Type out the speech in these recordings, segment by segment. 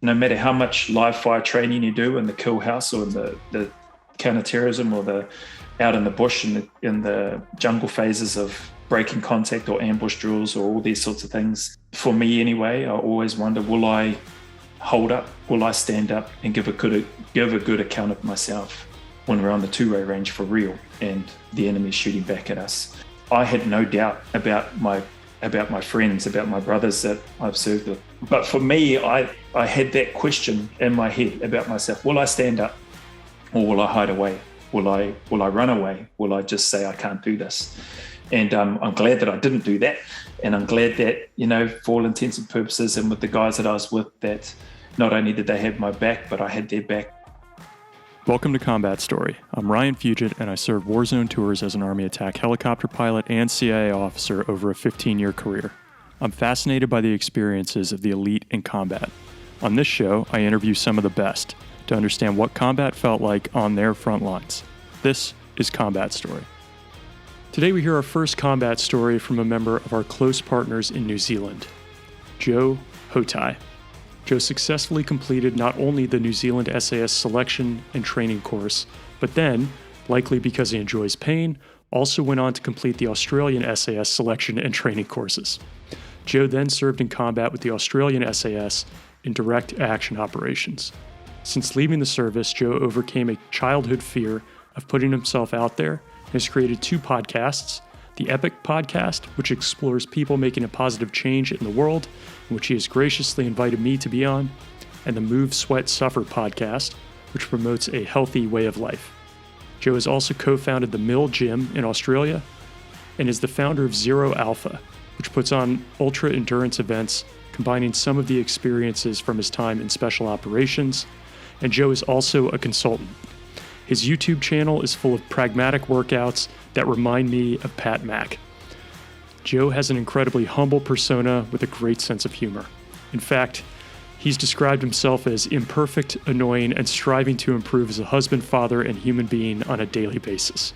no matter how much live fire training you do in the kill house or in the counterterrorism or the out in the bush in the jungle phases of breaking contact or ambush drills or all these sorts of things, for me anyway, I always wonder, will I hold up? Will I stand up and give a good account of myself when we're on the two-way range for real and the enemy's shooting back at us? I had no doubt about my friends, about my brothers that I've served with. But for me, I had that question in my head about myself. Will I stand up or will I hide away? Will I run away? Will I just say I can't do this? And I'm glad that I didn't do that. And I'm glad that, for all intents and purposes and with the guys that I was with, that not only did they have my back, but I had their back. Welcome to Combat Story. I'm Ryan Fugit, and I served Warzone tours as an Army attack helicopter pilot and CIA officer over a 15-year career. I'm fascinated by the experiences of the elite in combat. On this show, I interview some of the best to understand what combat felt like on their front lines. This is Combat Story. Today we hear our first combat story from a member of our close partners in New Zealand, Joe Hotai. Joe successfully completed not only the New Zealand SAS selection and training course, but then, likely because he enjoys pain, also went on to complete the Australian SAS selection and training courses. Joe then served in combat with the Australian SAS in direct action operations. Since leaving the service, Joe overcame a childhood fear of putting himself out there and has created two podcasts: the Epic Podcast, which explores people making a positive change in the world, in which he has graciously invited me to be on, and the Move, Sweat, Suffer podcast, which promotes a healthy way of life. Joe has also co-founded the Mill Gym in Australia and is the founder of Zero Alpha, which puts on ultra-endurance events, combining some of the experiences from his time in special operations. And Joe is also a consultant. His YouTube channel is full of pragmatic workouts that remind me of Pat Mack. Joe has an incredibly humble persona with a great sense of humor. In fact, he's described himself as imperfect, annoying, and striving to improve as a husband, father, and human being on a daily basis.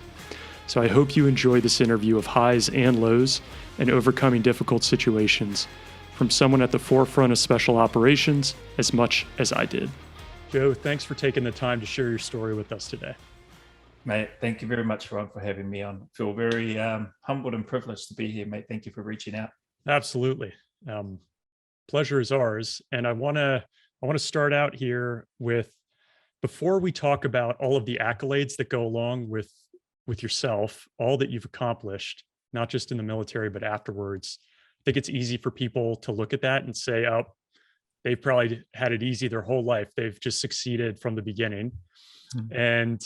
So I hope you enjoy this interview of highs and lows and overcoming difficult situations from someone at the forefront of special operations as much as I did. Joe, thanks for taking the time to share your story with us today. Mate, thank you very much, Ron, for having me on. I feel very humbled and privileged to be here, mate. Thank you for reaching out. Absolutely. Pleasure is ours. And I want to start out here with, before we talk about all of the accolades that go along with yourself, all that you've accomplished, not just in the military, but afterwards, I think it's easy for people to look at that and say, oh, they've probably had it easy their whole life. They've just succeeded from the beginning. Mm-hmm. And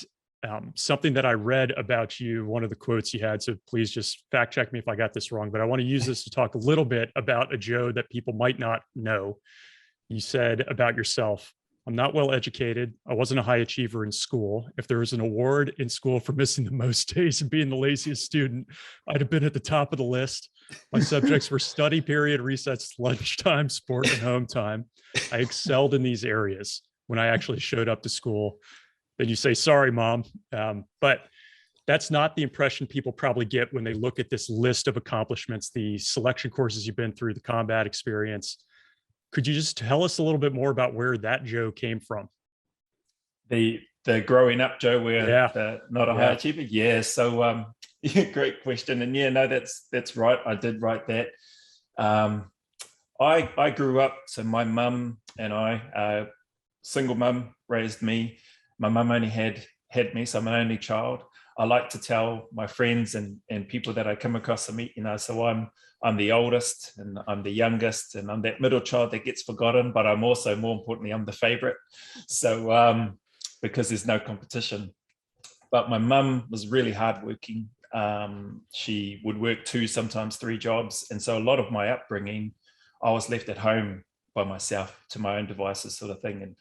something that I read about you, one of the quotes you had, so please just fact check me if I got this wrong, but I want to use this to talk a little bit about a Joe that people might not know. You said about yourself, I'm not well educated. I wasn't a high achiever in school. If there was an award in school for missing the most days and being the laziest student, I'd have been at the top of the list. My subjects were study period, recess, lunchtime, sport, and home time. I excelled in these areas when I actually showed up to school. Then you say, sorry, mom. But that's not the impression people probably get when they look at this list of accomplishments, the selection courses you've been through, the combat experience. Could you just tell us a little bit more about where that Joe came from? The growing up Joe, where not a high achiever. Yeah. So great question. And yeah, no, that's right. I did write that. I grew up. So my mum and I, single mum, raised me. My mum only had me, so I'm an only child. I like to tell my friends and people that I come across and meet, so I'm the oldest and I'm the youngest and I'm that middle child that gets forgotten, but I'm also, more importantly, I'm the favorite. So because there's no competition. But my mum was really hardworking. She would work 2, sometimes 3 jobs. And so a lot of my upbringing, I was left at home by myself to my own devices, sort of thing. And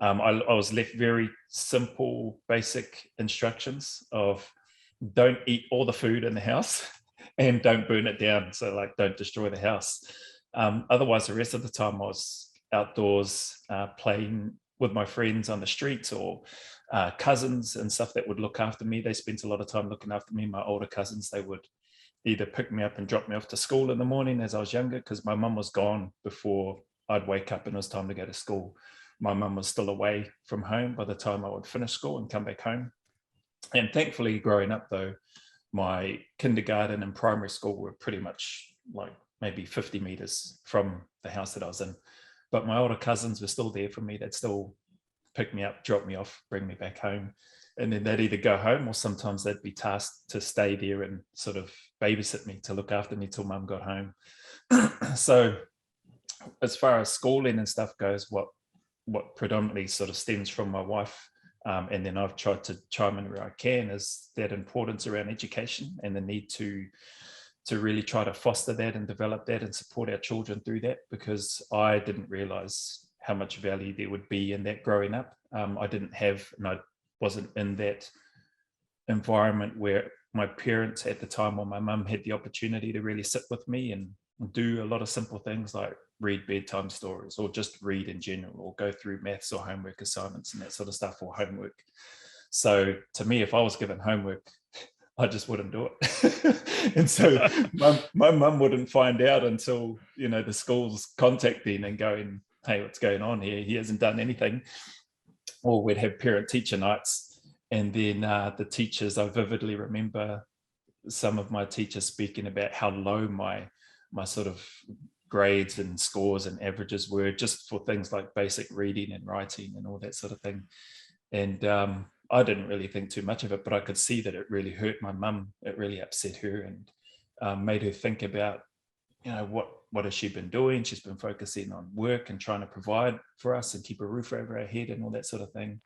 I was left very simple, basic instructions of don't eat all the food in the house and don't burn it down. So like, don't destroy the house. Otherwise, the rest of the time I was outdoors playing with my friends on the streets or cousins and stuff that would look after me. They spent a lot of time looking after me. My older cousins, they would either pick me up and drop me off to school in the morning as I was younger, because my mum was gone before I'd wake up and it was time to go to school, my mum was still away from home by the time I would finish school and come back home. And thankfully, growing up though, my kindergarten and primary school were pretty much like maybe 50 meters from the house that I was in. But my older cousins were still there for me. They'd still pick me up, drop me off, bring me back home. And then they'd either go home or sometimes they'd be tasked to stay there and sort of babysit me, to look after me till mum got home. So as far as schooling and stuff goes, what predominantly sort of stems from my wife, and then I've tried to chime in where I can, is that importance around education and the need to really try to foster that and develop that and support our children through that, because I didn't realize how much value there would be in that growing up. I didn't have, and I wasn't in that environment where my parents at the time, or my mum, had the opportunity to really sit with me and do a lot of simple things like read bedtime stories, or just read in general, or go through maths or homework assignments and that sort of stuff, or homework. So to me, if I was given homework, I just wouldn't do it. And so my mum wouldn't find out until, the school's contacting and going, hey, what's going on here? He hasn't done anything. Or we'd have parent teacher nights. And then the teachers, I vividly remember some of my teachers speaking about how low my sort of grades and scores and averages were, just for things like basic reading and writing and all that sort of thing. And I didn't really think too much of it, but I could see that it really hurt my mum. It really upset her and made her think about, what has she been doing? She's been focusing on work and trying to provide for us and keep a roof over her head and all that sort of thing.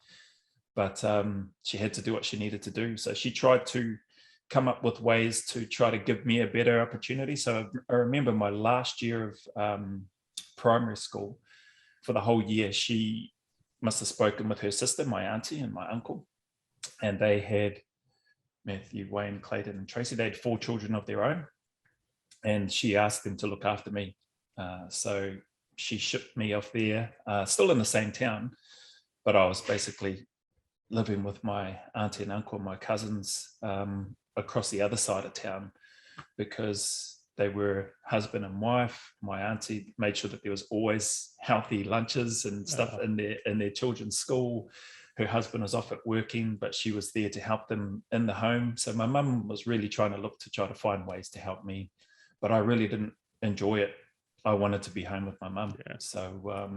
But she had to do what she needed to do. So she tried to come up with ways to try to give me a better opportunity. So I remember my last year of primary school, for the whole year, she must have spoken with her sister, my auntie, and my uncle. And they had Matthew, Wayne, Clayton, and Tracy. They had 4 children of their own. And she asked them to look after me. So she shipped me off there, still in the same town, but I was basically living with my auntie and uncle and my cousins across the other side of town, because they were husband and wife. My auntie made sure that there was always healthy lunches and stuff in their children's school. Her husband was off at working, but she was there to help them in the home. So my mum was really trying to find ways to help me, but I really didn't enjoy it. I wanted to be home with my mum. Yeah. So,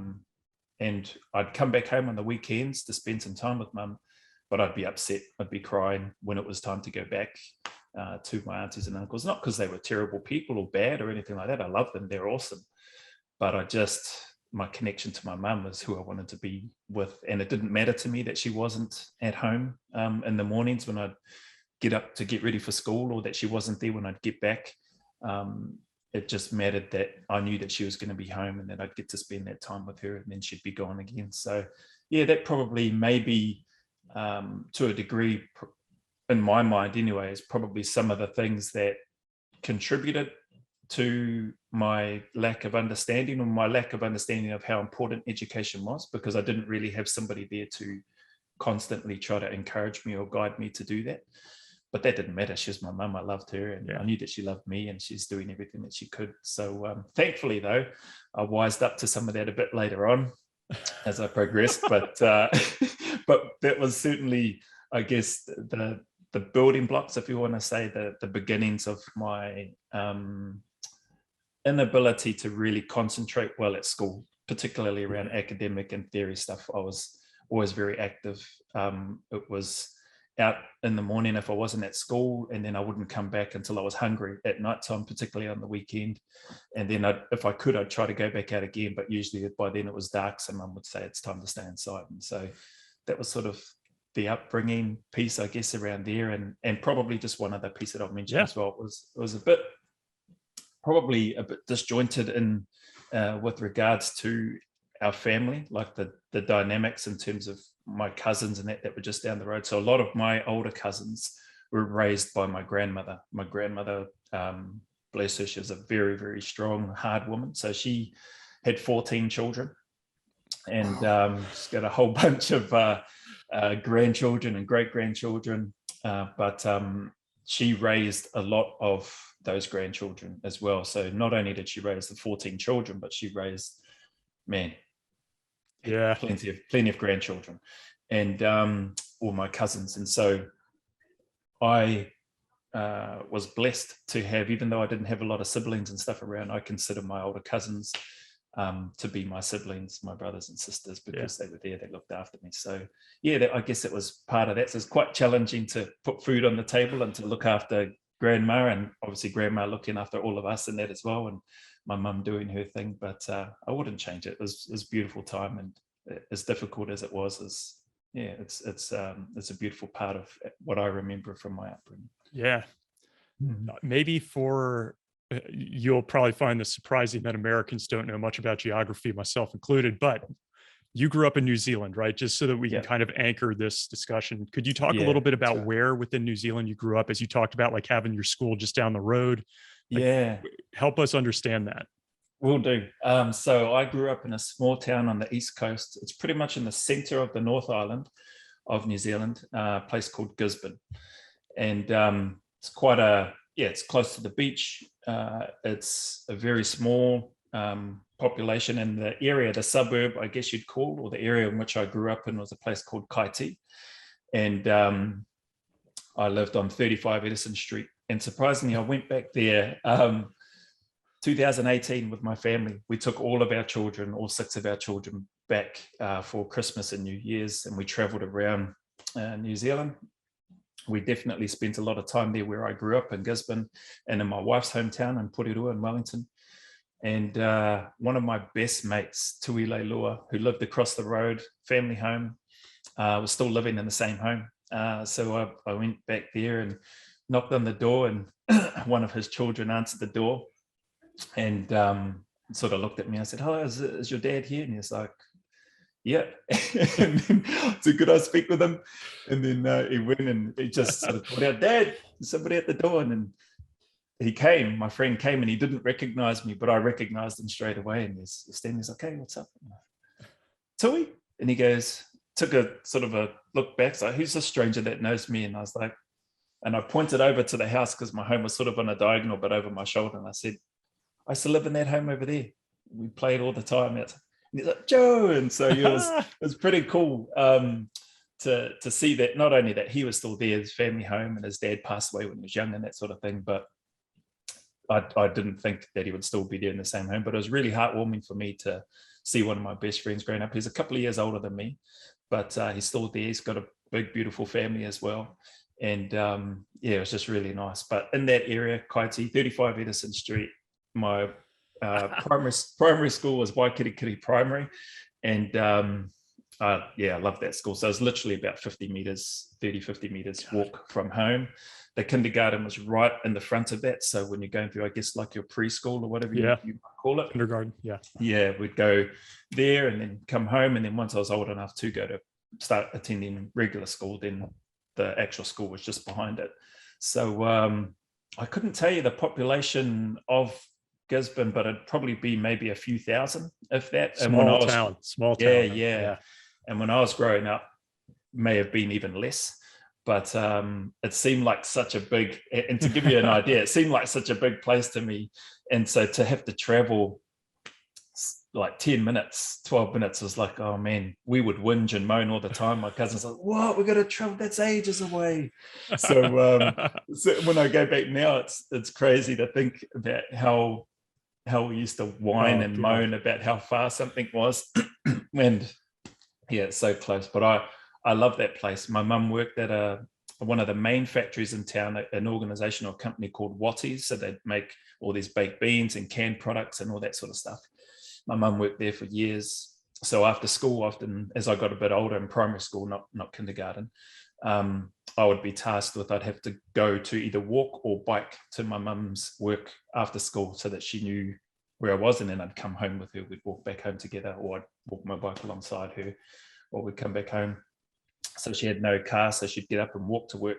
and I'd come back home on the weekends to spend some time with mum, but I'd be upset. I'd be crying when it was time to go back to my aunties and uncles, not because they were terrible people or bad or anything like that. I love them. They're awesome. But my connection to my mum was who I wanted to be with. And it didn't matter to me that she wasn't at home in the mornings when I'd get up to get ready for school, or that she wasn't there when I'd get back. It just mattered that I knew that she was going to be home and that I'd get to spend that time with her, and then she'd be gone again. So yeah, that probably maybe to a degree, in my mind anyway, is probably some of the things that contributed to my lack of understanding, or my lack of understanding of how important education was, because I didn't really have somebody there to constantly try to encourage me or guide me to do that. But that didn't matter. She was my mum. I loved her, and I knew that she loved me, and she's doing everything that she could. So thankfully, though, I wised up to some of that a bit later on as I progressed. But that was certainly, I guess, the building blocks, if you want to say, the beginnings of my inability to really concentrate well at school, particularly around academic and theory stuff. I was always very active. It was out in the morning if I wasn't at school, and then I wouldn't come back until I was hungry at nighttime, particularly on the weekend. And then if I could, I'd try to go back out again, but usually by then it was dark, so mum would say it's time to stay inside. And so that was sort of the upbringing piece, I guess, around there. And probably just one other piece that I'll mention as well, it was probably a bit disjointed in with regards to our family, like the dynamics in terms of my cousins and that were just down the road. So a lot of my older cousins were raised by my grandmother. My grandmother, bless her, she was a very, very strong, hard woman. So she had 14 children, and she's got a whole bunch of grandchildren and great-grandchildren. But she raised a lot of those grandchildren as well. So not only did she raise the 14 children, but she raised man, Yeah. plenty of grandchildren, and all my cousins. And so I was blessed to have, even though I didn't have a lot of siblings and stuff around, I consider my older cousins to be my siblings, my brothers and sisters, because they were there, they looked after me. So yeah, I guess it was part of that. So it's quite challenging to put food on the table and to look after grandma, and obviously grandma looking after all of us and that as well, and my mum doing her thing. But I wouldn't change it. It was a beautiful time, and as difficult as it was, it's a beautiful part of what I remember from my upbringing. Yeah. Maybe you'll probably find this surprising that Americans don't know much about geography, myself included, but you grew up in New Zealand, right? Just so that we can kind of anchor this discussion. Could you talk a little bit about where within New Zealand you grew up, as you talked about like having your school just down the road? Help us understand that. Will do. So I grew up in a small town on the east coast. It's pretty much in the center of the North Island of New Zealand, a place called Gisborne. And it's it's close to the beach. It's a very small population, and the area, the suburb, I guess you'd call, or the area in which I grew up in, was a place called Kaiti. And I lived on 35 Edison Street. And surprisingly, I went back there 2018 with my family. We took all six of our children back for Christmas and New Year's, and we traveled around New Zealand. We definitely spent a lot of time there where I grew up in Gisborne, and in my wife's hometown in Porirua in Wellington. And one of my best mates, Tui Leilua, who lived across the road, family home, was still living in the same home. So I went back there and knocked on the door, and one of his children answered the door and sort of looked at me. I said, "Oh, is your dad here?" And he's like, "Yeah." And then, so could I speak with him? And then he went and he just sort of called out, "Dad, there's somebody at the door." And then my friend came, and he didn't recognize me, but I recognized him straight away. And he's standing, he's like, "Hey, what's up?" "Tui?" And he goes, took a sort of a look back. So who's this stranger that knows me? And I was like, and I pointed over to the house because my home was sort of on a diagonal, but over my shoulder. And I said, "I used to live in that home over there. We played all the time." And he's like, "Joe." And so it was pretty cool to see that, not only that he was still there, his family home, and his dad passed away when he was young and that sort of thing, but I didn't think that he would still be there in the same home. But it was really heartwarming for me to see one of my best friends growing up. He's a couple of years older than me, but he's still there. He's got a big, beautiful family as well. And it was just really nice. But in that area, Kaiti, 35 Edison Street, my primary school was Waikirikiri Primary. And I love that school. So it was literally about 50 meters walk from home. The kindergarten was right in the front of that. So when you're going through, I guess, like your preschool or whatever you might call it. Kindergarten, we'd go there and then come home. And then once I was old enough to go to start attending regular school, then the actual school was just behind it. So I couldn't tell you the population of Gisborne, but it'd probably be maybe a few thousand, if that. Small town. Yeah. And when I was growing up, may have been even less. But it seemed like such a big, and to give you an idea, it seemed like such a big place to me. And so to have to travel like 10 minutes, 12 minutes was like, oh man, we would whinge and moan all the time. My cousin's like, "What? We got to travel, that's ages away." So, so when I go back now, it's crazy to think about how we used to whine and moan about how far something was. And it's so close. But I love that place. My mum worked at one of the main factories in town, an organization or company called Hotai. So they'd make all these baked beans and canned products and all that sort of stuff. My mum worked there for years. So after school, often as I got a bit older in primary school, not kindergarten, I would be tasked with, I'd have to go to either walk or bike to my mum's work after school so that she knew where I was. And then I'd come home with her. We'd walk back home together, or I'd walk my bike alongside her, or we'd come back home. So she had no car, so she'd get up and walk to work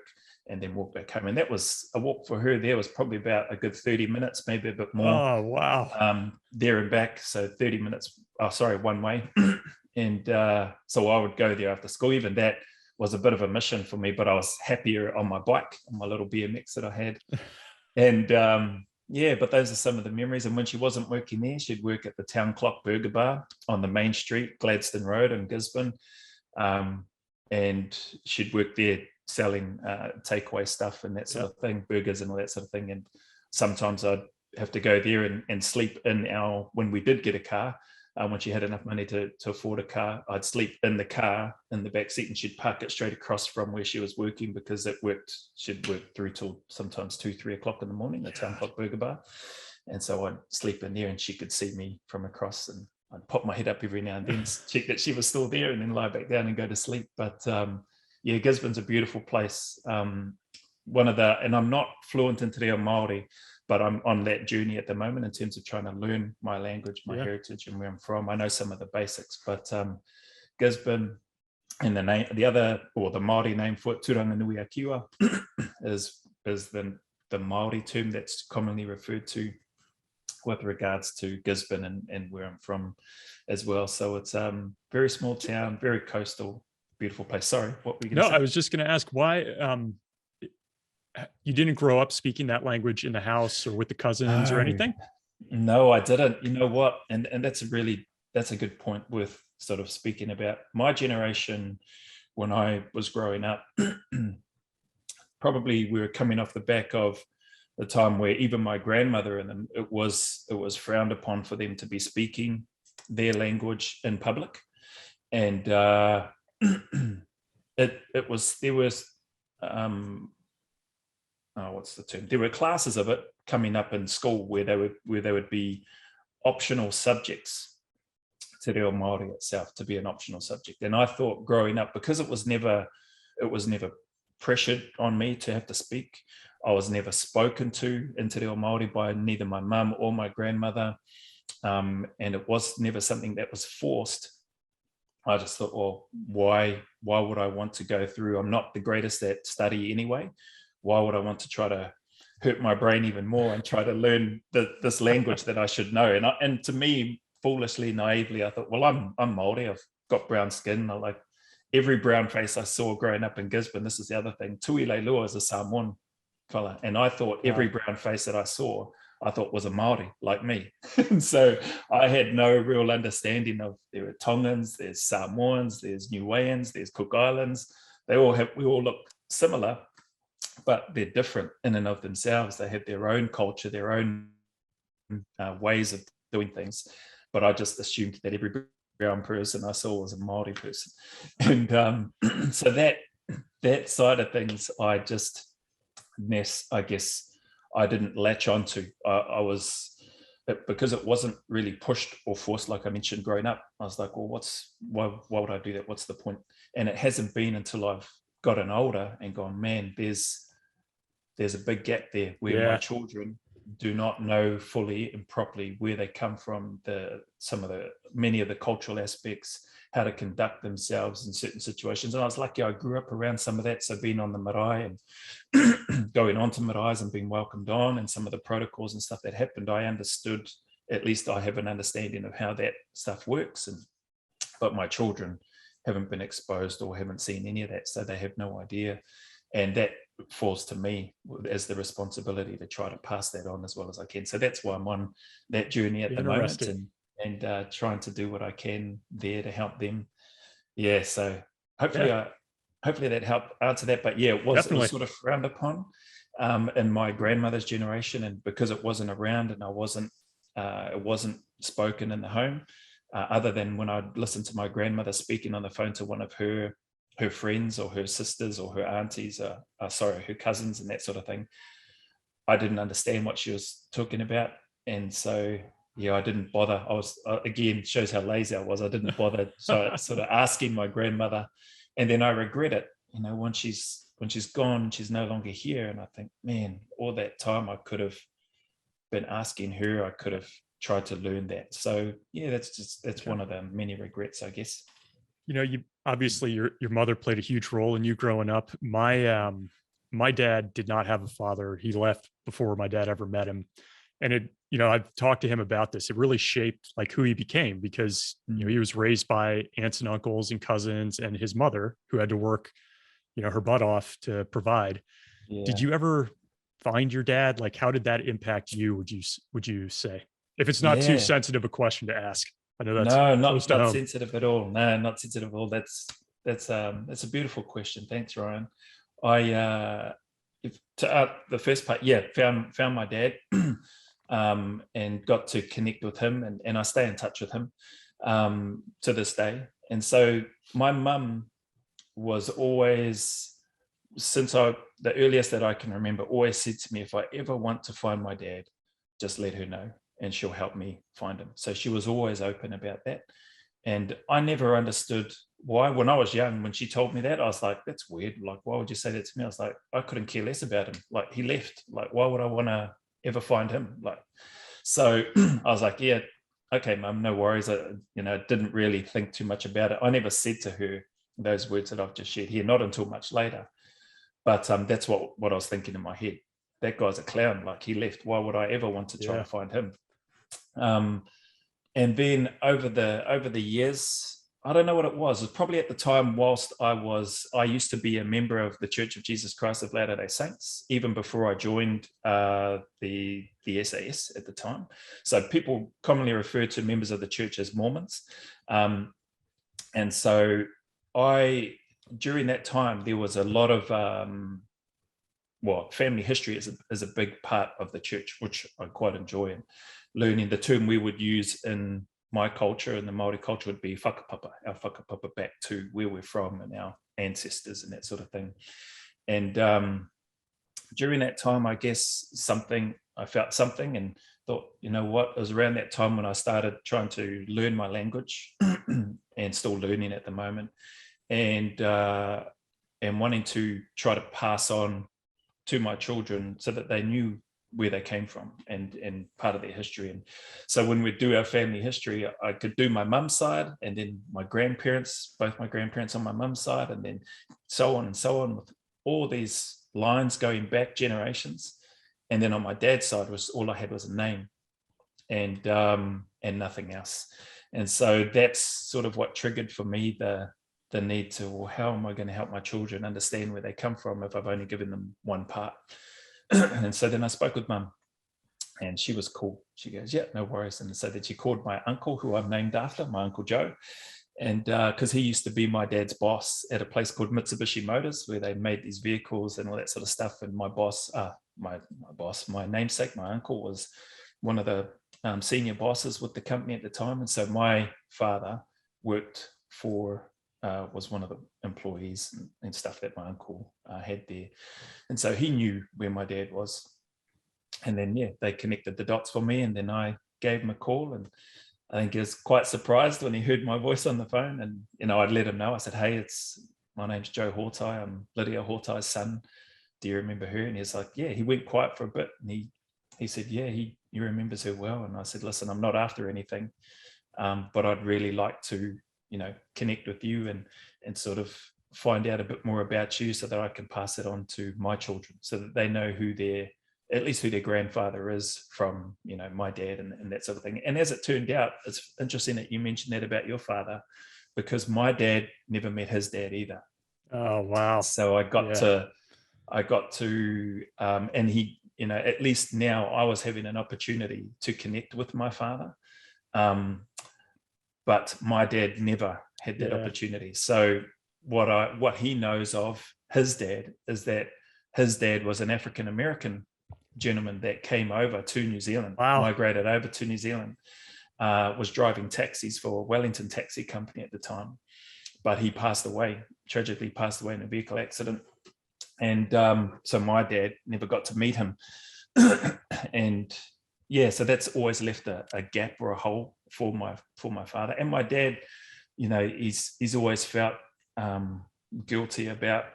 and then walk back home. And that was a walk for her there was probably about a good 30 minutes, maybe a bit more. Oh, wow. There and back. So 30 minutes, one way. And so I would go there after school. Even that was a bit of a mission for me, but I was happier on my bike, on my little BMX that I had. And Yeah, but those are some of the memories. And when she wasn't working there, she'd work at the Town Clock Burger Bar on the main street, Gladstone Road in Gisborne. And she'd work there selling takeaway stuff and that sort of thing, burgers and all that sort of thing. And sometimes I'd have to go there and sleep in when we did get a car, when she had enough money to afford a car, I'd sleep in the car in the back seat, and she'd park it straight across from where she was working, because she'd work through till sometimes 2-3 o'clock in the morning, the Town Clock Burger Bar. And so I'd sleep in there and she could see me from across, and I'd pop my head up every now and then, check that she was still there, and then lie back down and go to sleep. But yeah, Gisborne's a beautiful place. And I'm not fluent in Te Reo Maori, but I'm on that journey at the moment in terms of trying to learn my language, my heritage, and where I'm from. I know some of the basics, but Gisborne, and the Maori name for it, Turanganuiakiwa, is the Maori term that's commonly referred to with regards to Gisborne and where I'm from as well. So it's very small town, very coastal, beautiful place. Sorry, what were you going to say? I was just going to ask why you didn't grow up speaking that language in the house or with the cousins or anything? No, I didn't. You know what? And that's a good point worth sort of speaking about. My generation, when I was growing up, probably we were coming off the back of the time where even my grandmother and them, it was frowned upon for them to be speaking their language in public. And there were classes of it coming up in school where they would be optional subjects, Te Reo Māori itself to be an optional subject. And I thought growing up, because it was never pressured on me to have to speak, I was never spoken to in Te Reo Māori by neither my mum or my grandmother, and it was never something that was forced. I just thought, well, why would I want to go through? I'm not the greatest at study anyway. Why would I want to try to hurt my brain even more and try to learn this language that I should know? And to me, foolishly, naively, I thought, well, I'm Māori. I've got brown skin. I like every brown face I saw growing up in Gisborne. This is the other thing. Tui Leilua is a Samoan fella, and I thought every brown face that I saw, I thought was a Māori like me. And so I had no real understanding of, there are Tongans, there's Samoans, there's Niueans, there's Cook Islands. We all look similar, but they're different in and of themselves. They have their own culture, their own ways of doing things. But I just assumed that every brown person I saw was a Māori person. And so that side of things, I guess I didn't latch onto. Because it wasn't really pushed or forced, like I mentioned growing up. I was like, well, why would I do that? What's the point? And it hasn't been until I've gotten older and gone, man, there's a big gap there where my children do not know fully and properly where they come from, many of the cultural aspects, how to conduct themselves in certain situations. And I was lucky I grew up around some of that. So being on the marae and going on to maraes and being welcomed on, and some of the protocols and stuff that happened, I understood, at least I have an understanding of how that stuff works. But my children haven't been exposed or haven't seen any of that. So they have no idea. And that falls to me as the responsibility to try to pass that on as well as I can. So that's why I'm on that journey at the moment, and trying to do what I can there to help them. Yeah, so hopefully that helped answer that. But yeah, it was sort of frowned upon in my grandmother's generation, and because it wasn't around and it wasn't spoken in the home, other than when I'd listen to my grandmother speaking on the phone to one of her friends or her sisters or her aunties, her cousins and that sort of thing. I didn't understand what she was talking about. And so, I didn't bother. I was, again, shows how lazy I was. I didn't bother sort of asking my grandmother. And then I regret it, when she's gone, she's no longer here. And I think, man, all that time I could have been asking her, I could have tried to learn that. So yeah, that's one of the many regrets, I guess. You obviously your mother played a huge role in you growing up. My dad did not have a father. He left before my dad ever met him. And I've talked to him about this. It really shaped like who he became, because, he was raised by aunts and uncles and cousins and his mother, who had to work, her butt off to provide. Yeah. Did you ever find your dad? Like, how did that impact you? Would you say, if it's not too Yeah. sensitive a question to ask? I know that's No, close to not home. sensitive at all. No, not sensitive at all. That's a beautiful question. Thanks, Ryan. I the first part, yeah, found my dad, and got to connect with him, and I stay in touch with him to this day. And so my mum was always, the earliest that I can remember, always said to me, if I ever want to find my dad, just let her know and she'll help me find him. So she was always open about that. And I never understood why. When I was young, when she told me that, I was like, that's weird. Like, why would you say that to me? I was like, I couldn't care less about him. Like, he left. Like, why would I want to ever find him? Like, so I was like, yeah, okay, mum, no worries. I didn't really think too much about it. I never said to her those words that I've just shared here, not until much later. But that's what I was thinking in my head. That guy's a clown. Like, he left. Why would I ever want to try to find him? And then over the years, I don't know what it was. It was probably at the time whilst I used to be a member of the Church of Jesus Christ of Latter-day Saints, even before I joined the SAS at the time. So people commonly refer to members of the church as Mormons. And so during that time, there was a lot of, family history is a big part of the church, which I quite enjoy. And learning, the term we would use in my culture and the Maori culture would be whakapapa, our whakapapa back to where we're from and our ancestors and that sort of thing. And during that time, I guess I felt something and thought, you know what, it was around that time when I started trying to learn my language and still learning at the moment, and wanting to try to pass on to my children so that they knew where they came from and part of their history. And so when we do our family history, I could do my mum's side and then my grandparents, both my grandparents on my mum's side, and then so on and so on, with all these lines going back generations. And then on my dad's side, all I had was a name and nothing else. And so that's sort of what triggered for me the need to, well, how am I going to help my children understand where they come from if I've only given them one part? And so then I spoke with mum, and she was cool. She goes, yeah, no worries. And so that she called my uncle, who I'm named after, my Uncle Joe. And because he used to be my dad's boss at a place called Mitsubishi Motors, where they made these vehicles and all that sort of stuff. And my boss, my namesake, my uncle, was one of the senior bosses with the company at the time. And so my father worked for, was one of the employees and stuff that my uncle had there. And so he knew where my dad was. And then, yeah, they connected the dots for me. And then I gave him a call, and I think he was quite surprised when he heard my voice on the phone. And, I'd let him know. I said, hey, my name's Joe Hotai. I'm Lydia Hotai's son. Do you remember her? And he's like, yeah. He went quiet for a bit, and he said, yeah, he remembers her well. And I said, listen, I'm not after anything, but I'd really like to, connect with you and sort of find out a bit more about you so that I can pass it on to my children, so that they know at least who their grandfather is from, my dad and that sort of thing. And as it turned out, it's interesting that you mentioned that about your father, because my dad never met his dad either. Oh, wow. So I got to, and he, at least now I was having an opportunity to connect with my father. But my dad never had that opportunity. So what he knows of his dad is that his dad was an African-American gentleman that came over to New Zealand, migrated over to New Zealand, was driving taxis for Wellington Taxi Company at the time. But he tragically passed away in a vehicle accident. And so my dad never got to meet him. And yeah, so that's always left a gap or a hole for my father. And my dad, he's always felt guilty about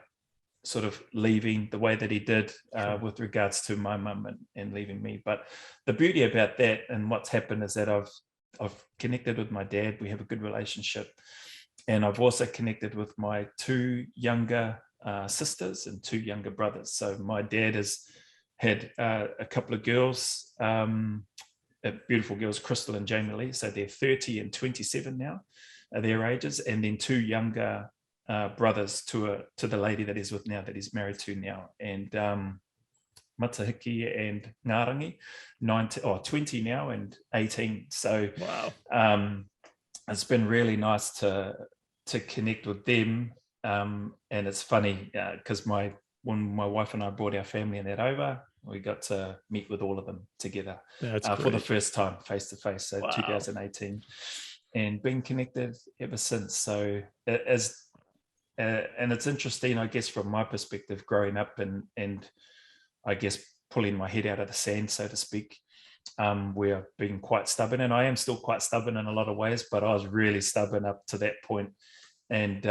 sort of leaving the way that he did with regards to my mum and leaving me. But the beauty about that and what's happened is that I've connected with my dad. We have a good relationship. And I've also connected with my two younger sisters and two younger brothers. So my dad has had a couple of girls, beautiful girls, Crystal and Jamie Lee. So they're 30 and 27 now, their ages. And then two younger brothers to the lady that he's with now, that he's married to now. And Matahiki and Ngarangi, 20 now and 18. So wow. It's been really nice to connect with them. And it's funny because when my wife and I brought our family and that over, we got to meet with all of them together for the first time face to face. So 2018, and been connected ever since. So and it's interesting, I guess, from my perspective, growing up and I guess pulling my head out of the sand, so to speak, where I've been quite stubborn, and I am still quite stubborn in a lot of ways, but I was really stubborn up to that point. And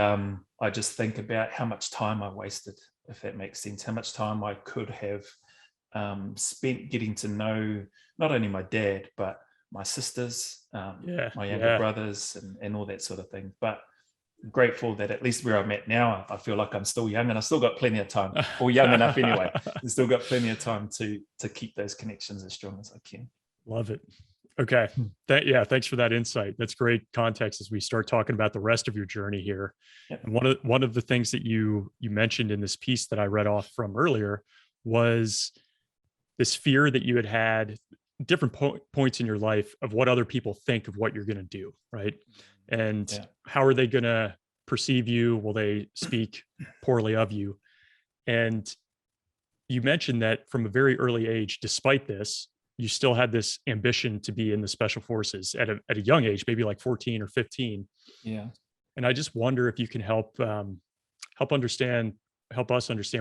I just think about how much time I wasted, if that makes sense, how much time I could have spent getting to know not only my dad, but my sisters, my younger brothers, and all that sort of thing. But grateful that at least where I'm at now, I feel like I'm still young and I still got plenty of time, or young enough anyway. I still got plenty of time to keep those connections as strong as I can. Love it. Okay. Thanks for that insight. That's great context as we start talking about the rest of your journey here. Yep. And one of the things that you mentioned in this piece that I read off from earlier was this fear that you had different points in your life of what other people think of what you're going to do, right? And how are they going to perceive you? Will they speak poorly of you? And you mentioned that from a very early age, despite this, you still had this ambition to be in the special forces at a young age, maybe like 14 or 15. Yeah. And I just wonder if you can help us understand,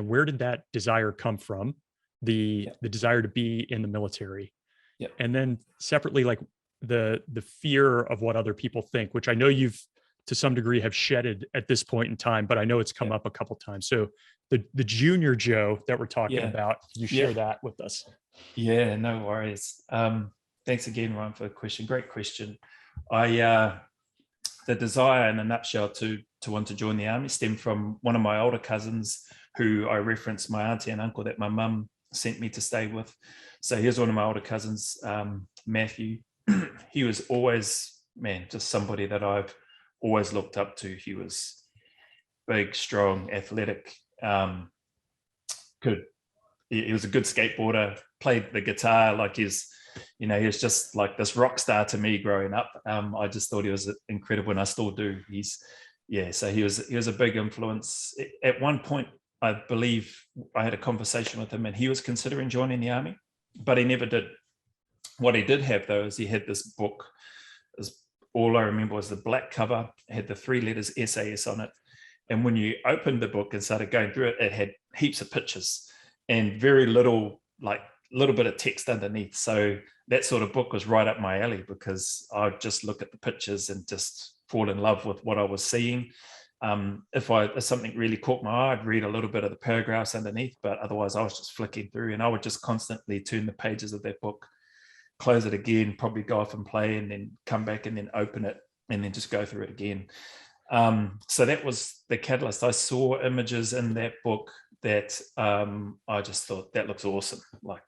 where did that desire come from? The desire to be in the military. Yep. And then separately, like the fear of what other people think, which I know you've to some degree have shedded at this point in time, but I know it's come up a couple of times. So the junior Joe that we're talking about, can you share that with us? Yeah, no worries. Thanks again, Ryan, for the question. Great question. The desire in a nutshell to want to join the army stemmed from one of my older cousins who I referenced, my auntie and uncle that my mum sent me to stay with. So here's one of my older cousins, Matthew. He was always, just somebody that I've always looked up to. He was big, strong, athletic, he was a good skateboarder, played the guitar, like he was just like this rock star to me growing up. I just thought he was incredible, and I still do. So he was a big influence. At one point, I believe I had a conversation with him and he was considering joining the army, but he never did. What he did have though is he had this book. All I remember was the black cover. It had the 3 letters SAS on it. And when you opened the book and started going through it, it had heaps of pictures and very little bit of text underneath. So that sort of book was right up my alley because I'd just look at the pictures and just fall in love with what I was seeing. If something really caught my eye, I'd read a little bit of the paragraphs underneath, but otherwise I was just flicking through, and I would just constantly turn the pages of that book, close it again, probably go off and play, and then come back and then open it and then just go through it again. So that was the catalyst. I saw images in that book that I just thought, that looks awesome. Like,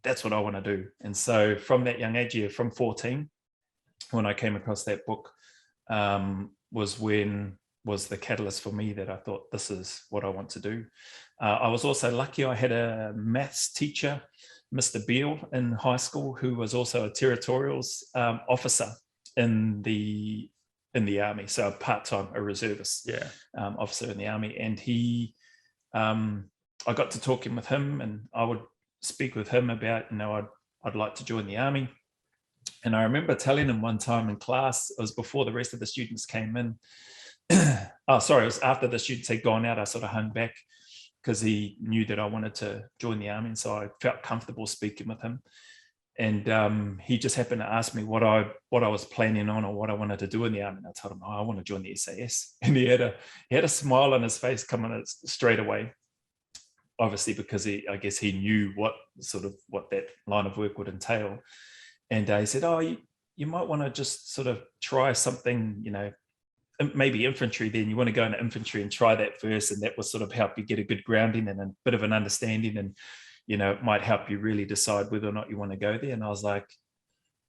that's what I want to do. And so from that young age, from 14, when I came across that book, was the catalyst for me that I thought, this is what I want to do. I was also lucky. I had a maths teacher, Mr. Beale, in high school, who was also a territorials officer in the army, so a reservist officer in the army. And I got to talking with him, and I would speak with him about, I'd like to join the army. And I remember telling him one time in class, it was before the rest of the students came in. It was after the students had gone out. I sort of hung back because he knew that I wanted to join the army, and so I felt comfortable speaking with him. And he just happened to ask me what I was planning on or what I wanted to do in the army. And I told him, I want to join the SAS. And he had a smile on his face coming straight away, obviously, because I guess he knew what that line of work would entail. And he said, you might want to just sort of try something, maybe infantry. Then you want to go into infantry and try that first, and that will sort of help you get a good grounding and a bit of an understanding, and it might help you really decide whether or not you want to go there. And I was like,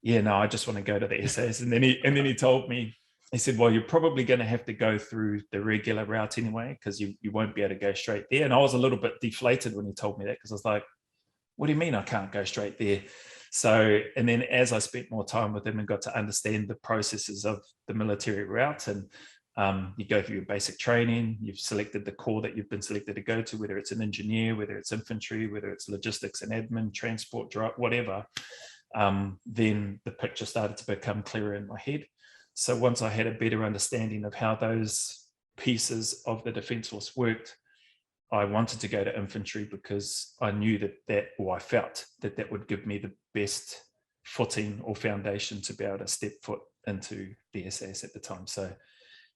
I just want to go to the SAS. And then he told me, he said, well, you're probably going to have to go through the regular route anyway, because you won't be able to go straight there. And I was a little bit deflated when he told me that, because I was like, what do you mean I can't go straight there? So, and then as I spent more time with him and got to understand the processes of the military route, and you go through your basic training, you've selected the corps that you've been selected to go to, whether it's an engineer, whether it's infantry, whether it's logistics and admin, transport, whatever, then the picture started to become clearer in my head. So once I had a better understanding of how those pieces of the Defence Force worked, I wanted to go to infantry because I knew or I felt that would give me the best footing or foundation to be able to step foot into the SAS at the time. So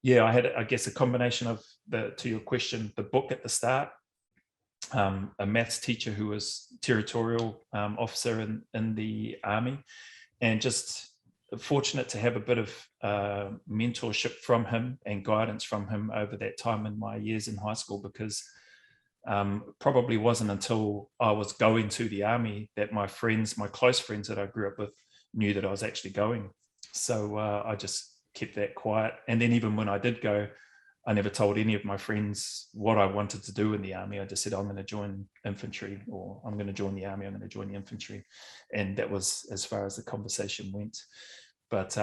yeah, I had, I guess, a combination of to your question, the book at the start, a maths teacher who was territorial officer in the army, and just fortunate to have a bit of mentorship from him and guidance from him over that time in my years in high school, because probably wasn't until I was going to the army that my close friends that I grew up with knew that I was actually going. So I just kept that quiet. And then even when I did go, I never told any of my friends what I wanted to do in the army. I just said, I'm going to join infantry, or I'm going to join the army, I'm going to join the infantry. And that was as far as the conversation went. But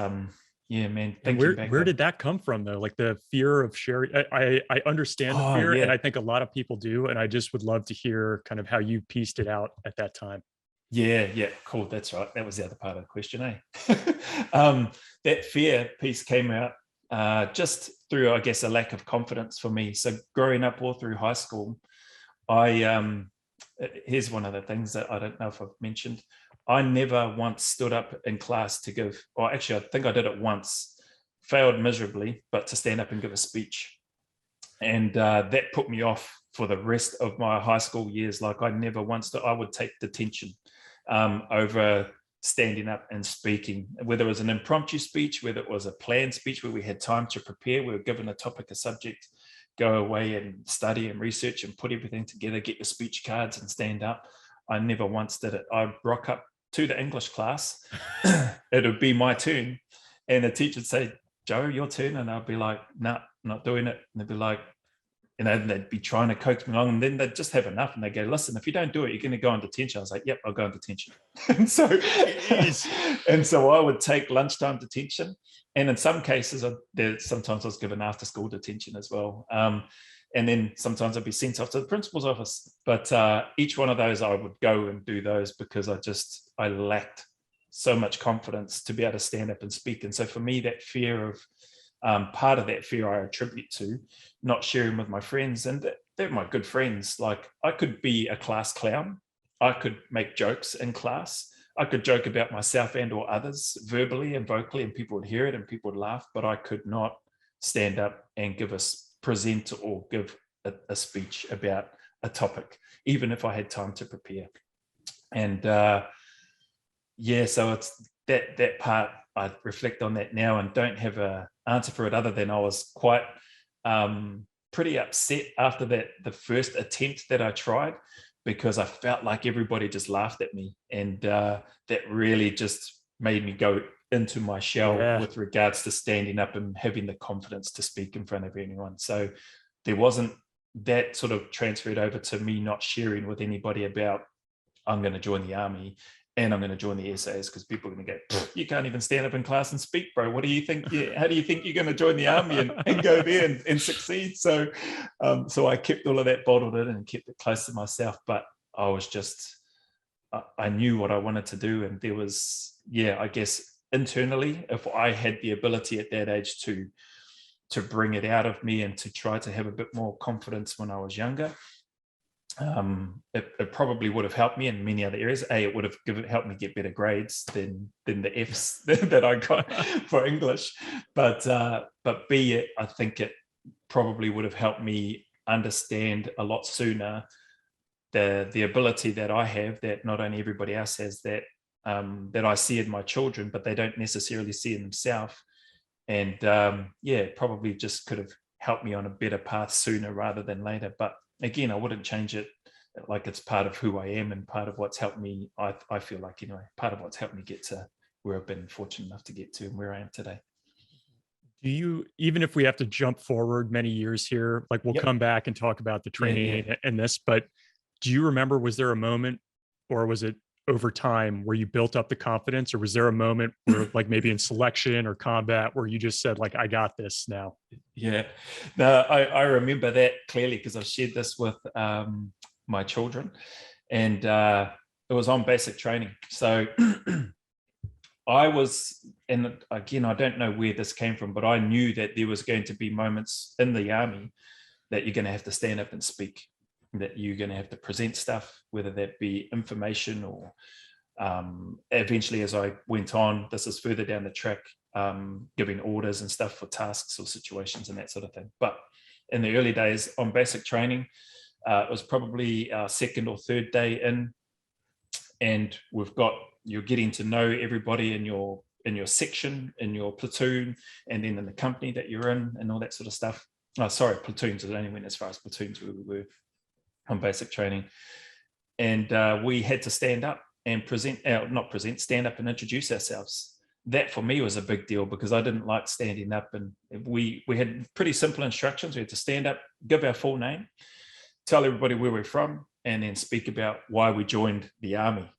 yeah, man. And where did that come from though? Like the fear of sharing? I understand the fear, yeah. and I think a lot of people do. And I just would love to hear kind of how you pieced it out at that time. Yeah, cool. That's right. That was the other part of the question, eh? That fear piece came out just through, I guess, a lack of confidence for me. So growing up all through high school, here's one of the things that I don't know if I've mentioned. I never once stood up in class to give, or actually, I think I did it once, failed miserably, but to stand up and give a speech. And that put me off for the rest of my high school years. Like I never once, I would take detention over standing up and speaking, whether it was an impromptu speech, whether it was a planned speech where we had time to prepare, we were given a topic, a subject, go away and study and research and put everything together, get your speech cards and stand up. I never once did it. I'd rock up to the English class, it would be my turn, and the teacher would say, Joe, your turn, and I'd be like, nah, not doing it. And they'd be like, you know, they'd be trying to coax me along, and then they'd just have enough and they go, listen, if you don't do it, you're going to go on detention. I was like, yep, I'll go on detention. and so I would take lunchtime detention, and in some cases sometimes I was given after school detention as well, and then sometimes I'd be sent off to the principal's office. But each one of those I would go and do those because I lacked so much confidence to be able to stand up and speak. And so for me, that fear of part of that fear I attribute to not sharing with my friends, and they're my good friends. Like I could be a class clown, I could make jokes in class, I could joke about myself and or others verbally and vocally, and people would hear it and people would laugh, but I could not stand up and present or give a speech about a topic, even if I had time to prepare. And yeah, so it's that part. I reflect on that now and don't have an answer for it other than I was quite pretty upset after the first attempt that I tried, because I felt like everybody just laughed at me, and that really just made me go into my shell with regards to standing up and having the confidence to speak in front of anyone. So there wasn't that sort of transferred over to me not sharing with anybody about I'm going to join the army and I'm going to join the SAS, because people are going to go, you can't even stand up in class and speak, bro. What do you think? How do you think you're going to join the army and go there and succeed? So I kept all of that bottled in and kept it close to myself. But I was just, I knew what I wanted to do. And there was, I guess internally, if I had the ability at that age to bring it out of me and to try to have a bit more confidence when I was younger, it probably would have helped me in many other areas. It would have helped me get better grades than the Fs that I got for English. But B, I think it probably would have helped me understand a lot sooner the ability that I have, that not only everybody else has, that I see in my children, but they don't necessarily see in themselves. And probably just could have helped me on a better path sooner rather than later. But again, I wouldn't change it. Like it's part of who I am and part of what's helped me. I feel like, part of what's helped me get to where I've been fortunate enough to get to and where I am today. Do you, even if we have to jump forward many years here, like we'll come back and talk about the training and this, but do you remember, was there a moment or was it over time where you built up the confidence, or was there a moment where like maybe in selection or combat where you just said like, I got this now? Yeah, no, I remember that clearly because I've shared this with my children, and it was on basic training. So I was, and again, I don't know where this came from, but I knew that there was going to be moments in the army that you're going to have to stand up and speak, that you're going to have to present stuff, whether that be information or eventually as I went on, this is further down the track, giving orders and stuff for tasks or situations and that sort of thing. But in the early days on basic training, it was probably our second or third day in, and you're getting to know everybody in your section, in your platoon, and then in the company that you're in and all that sort of stuff. Oh, sorry, platoons. It only went as far as platoons where we were on basic training. And we had to stand up and stand up and introduce ourselves. That for me was a big deal because I didn't like standing up, and we had pretty simple instructions. We had to stand up, give our full name, tell everybody where we're from, and then speak about why we joined the army.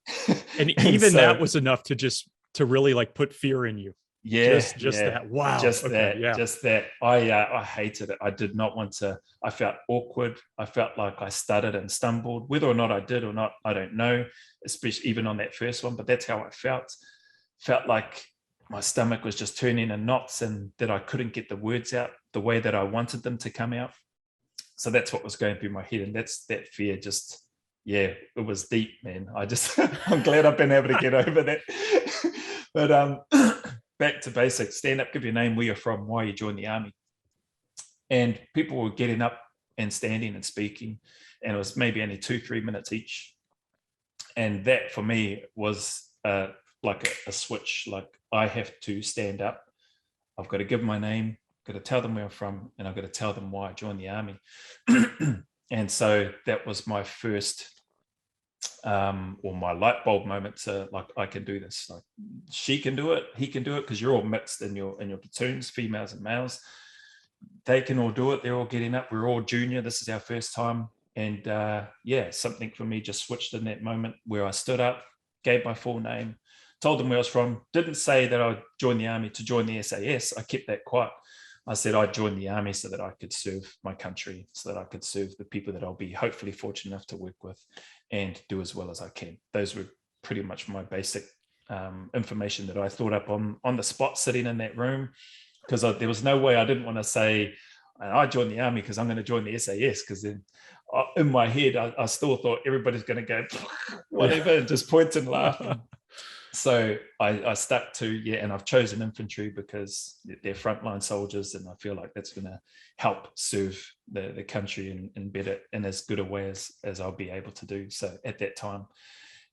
And even so, that was enough to really like put fear in you. Yeah, just that. Wow. Just that. I hated it. I did not want to. I felt awkward. I felt like I stuttered and stumbled. Whether or not I did or not, I don't know, especially even on that first one, but that's how I felt. Felt like my stomach was just turning in knots and that I couldn't get the words out the way that I wanted them to come out. So that's what was going through my head. And that's that fear just, yeah, it was deep, man. I'm glad I've been able to get over that. But back to basics, stand up, give your name, where you're from, why you joined the army. And people were getting up and standing and speaking, and it was maybe only 2-3 minutes each. And that for me was like a switch. Like, I have to stand up. I've got to give my name, I've got to tell them where I'm from, and I've got to tell them why I joined the army. And so that was my first or my light bulb moment to like, I can do this. Like, she can do it, he can do it, because you're all mixed in your platoons, females and males. They can all do it. They're all getting up. We're all junior. This is our first time. And yeah, something for me just switched in that moment where I stood up, gave my full name, told them where I was from. Didn't say that I joined the army to join the SAS. I kept that quiet. I said I joined the army so that I could serve my country, so that I could serve the people that I'll be hopefully fortunate enough to work with and do as well as I can. Those were pretty much my basic information that I thought up on the spot sitting in that room, because there was no way. I didn't want to say I joined the army because I'm going to join the SAS, because then in my head I still thought everybody's going to go whatever and just point and laugh. So I stuck to, yeah, and I've chosen infantry because they're frontline soldiers, and I feel like that's going to help serve the country in better and as good a way as I'll be able to do so at that time.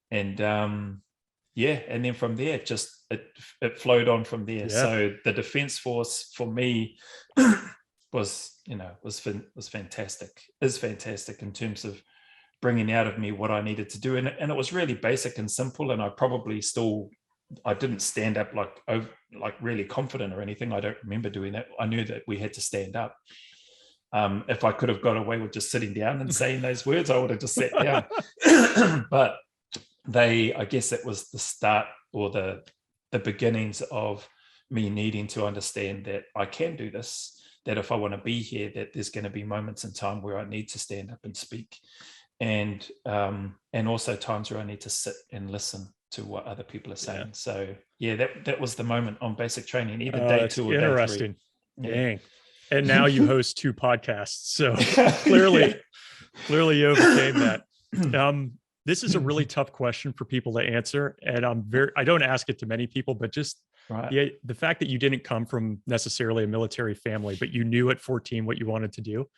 And yeah, and then from there, just it flowed on from there. Yeah. So the Defence Force for me was fantastic, is fantastic in terms of bringing out of me what I needed to do. And it was really basic and simple. And I probably I didn't stand up like really confident or anything. I don't remember doing that. I knew that we had to stand up. If I could have got away with just sitting down and saying those words, I would have just sat down. But I guess it was the start or the beginnings of me needing to understand that I can do this, that if I want to be here, that there's going to be moments in time where I need to stand up and speak. And also times where I need to sit and listen to what other people are saying. Yeah. So yeah, that was the moment on basic training, either day 2 or day 3. Yeah. Dang. And now you host 2 podcasts. So clearly you overcame that. This is a really tough question for people to answer. And I don't ask it to many people, but just the fact that you didn't come from necessarily a military family, but you knew at 14 what you wanted to do.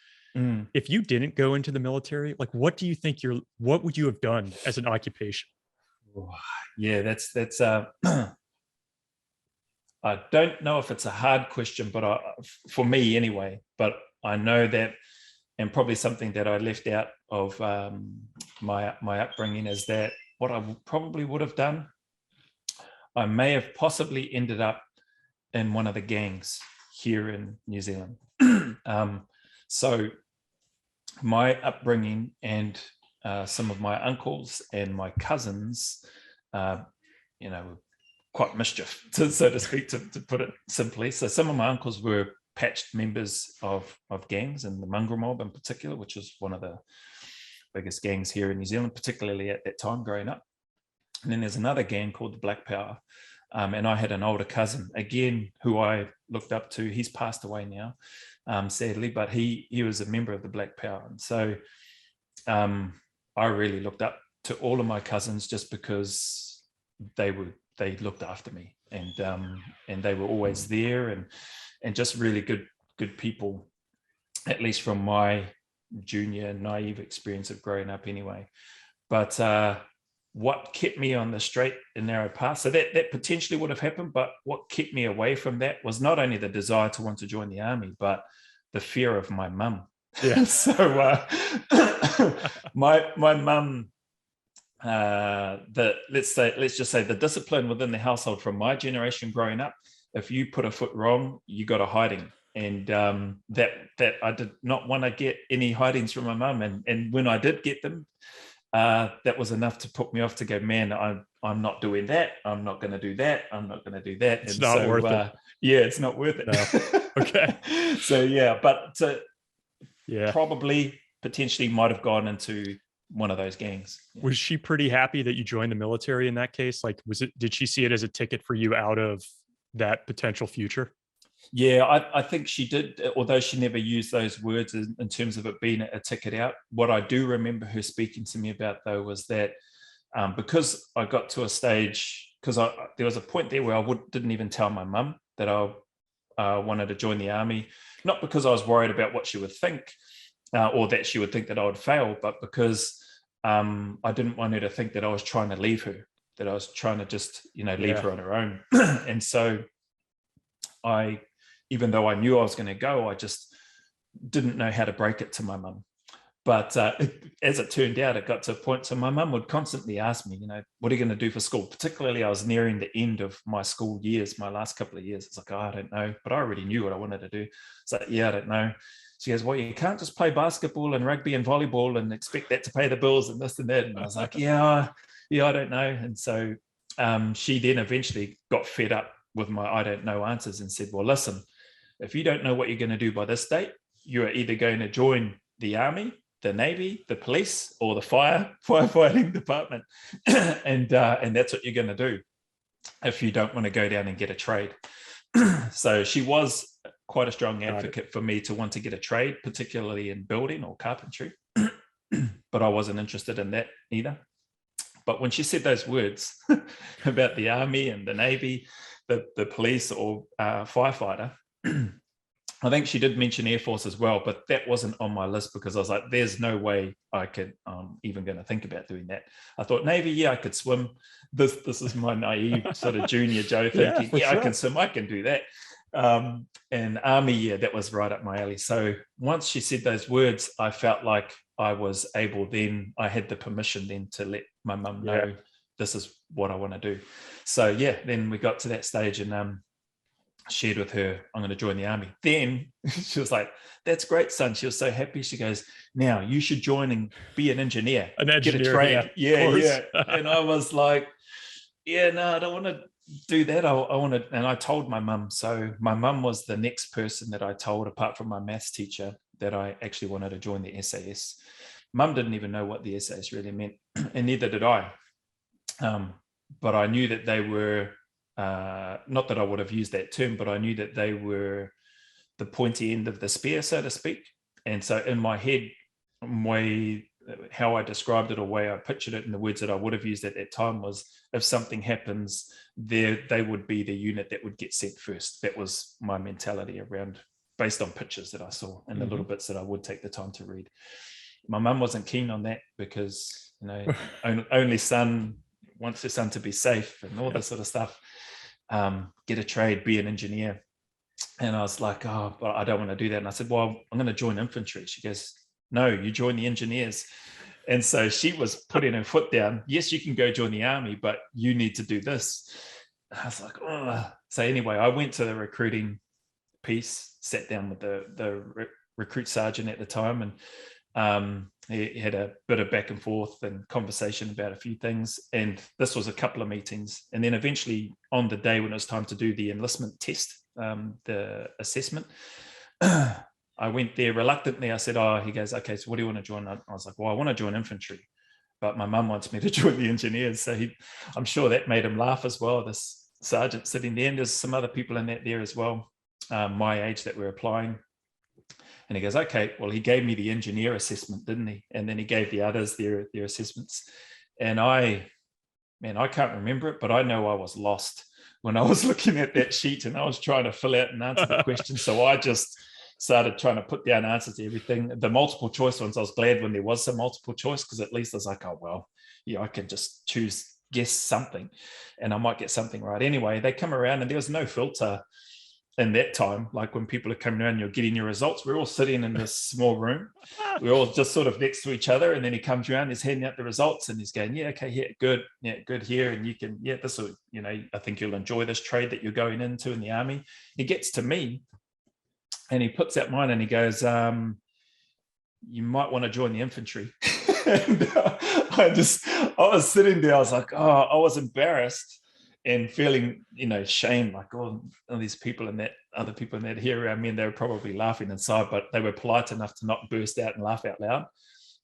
If you didn't go into the military, like, what do you think what would you have done as an occupation? Yeah, that's I don't know if it's a hard question, but for me anyway, but I know that, and probably something that I left out of my upbringing, is that what I probably would have done, I may have possibly ended up in one of the gangs here in New Zealand. So my upbringing and some of my uncles and my cousins, were quite mischief, so to speak, to put it simply. So some of my uncles were patched members of gangs, and the mongrel mob in particular, which was one of the biggest gangs here in New Zealand, particularly at that time growing up. And then there's another gang called the Black Power. And I had an older cousin, again, who I looked up to. He's passed away now, sadly, but he was a member of the Black Power. And so I really looked up to all of my cousins just because they looked after me, and they were always there, and just really good people, at least from my junior naive experience of growing up anyway. But what kept me on the straight and narrow path, so that potentially would have happened, but what kept me away from that was not only the desire to want to join the army, but the fear of my mum. Yeah. So my mum, let's just say the discipline within the household from my generation growing up, if you put a foot wrong, you got a hiding. And that I did not want to get any hidings from my mum. And when I did get them, that was enough to put me off to go, man, I'm not doing that. I'm not going to do that. I'm not going to do that. It's not worth it. Yeah, it's not worth it. No. Okay. So yeah, but probably potentially might have gone into one of those gangs. Was she pretty happy that you joined the military in that case? Like, did she see it as a ticket for you out of that potential future? Yeah, I think she did, although she never used those words in terms of it being a ticket out. What I do remember her speaking to me about, though, was that because I got to a stage, because there was a point there where I didn't even tell my mum that I wanted to join the army, not because I was worried about what she would think or that she would think that I would fail, but because I didn't want her to think that I was trying to leave her, that I was trying to just, leave her on her own. And so even though I knew I was going to go, I just didn't know how to break it to my mum. But as it turned out, it got to a point, so my mum would constantly ask me, what are you going to do for school? Particularly, I was nearing the end of my school years, my last couple of years. It's like, I don't know, but I already knew what I wanted to do. It's like, yeah, I don't know. She goes, well, you can't just play basketball and rugby and volleyball and expect that to pay the bills and this and that. And I was like, yeah, I don't know. And so she then eventually got fed up with my I don't know answers and said, well, listen, if you don't know what you're going to do by this date, you are either going to join the army, the navy, the police, or the firefighting department, and that's what you're going to do if you don't want to go down and get a trade. So she was quite a strong advocate for me to want to get a trade, particularly in building or carpentry, but I wasn't interested in that either. But when she said those words about the army and the navy, the police or firefighter, I think she did mention Air Force as well, but that wasn't on my list because I was like, there's no way I could even going to think about doing that. I thought Navy, yeah, I could swim. This is my naive sort of junior Joe thinking, yeah, sure. I can swim, I can do that. And Army, yeah, that was right up my alley. So once she said those words, I felt like I was able then, I had the permission then to let my mum know this is what I want to do. So yeah, then we got to that stage and shared with her, I'm going to join the army. Then she was like, that's great, son. She was so happy. She goes, now you should join and be an engineer. Get a trade. Yeah. And I was like, yeah, no, I don't want to do that. I want to, and I told my mum. So my mum was the next person that I told, apart from my maths teacher, that I actually wanted to join the SAS. Mum didn't even know what the SAS really meant, and neither did I. But I knew that they were, not that I would have used that term, but I knew that they were the pointy end of the spear, so to speak. And so in my head, how I described it or way I pictured it in the words that I would have used at that time was, if something happens, they would be the unit that would get sent first. That was my mentality around, based on pictures that I saw and the little bits that I would take the time to read. My mum wasn't keen on that because, only son wants her son to be safe and all this sort of stuff. Get a trade, be an engineer. And I was like, oh, but I don't want to do that. And I said, well, I'm going to join infantry. She goes, no, you join the engineers. And so she was putting her foot down. Yes, you can go join the army, but you need to do this. And I was like, oh. So anyway, I went to the recruiting piece, sat down with the recruit sergeant at the time, and he had a bit of back and forth and conversation about a few things. And this was a couple of meetings. And then eventually on the day when it was time to do the enlistment test, the assessment, I went there reluctantly. I said, oh, he goes, okay, so what do you want to join? I was like, well, I want to join infantry, but my mum wants me to join the engineers. So I'm sure that made him laugh as well, this sergeant sitting there. And there's some other people in that there as well, my age, that were applying. And he goes, okay, well, he gave me the engineer assessment, didn't he? And then he gave the others their assessments. And I can't remember it, but I know I was lost when I was looking at that sheet and I was trying to fill out and answer the questions. So I just started trying to put down answers to everything. The multiple choice ones, I was glad when there was some multiple choice, because at least I was like, oh, well, yeah, I can just guess something and I might get something right. Anyway, they come around and there was no filter in that time. Like when people are coming around, you're getting your results. We're all sitting in this small room. We're all just sort of next to each other. And then he comes around, he's handing out the results and he's going, yeah, okay, yeah, good. Yeah, good here. And you can, yeah, this will, I think you'll enjoy this trade that you're going into in the army. He gets to me and he puts out mine and he goes, you might want to join the infantry. And I was sitting there, I was like, oh, I was embarrassed and feeling, shame, like all these people and that other people in that here around me, and they were probably laughing inside, but they were polite enough to not burst out and laugh out loud.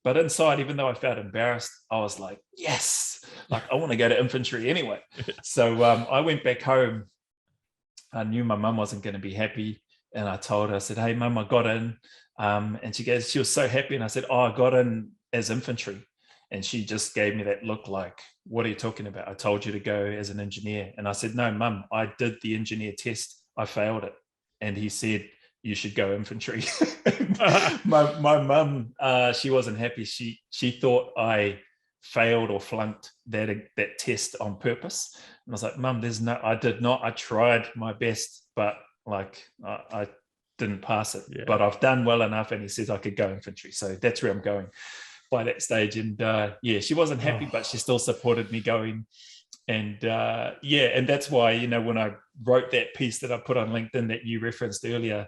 But inside, even though I felt embarrassed, I was like, yes, like I want to go to infantry anyway. So I went back home. I knew my mum wasn't going to be happy. And I told her, I said, hey, mum, I got in. And she was so happy. And I said, oh, I got in as infantry. And she just gave me that look like, what are you talking about? I told you to go as an engineer. And I said, no, mum, I did the engineer test. I failed it. And he said, you should go infantry. My mum, she wasn't happy. She thought I failed or flunked that test on purpose. And I was like, mum, I did not. I tried my best, but like I didn't pass it. Yeah. But I've done well enough. And he says I could go infantry. So that's where I'm going by that stage. And yeah, she wasn't happy, but she still supported me going. And yeah, and that's why, when I wrote that piece that I put on LinkedIn that you referenced earlier,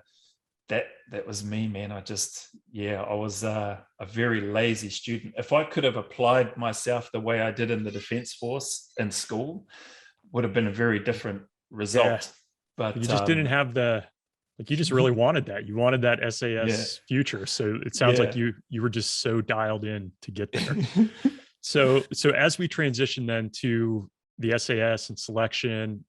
that was me, man. I was a very lazy student. If I could have applied myself the way I did in the Defence Force in school, would have been a very different result. Yeah. But you just didn't have you just really wanted that. You wanted that SAS future. So it sounds like you were just so dialed in to get there. So as we transition then to the SAS and selection,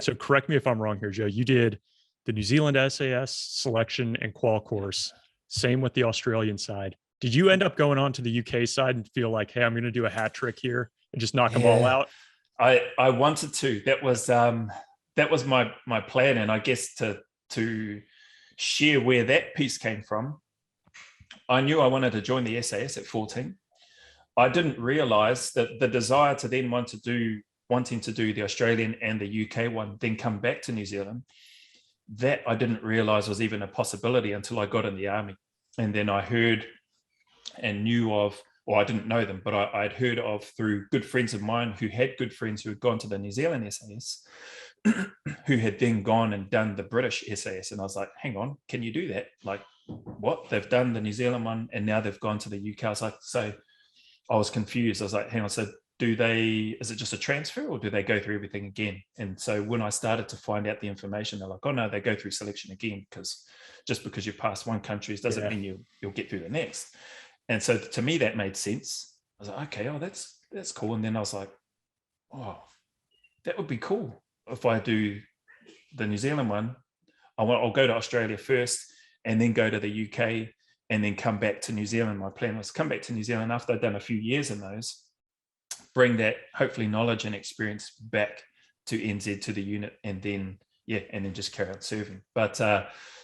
so correct me if I'm wrong here, Joe, you did the New Zealand SAS selection and qual course, same with the Australian side. Did you end up going on to the UK side and feel like, hey, I'm going to do a hat trick here and just knock them all out? I wanted to. That was my plan. And I guess to share where that piece came from, I knew I wanted to join the SAS at 14. I didn't realize that the desire to then wanting to do the Australian and the UK one, then come back to New Zealand, that I didn't realize was even a possibility until I got in the army. And then I heard and knew of, or I didn't know them, but I'd heard of through good friends of mine who had good friends who had gone to the New Zealand SAS, who had then gone and done the British SAS. And I was like, hang on, can you do that? Like, what? They've done the New Zealand one and now they've gone to the UK. I was like, so I was confused. I was like, hang on, so is it just a transfer or do they go through everything again? And so when I started to find out the information, they're like, oh no, they go through selection again, because just because you pass one country doesn't mean you'll get through the next. And so to me, that made sense. I was like, okay, oh, that's cool. And then I was like, oh, that would be cool if I do the New Zealand one. I'll go to Australia first and then go to the UK and then come back to New Zealand. My plan was to come back to New Zealand after I'd done a few years in those, bring that hopefully knowledge and experience back to NZ, to the unit, and then just carry on serving. But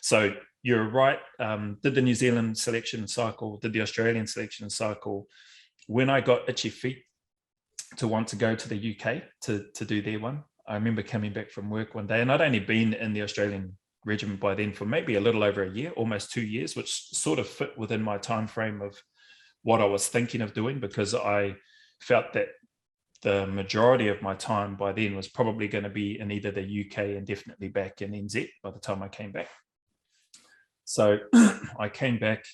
so you're right. Did the New Zealand selection cycle, did the Australian selection cycle. When I got itchy feet to want to go to the UK to do their one, I remember coming back from work one day, and I'd only been in the Australian regiment by then for maybe a little over a year, almost 2 years, which sort of fit within my time frame of what I was thinking of doing, because I felt that the majority of my time by then was probably going to be in either the UK and definitely back in NZ by the time I came back. So I came back,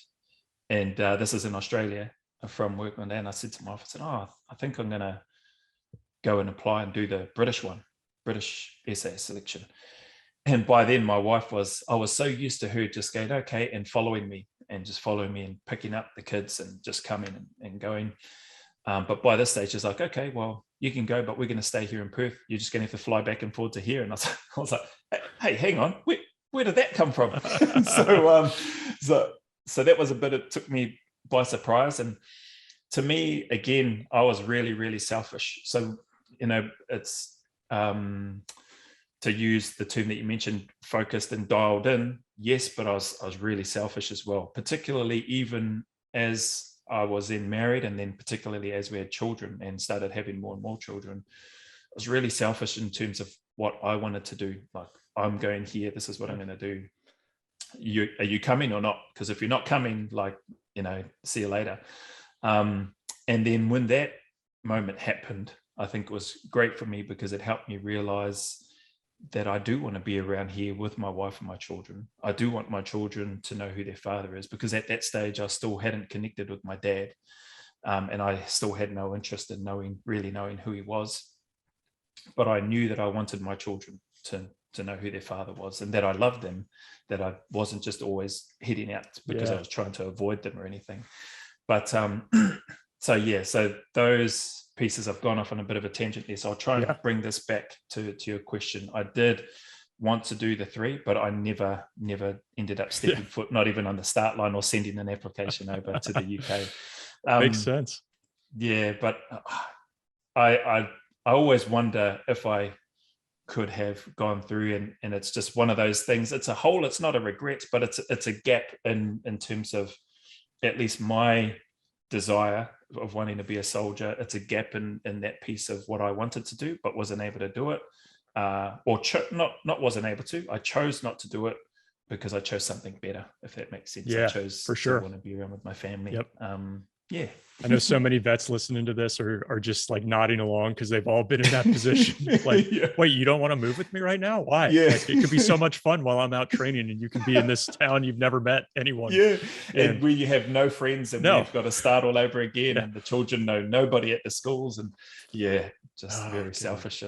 and this is in Australia, from work one day, and I said to my wife, I said, "Oh, I think I'm going to go and apply and do the British SAS selection." And by then I was so used to her just going, okay, and following me and picking up the kids and just coming and going. But by this stage, she's like, okay, well, you can go, but we're going to stay here in Perth. You're just going to have to fly back and forth to here. And I was like, hey, hang on, where did that come from? So that was it took me by surprise. And to me, again, I was really, really selfish. So, it's, to use the term that you mentioned, focused and dialed in, yes, but I was really selfish as well, particularly even as I was then married, and then particularly as we had children and started having more and more children. I was really selfish in terms of what I wanted to do. Like, I'm going here, this is what I'm going to do. Are you coming or not? Because if you're not coming, see you later. And then when that moment happened, I think it was great for me because it helped me realize that I do want to be around here with my wife and my children. I do want my children to know who their father is, because at that stage I still hadn't connected with my dad, and I still had no interest in really knowing who he was. But I knew that I wanted my children to know who their father was, and that I loved them, that I wasn't just always heading out because I was trying to avoid them or anything. But so those pieces, I've gone off on a bit of a tangent there, so I'll try and bring this back to your question. I did want to do the 3, but I never ended up stepping foot, not even on the start line or sending an application over to the UK. Makes sense. Yeah, but I always wonder if I could have gone through, and it's just one of those things. It's a hole, it's not a regret, but it's a gap in terms of at least my desire of wanting to be a soldier. It's a gap in that piece of what I wanted to do, but wasn't able to do it, not wasn't able to. I chose not to do it because I chose something better, if that makes sense. I chose for sure to want to be around with my family. Yep. I know so many vets listening to this are just like nodding along because they've all been in that position. Like, wait, you don't want to move with me right now? Why? Like, it could be so much fun while I'm out training, and you can be in this town you've never met anyone. And where you have no friends, and we've got to start all over again, and the children know nobody at the schools, and very selfish.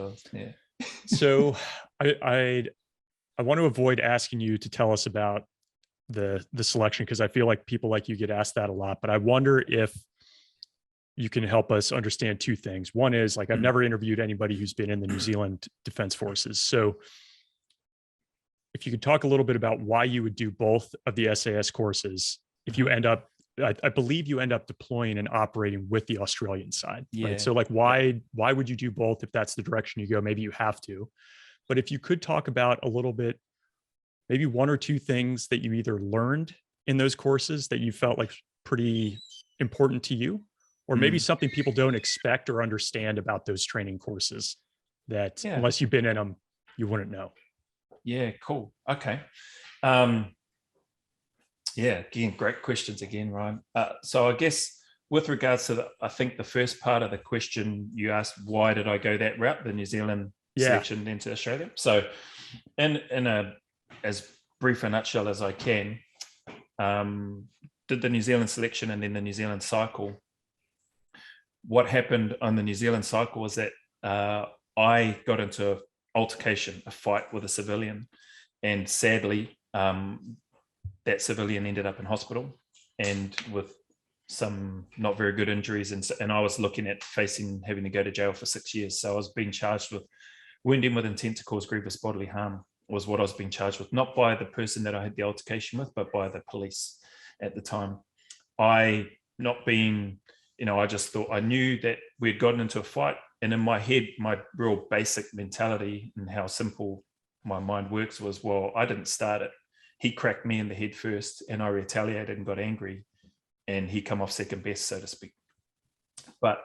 So I want to avoid asking you to tell us about the selection, because I feel like people like you get asked that a lot, but I wonder if you can help us understand 2 things. One is, like, I've never interviewed anybody who's been in the New Zealand Defense Forces. So if you could talk a little bit about why you would do both of the SAS courses, if you end up, I believe you end up deploying and operating with the Australian side, right? So like, why would you do both if that's the direction you go? Maybe you have to, but if you could talk about a little bit, maybe 1 or 2 things that you either learned in those courses that you felt like pretty important to you, or maybe something people don't expect or understand about those training courses that unless you've been in them, you wouldn't know. Yeah, cool. Okay. Again, great questions again, Ryan. So I guess with regards to I think the first part of the question you asked, why did I go that route, the New Zealand selection into Australia? So in as brief a nutshell as I can, did the New Zealand selection and then the New Zealand cycle. What happened on the New Zealand cycle was that I got into an altercation, a fight with a civilian, and sadly, that civilian ended up in hospital and with some not very good injuries, and I was looking at having to go to jail for 6 years. So I was being charged with wounding with intent to cause grievous bodily harm, was what I was being charged with, not by the person that I had the altercation with, but by the police at the time. I just thought, I knew that we had gotten into a fight, and in my head, my real basic mentality and how simple my mind works was, well, I didn't start it. He cracked me in the head first, and I retaliated and got angry, and he come off second best, so to speak. But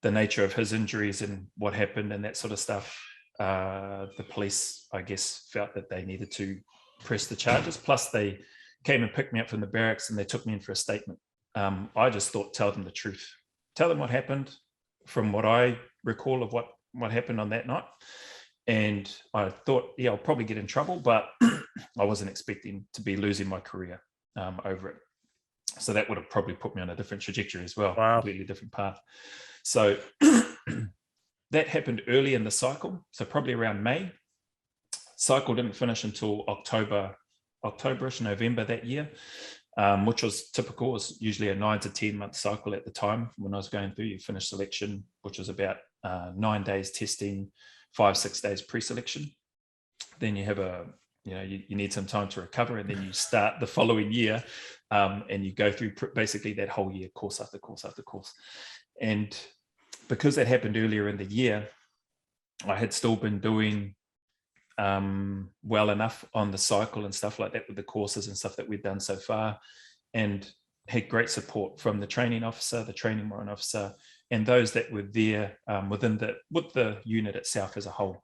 the nature of his injuries and what happened and that sort of stuff, the police, I guess, felt that they needed to press the charges. Plus, they came and picked me up from the barracks and they took me in for a statement. I just thought, tell them the truth. Tell them what happened from what I recall of what happened on that night. And I thought, I'll probably get in trouble, but I wasn't expecting to be losing my career over it. So that would have probably put me on a different trajectory as well, Wow. completely different path. So that happened early in the cycle. So probably around May. Cycle didn't finish until October-ish, November that year, which was typical. It was usually a 9 to 10 month cycle at the time when I was going through. You finish selection, which was about 9 days testing, 5-6 days pre-selection. Then you have you need some time to recover, and then you start the following year, and you go through basically that whole year, course after course after course. And because that happened earlier in the year, I had still been doing well enough on the cycle and stuff like that with the courses and stuff that we've done so far, and had great support from the training officer, the training warrant officer, and those that were there with the unit itself as a whole.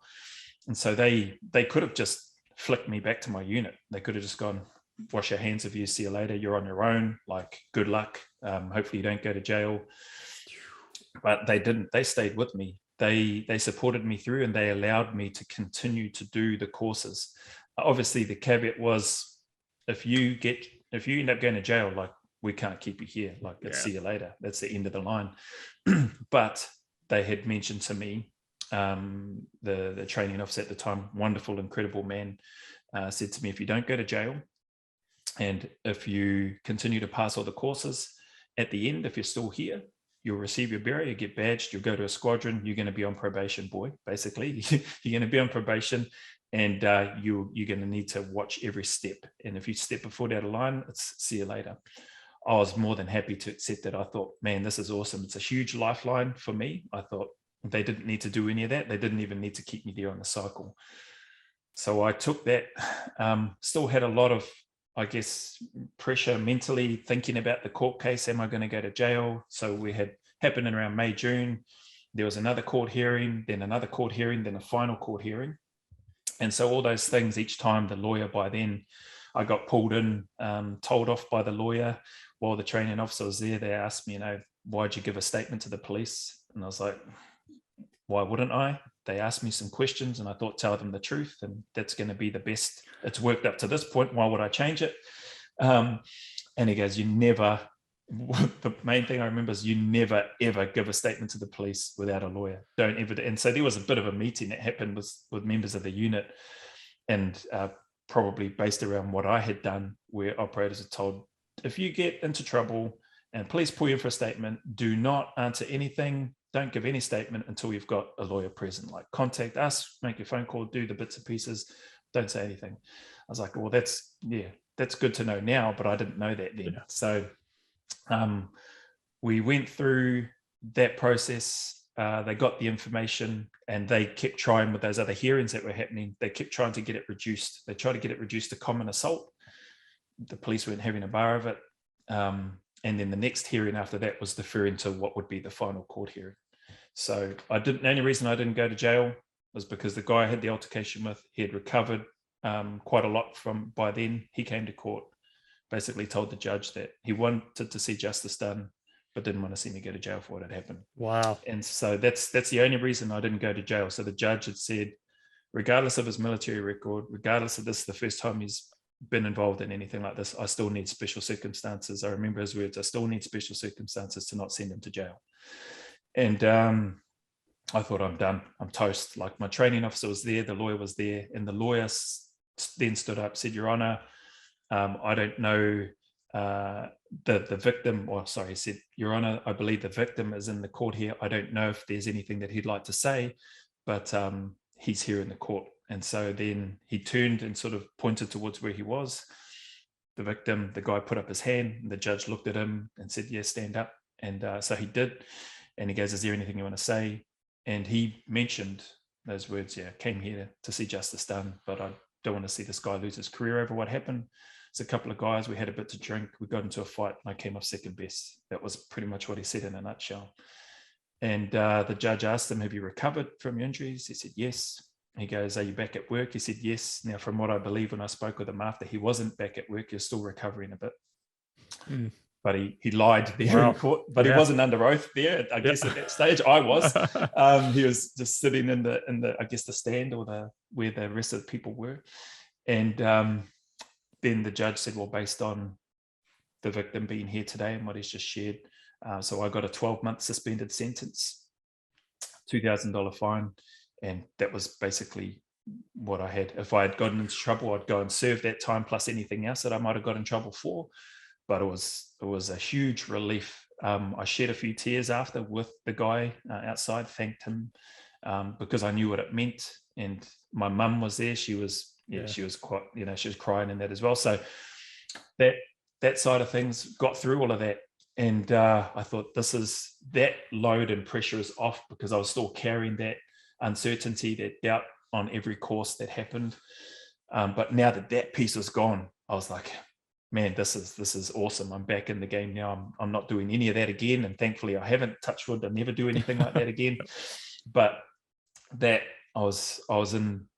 And so they could have just flicked me back to my unit. They could have just gone, wash your hands of you, see you later, you're on your own, like good luck, hopefully you don't go to jail. But they didn't. They stayed with me. They supported me through, and they allowed me to continue to do the courses. Obviously the caveat was, if you end up going to jail, like, we can't keep you here, like, let's see you later, that's the end of the line. But they had mentioned to me, the training officer at the time, wonderful, incredible man, said to me, if you don't go to jail, and if you continue to pass all the courses, at the end, if you're still here, you'll receive your bearer, you get badged, you'll go to a squadron, you're going to be on probation, boy, basically. You're going to be on probation, and you're going to need to watch every step. And if you step before that line, it's see you later. I was more than happy to accept that. I thought, man, this is awesome. It's a huge lifeline for me. I thought they didn't need to do any of that. They didn't even need to keep me there on the cycle. So I took that, still had a lot of, I guess, pressure mentally, thinking about the court case. Am I going to go to jail? So we had happened in around May, June. There was another court hearing, then another court hearing, then a final court hearing. And so all those things, each time the lawyer, by then I got pulled in, told off by the lawyer while the training officer was there. They asked me, why'd you give a statement to the police? And I was like, why wouldn't I? They asked me some questions, and I thought, tell them the truth, and that's going to be the best. It's worked up to this point. Why would I change it? And he goes, you never, the main thing I remember is you never, ever give a statement to the police without a lawyer. Don't ever. And so there was a bit of a meeting that happened with members of the unit, and probably based around what I had done, where operators are told, if you get into trouble and police pull you for a statement, do not answer anything. Don't give any statement until you've got a lawyer present. Like, contact us, make your phone call, do the bits and pieces, don't say anything. I was like, well, that's good to know now, but I didn't know that then. Yeah. So we went through that process. They got the information, and they kept trying with those other hearings that were happening. They kept trying to get it reduced. They tried to get it reduced to common assault. The police weren't having a bar of it. And then the next hearing after that was deferring to what would be the final court hearing. So the only reason I didn't go to jail was because the guy I had the altercation with, he had recovered quite a lot by then. He came to court, basically told the judge that he wanted to see justice done, but didn't want to see me go to jail for what had happened. Wow. And so that's the only reason I didn't go to jail. So the judge had said, regardless of his military record, regardless of this, the first time he's been involved in anything like this, I still need special circumstances. I remember his words, I still need special circumstances to not send him to jail. And I thought, I'm done, I'm toast. Like, my training officer was there, the lawyer was there, and the lawyer then stood up, said, Your Honor, I don't know the victim, he said, Your Honor, I believe the victim is in the court here. I don't know if there's anything that he'd like to say, but he's here in the court. And so then he turned and sort of pointed towards where he was. The victim, the guy put up his hand, and the judge looked at him and said, yeah, stand up. And so he did. And he goes, is there anything you want to say? And he mentioned those words, came here to see justice done, but I don't want to see this guy lose his career over what happened. It's a couple of guys, we had a bit to drink, we got into a fight, and I came off second best. That was pretty much what he said in a nutshell. And the judge asked him, have you recovered from your injuries? He said, yes. He goes, are you back at work? He said, yes. Now, from what I believe, when I spoke with him after, he wasn't back at work. He was still recovering a bit. But he lied there in court, but he wasn't under oath there. I guess at that stage I was. He was just sitting in the I guess the stand or where the rest of the people were. And then the judge said, well, based on the victim being here today and what he's just shared. So I got a 12-month suspended sentence, $2,000 fine, and that was basically what I had. If I had gotten into trouble, I'd go and serve that time plus anything else that I might have got in trouble for. But it was a huge relief. I shed a few tears after with the guy outside, thanked him because I knew what it meant. And my mum was there. She was quite, she was crying in that as well. So that side of things got through all of that. And I thought that load and pressure is off, because I was still carrying that uncertainty, that doubt on every course that happened. But now that piece was gone, I was like, man, this is awesome. I'm back in the game now. I'm not doing any of that again. And thankfully I haven't, touched wood, I'll never do anything like that again. But that I was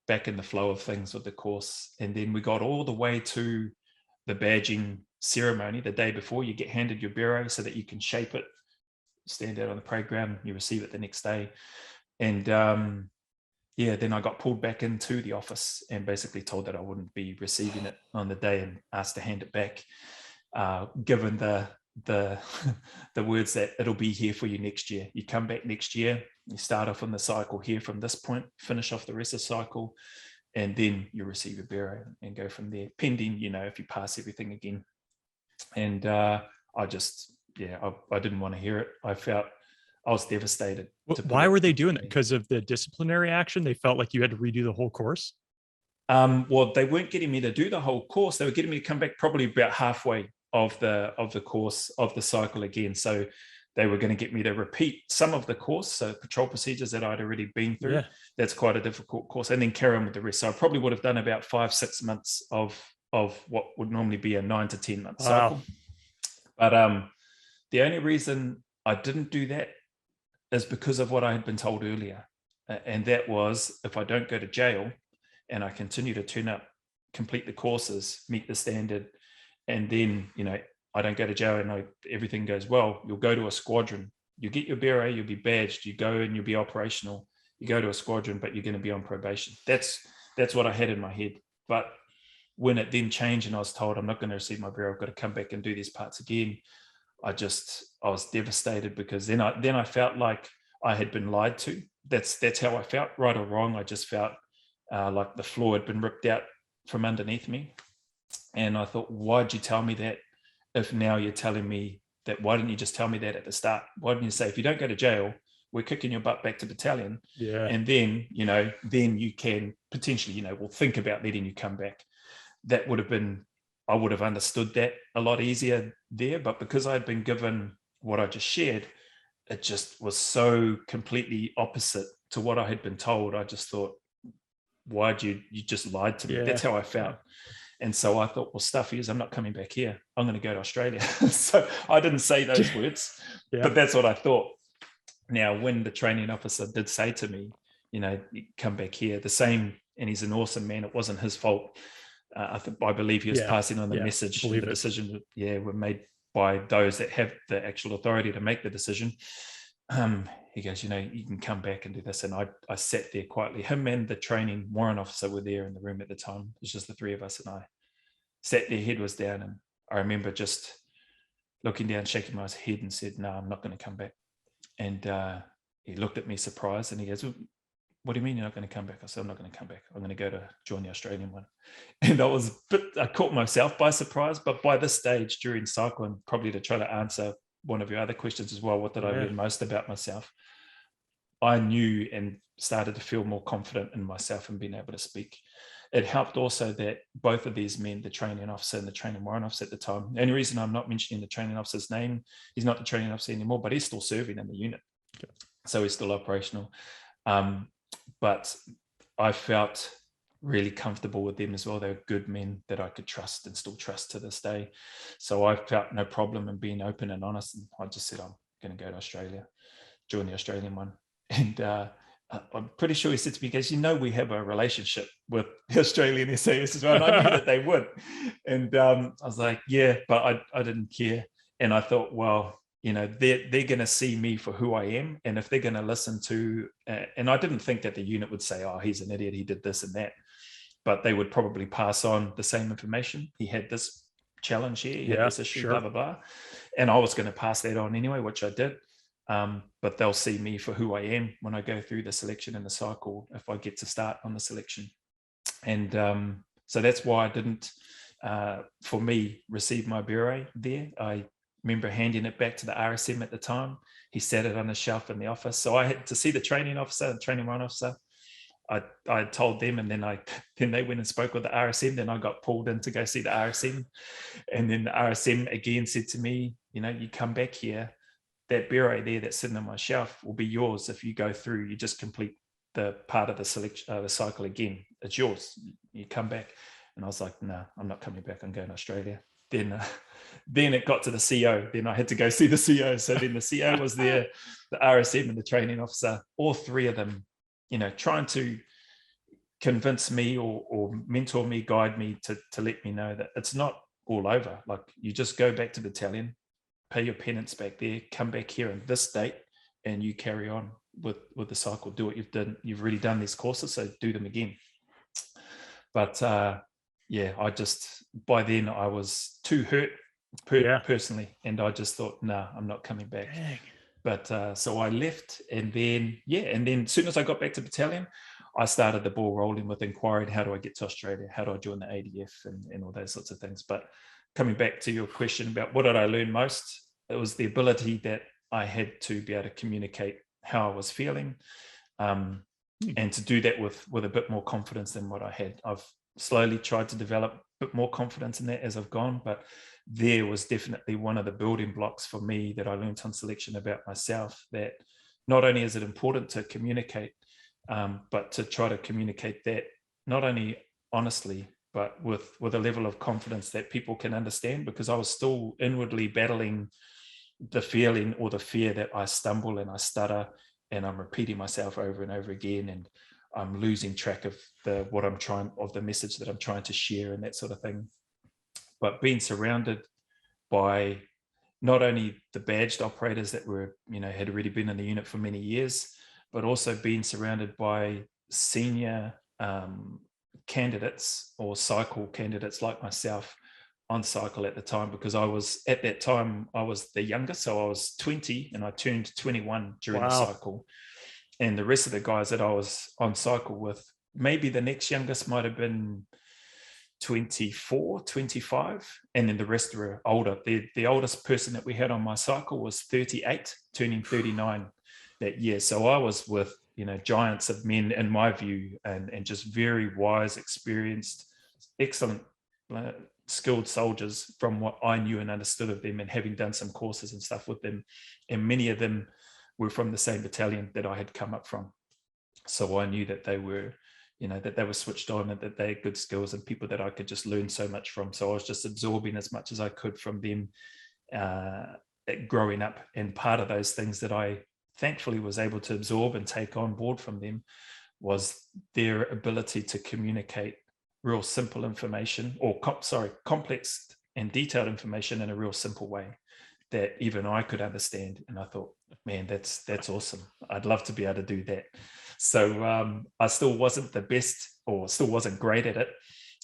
back in the flow of things with the course. And then we got all the way to the badging ceremony the day before. You get handed your bureau so that you can shape it, stand out on the parade ground, you receive it the next day. And then I got pulled back into the office and basically told that I wouldn't be receiving it on the day, and asked to hand it back, given the words that it'll be here for you next year. You come back next year, you start off on the cycle here from this point, finish off the rest of the cycle, and then you receive your bureau and go from there, pending, if you pass everything again. And I didn't want to hear it. I was devastated. Why were they doing that? Because of the disciplinary action? They felt like you had to redo the whole course? Well, they weren't getting me to do the whole course. They were getting me to come back probably about halfway of the course, of the cycle again. So they were going to get me to repeat some of the course, so patrol procedures that I'd already been through. Yeah. That's quite a difficult course, and then carry on with the rest. So I probably would have done about 5-6 months of what would normally be a 9 to 10 month cycle. But the only reason I didn't do that is because of what I had been told earlier. And that was, if I don't go to jail and I continue to turn up, complete the courses, meet the standard, and then, I don't go to jail and everything goes well, you'll go to a squadron, you get your bureau, you'll be badged, you go and you'll be operational, you go to a squadron, but you're going to be on probation. That's what I had in my head. But when it then changed and I was told I'm not going to receive my bureau, I've got to come back and do these parts again, I was devastated, because then I felt like I had been lied to. That's how I felt, right or wrong. I just felt like the floor had been ripped out from underneath me. And I thought, why'd you tell me that? If now you're telling me that, why didn't you just tell me that at the start? Why didn't you say, if you don't go to jail, we're kicking your butt back to battalion. Yeah. And then, then you can potentially, we'll think about letting you come back. That would have been, I would have understood that a lot easier there. But because I had been given what I just shared, it just was so completely opposite to what I had been told. I just thought, why'd you just lied to me? Yeah. That's how I felt. And so I thought, well, stuff is, I'm not coming back here. I'm going to go to Australia. So I didn't say those words, but that's what I thought. Now, when the training officer did say to me, come back here, the same, and he's an awesome man, it wasn't his fault. I believe he was passing on the message. The decision, were made by those that have the actual authority to make the decision. He goes, you can come back and do this. And I sat there quietly. Him and the training warrant officer were there in the room at the time. It was just the three of us, and I sat there, head was down. And I remember just looking down, shaking my head, and said, no, I'm not going to come back. And he looked at me surprised, and he goes, what do you mean you're not going to come back? I said, I'm not going to come back. I'm going to go to join the Australian one. And I caught myself by surprise. But by this stage during cycling, probably to try to answer one of your other questions as well, what did I learn most about myself? I knew and started to feel more confident in myself and being able to speak. It helped also that both of these men, the training officer and the training warrant officer at the time, the only reason I'm not mentioning the training officer's name, he's not the training officer anymore, but he's still serving in the unit. Okay. So he's still operational. But I felt really comfortable with them as well. They were good men that I could trust and still trust to this day. So I felt no problem in being open and honest. And I just said, I'm going to go to Australia, join the Australian one. And I'm pretty sure he said to me, because we have a relationship with the Australian SAS as well. And I knew that they would. And I was like, yeah, but I didn't care. And I thought, well, they're going to see me for who I am. And if they're going to listen to, and I didn't think that the unit would say, oh, he's an idiot, he did this and that, but they would probably pass on the same information. He had this challenge here, you had this issue, blah, blah, blah. And I was going to pass that on anyway, which I did. But they'll see me for who I am when I go through the selection and the cycle, if I get to start on the selection. And so that's why I didn't, for me, receive my beret there. I remember handing it back to the RSM at the time. He sat it on the shelf in the office. So I had to see the training officer, the training one officer. I told them, and then they went and spoke with the RSM. Then I got pulled in to go see the RSM. And then the RSM again said to me, you come back here, that beret there that's sitting on my shelf will be yours if you go through. You just complete the part of the selection, the cycle again. It's yours. You come back. And I was like, no, I'm not coming back. I'm going to Australia. Then it got to the CO. Then I had to go see the CO. So then the CO was there, the RSM and the training officer, all three of them, trying to convince me or mentor me, guide me to let me know that it's not all over. Like, you just go back to battalion, pay your penance back there, come back here on this date, and you carry on with the cycle. Do what you've done. You've already done these courses, so do them again. But I just, by then I was too hurt personally, and I just thought, no, I'm not coming back. Dang. But so I left, and then as soon as I got back to battalion, I started the ball rolling with inquiring, how do I get to Australia? How do I join the ADF and all those sorts of things? But coming back to your question about what did I learn most, it was the ability that I had to be able to communicate how I was feeling, and to do that with a bit more confidence than what I had. I've slowly tried to develop a bit more confidence in that as I've gone, but there was definitely one of the building blocks for me that I learned on selection about myself, that not only is it important to communicate, but to try to communicate that not only honestly, but with a level of confidence that people can understand, because I was still inwardly battling the feeling or the fear that I stumble and I stutter and I'm repeating myself over and over again, and I'm losing track of the message that I'm trying to share and that sort of thing. But being surrounded by not only the badged operators that were, had already been in the unit for many years, but also being surrounded by senior candidates or cycle candidates like myself on cycle at the time, because I was the youngest, so I was 20 and I turned 21 during the cycle. And the rest of the guys that I was on cycle with, maybe the next youngest might have been 24, 25, and then the rest were older. The oldest person that we had on my cycle was 38, turning 39 that year. So I was with, giants of men in my view, and just very wise, experienced, excellent, skilled soldiers from what I knew and understood of them, and having done some courses and stuff with them. And many of them were from the same battalion that I had come up from. So I knew that they were, that they were switched on and that they had good skills and people that I could just learn so much from. So I was just absorbing as much as I could from them growing up. And part of those things that I thankfully was able to absorb and take on board from them was their ability to communicate real simple information, or complex and detailed information in a real simple way that even I could understand. And I thought, man, that's awesome. I'd love to be able to do that. So I still wasn't the best, or still wasn't great at it.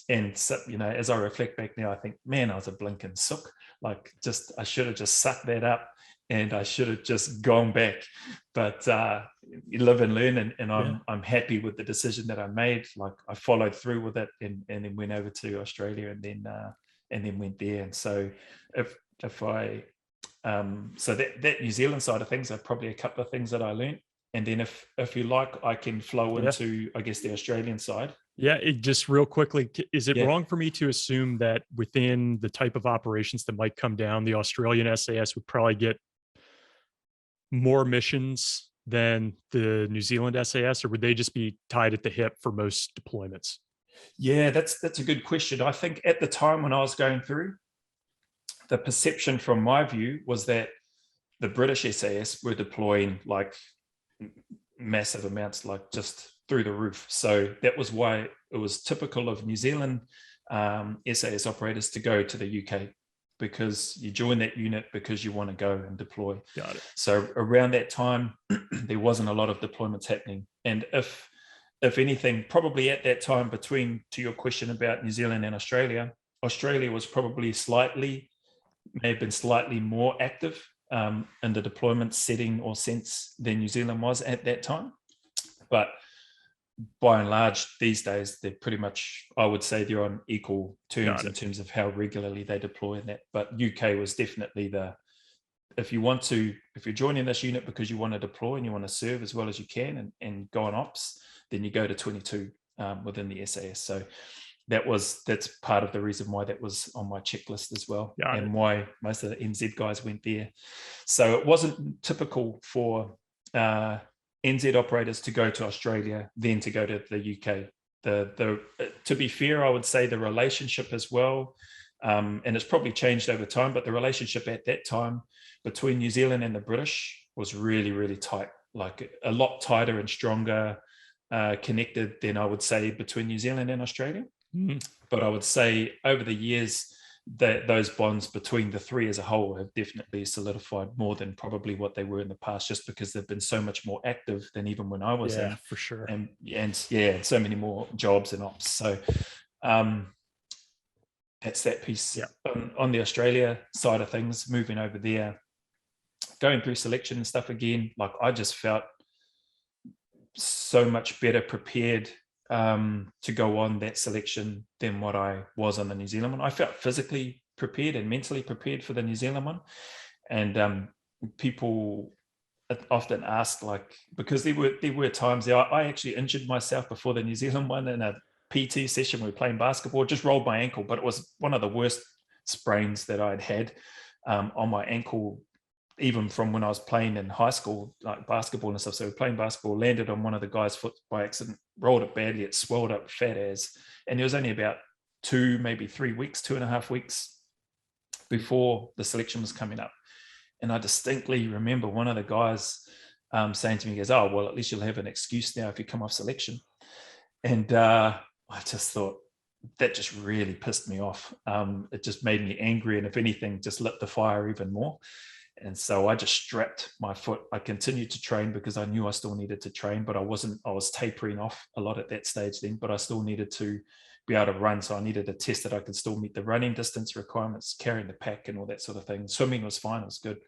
And so, as I reflect back now, I think, man, I was a blinking sook. Like, I should have just sucked that up, and I should have just gone back. But you live and learn, and I'm happy with the decision that I made. Like, I followed through with it, and then went over to Australia, and then went there. And so if I so that New Zealand side of things are probably a couple of things that I learned. And then if you like, I can flow into, I guess, the Australian side. Yeah, just real quickly, is it wrong for me to assume that within the type of operations that might come down, the Australian SAS would probably get more missions than the New Zealand SAS, or would they just be tied at the hip for most deployments? Yeah, that's a good question. I think at the time when I was going through, the perception from my view was that the British SAS were deploying like massive amounts, like just through the roof. So that was why it was typical of New Zealand SAS operators to go to the UK, because you join that unit because you want to go and deploy. Got it. So around that time, there wasn't a lot of deployments happening. And if anything, probably at that time, to your question about New Zealand and Australia, Australia was probably may have been slightly more active in the deployment setting or sense than New Zealand was at that time. But by and large, these days, they're pretty much, I would say they're on equal terms in terms of how regularly they deploy in that. But UK was definitely if you're joining this unit because you want to deploy and you want to serve as well as you can and go on ops, then you go to 22 within the SAS. So that's part of the reason why that was on my checklist as well, and why most of the NZ guys went there. So it wasn't typical for NZ operators to go to Australia, then to go to the UK. To be fair, I would say the relationship as well, and it's probably changed over time, but the relationship at that time between New Zealand and the British was really, really tight, like a lot tighter and stronger connected than I would say between New Zealand and Australia. But I would say over the years that those bonds between the three as a whole have definitely solidified more than probably what they were in the past, just because they've been so much more active than even when I was in. For sure. And so many more jobs and ops. So that's that piece. On the Australia side of things, moving over there, going through selection and stuff again, like I just felt so much better prepared to go on that selection than what I was on the New Zealand one. I felt physically prepared and mentally prepared for the New Zealand one. And people often ask, like, because there were times there, I actually injured myself before the New Zealand one in a PT session. We were playing basketball, just rolled my ankle, but it was one of the worst sprains that I'd had on my ankle, even from when I was playing in high school, like basketball and stuff. So playing basketball, landed on one of the guy's foot by accident, rolled it badly, it swelled up fat as, and it was only about 2.5 weeks before the selection was coming up. And I distinctly remember one of the guys saying to me, he goes, "Oh, well, at least you'll have an excuse now if you come off selection." And I just thought, that just really pissed me off. It just made me angry, and if anything, just lit the fire even more. And so I just strapped my foot. I continued to train because I knew I still needed to train, but I was tapering off a lot at that stage then, but I still needed to be able to run. So I needed a test that I could still meet the running distance requirements, carrying the pack and all that sort of thing. Swimming was fine, it was good.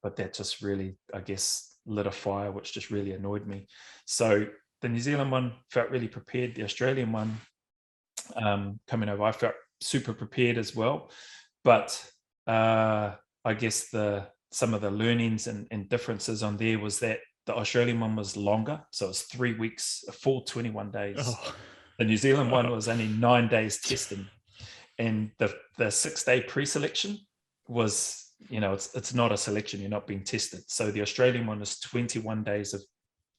But that just really, I guess, lit a fire, which just really annoyed me. So the New Zealand one felt really prepared. The Australian one coming over, I felt super prepared as well. But I guess some of the learnings and differences on there was that the Australian one was longer. So it's 3 weeks, a full 21 days. Oh. The New Zealand one was only 9 days testing. And the 6-day pre-selection was, it's not a selection, you're not being tested. So the Australian one is 21 days of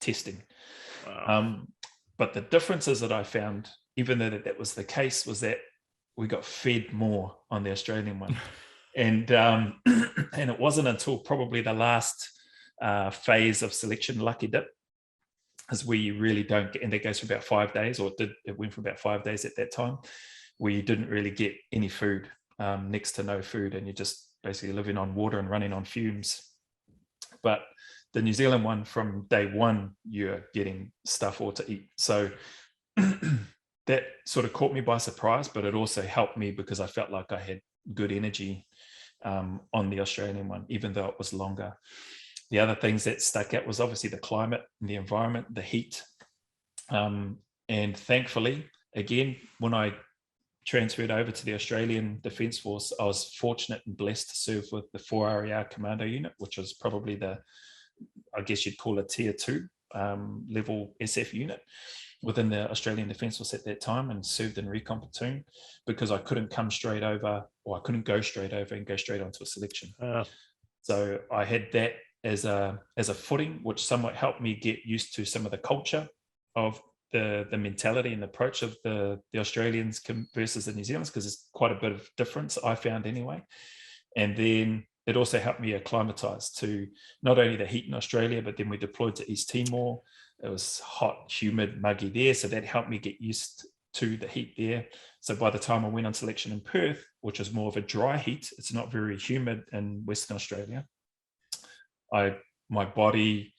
testing. Wow. But the differences that I found, even though that was the case, was that we got fed more on the Australian one. And it wasn't until probably the last phase of selection, lucky dip, is where you really don't get, and that goes for about 5 days, or it went for about 5 days at that time, where you didn't really get any food, next to no food, and you're just basically living on water and running on fumes. But the New Zealand one, from day one, you're getting stuff all to eat. So that sort of caught me by surprise, but it also helped me because I felt like I had good energy on the Australian one, even though it was longer. The other things that stuck out was obviously the climate and the environment, the heat. And thankfully, again, when I transferred over to the Australian Defence Force, I was fortunate and blessed to serve with the 4RER Commando Unit, which was probably I guess you'd call a tier 2 level SF unit within the Australian Defence Force at that time, and served in recon platoon, because I couldn't come straight over, or I couldn't go straight over and go straight onto a selection. So I had that as a footing, which somewhat helped me get used to some of the culture of the mentality and approach of the Australians versus the New Zealanders, because there's quite a bit of difference, I found anyway. And then it also helped me acclimatise to not only the heat in Australia, but then we deployed to East Timor. It was hot, humid, muggy there. So that helped me get used to the heat there. So by the time I went on selection in Perth, which is more of a dry heat, it's not very humid in Western Australia, my body,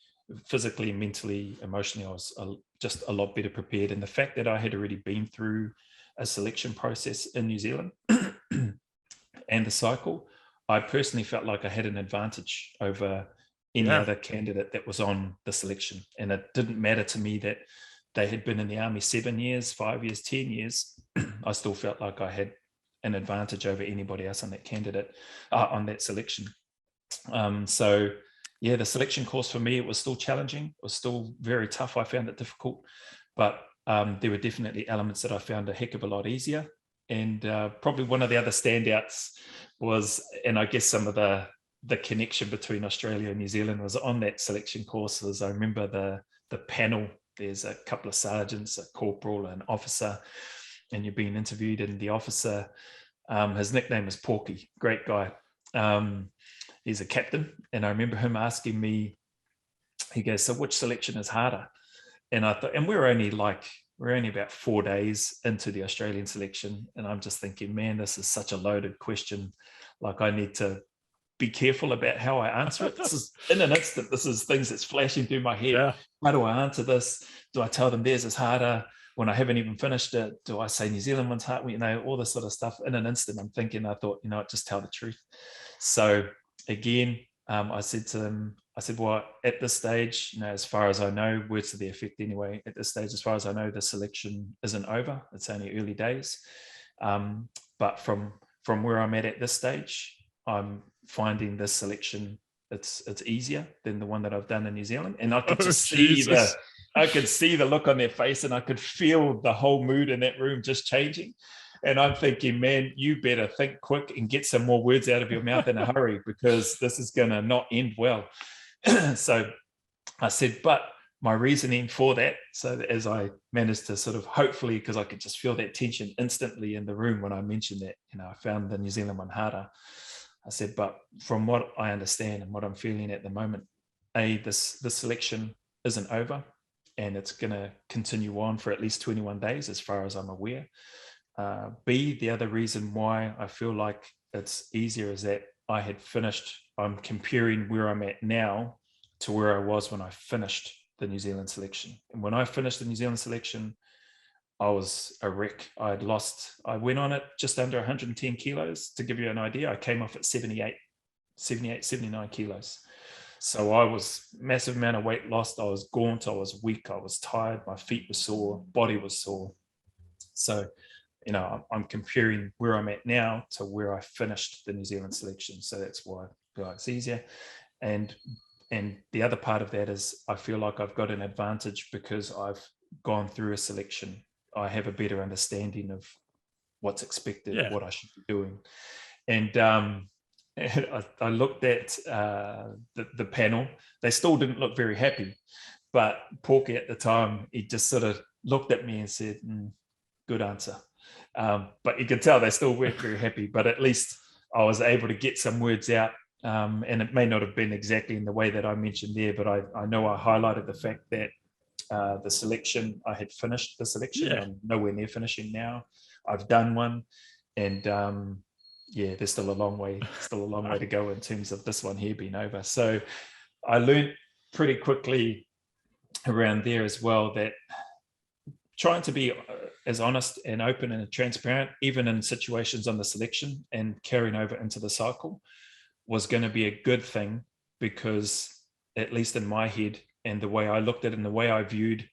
physically, mentally, emotionally, I was just a lot better prepared. And the fact that I had already been through a selection process in New Zealand and the cycle, I personally felt like I had an advantage over any other candidate that was on the selection. And it didn't matter to me that they had been in the Army 7 years, 5 years, 10 years. I still felt like I had an advantage over anybody else on that candidate, on that selection. So yeah, the selection course for me, it was still challenging. It was still very tough. I found it difficult, but there were definitely elements that I found a heck of a lot easier. And probably one of the other standouts was, and I guess some of the connection between Australia and New Zealand was on that selection course. Was I remember the panel. There's a couple of sergeants, a corporal, an officer, and you're being interviewed. And the officer, his nickname is Porky, great guy. He's a captain, and I remember him asking me. He goes, "So which selection is harder?" And I thought, and we're only about 4 days into the Australian selection. And I'm just thinking, man, this is such a loaded question. Like, I need to be careful about how I answer it. This is in an instant, this is things that's flashing through my head. Yeah. How do I answer this? Do I tell them theirs is harder when I haven't even finished it? Do I say New Zealand one's hard? You know, all this sort of stuff. In an instant, I'm thinking, I thought, you know, just tell the truth. So again, I said to them, well, at this stage, you know, as far as I know, words to the effect anyway, at this stage, as far as I know, the selection isn't over. It's only early days. But from where I'm at this stage, I'm finding this selection, it's easier than the one that I've done in New Zealand. And I could just see the look on their face, and I could feel the whole mood in that room just changing. And I'm thinking, man, you better think quick and get some more words out of your mouth in a hurry, because this is going to not end well. So I said, but my reasoning for that, so that as I managed to sort of, hopefully, because I could just feel that tension instantly in the room when I mentioned that, you know, I found the New Zealand one harder. I said, but from what I understand and what I'm feeling at the moment, this selection isn't over, and it's going to continue on for at least 21 days, as far as I'm aware. B, the other reason why I feel like it's easier is that I had finished, I'm comparing where I'm at now to where I was when I finished the New Zealand selection. And when I finished the New Zealand selection, I was a wreck. I went on it just under 110 kilos. To give you an idea, I came off at 79 kilos. So I was massive amount of weight lost. I was gaunt, I was weak, I was tired, my feet were sore, body was sore. So, you know, I'm comparing where I'm at now to where I finished the New Zealand selection. So that's why I feel like it's easier. And the other part of that is I feel like I've got an advantage because I've gone through a selection. I have a better understanding of what's expected, what I should be doing. And I looked at the panel. They still didn't look very happy, but Porky at the time, he just sort of looked at me and said, good answer. But you could tell they still weren't very happy, but at least I was able to get some words out. And it may not have been exactly in the way that I mentioned there, but I know I highlighted the fact that the selection, I had finished the selection. I'm nowhere near finishing now. I've done one, and there's still a long way to go in terms of this one here being over. So I learned pretty quickly around there as well that trying to be as honest and open and transparent, even in situations on the selection and carrying over into the cycle, was going to be a good thing, because at least in my head and the way I looked at it and the way I viewed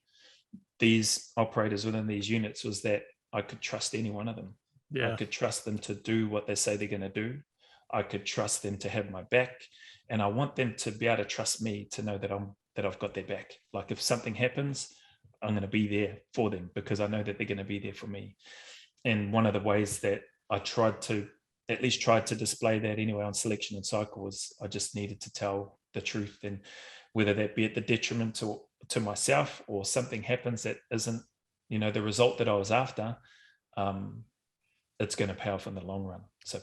these operators within these units was that I could trust any one of them. I could trust them to do what they say they're going to do. I could trust them to have my back, and I want them to be able to trust me, to know that I've got their back. Like if something happens, I'm going to be there for them because I know that they're going to be there for me. And one of the ways that I tried to display that anyway on selection and cycle was I just needed to tell the truth, and whether that be at the detriment to myself or something happens that isn't, the result that I was after, it's going to pay off in the long run. So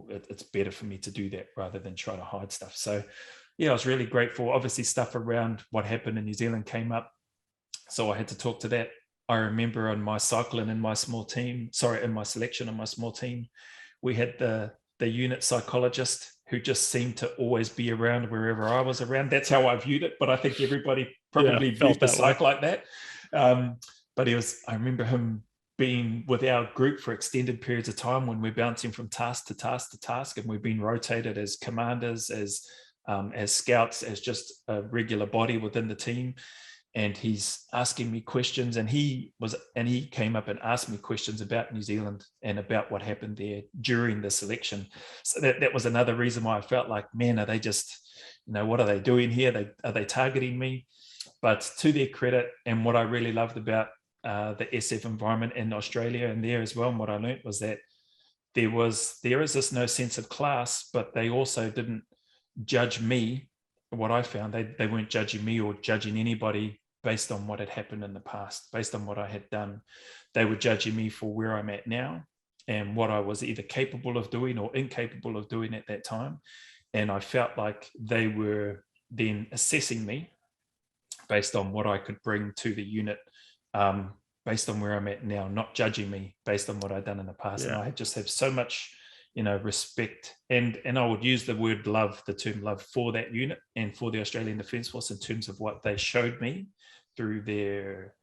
it's better for me to do that rather than try to hide stuff. So I was really grateful. Obviously stuff around what happened in New Zealand came up, so I had to talk to that. I remember on my cycle and in my selection on my small team, we had the unit psychologist who just seemed to always be around wherever I was around. That's how I viewed it, but I think everybody probably viewed the psych like that. But I remember him been with our group for extended periods of time when we're bouncing from task to task to task, and we've been rotated as commanders, as scouts, as just a regular body within the team. And he's asking me questions, and he came up and asked me questions about New Zealand and about what happened there during the selection. So that was another reason why I felt like, man, are they just, what are they doing here? Are they targeting me? But to their credit, and what I really loved about the SF environment in Australia and there as well, and what I learned was that there is this no sense of class, but they also didn't judge me. What I found, they weren't judging me or judging anybody based on what had happened in the past, based on what I had done. They were judging me for where I'm at now and what I was either capable of doing or incapable of doing at that time. And I felt like they were then assessing me based on what I could bring to the unit, based on where I'm at now, not judging me based on what I'd done in the past. Yeah. And I just have so much, respect, and I would use the word love, the term love, for that unit and for the Australian Defence Force in terms of what they showed me through their,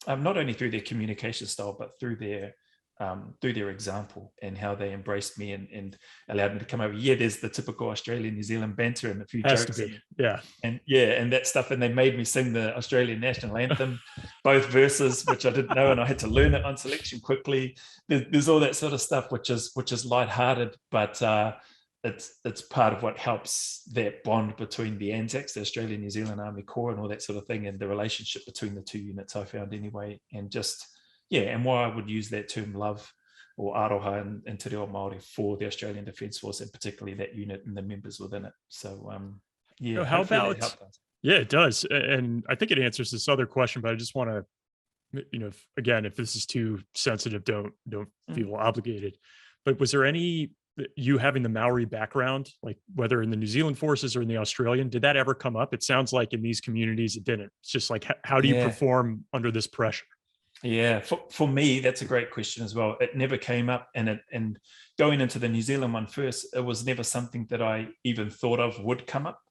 not only through their communication style, but through their example and how they embraced me and allowed me to come over. Yeah, there's the typical Australian New Zealand banter and a few jokes. And that stuff. And they made me sing the Australian national anthem, both verses, which I didn't know, and I had to learn it on selection quickly. There's all that sort of stuff, which is lighthearted, but it's part of what helps that bond between the ANZACs, the Australian New Zealand Army Corps, and all that sort of thing, and the relationship between the two units, I found anyway, and just. Yeah, and why I would use that term love or aroha in Te Reo Māori for the Australian Defence Force, and particularly that unit and the members within it. So, how about, it does. And I think it answers this other question, but I just want to, again, if this is too sensitive, don't feel obligated. But was there you having the Maori background, like whether in the New Zealand forces or in the Australian, did that ever come up? It sounds like in these communities it didn't. It's just like, how do you perform under this pressure? Yeah, for me, that's a great question as well. It never came up, and going into the New Zealand one first, it was never something that I even thought of would come up,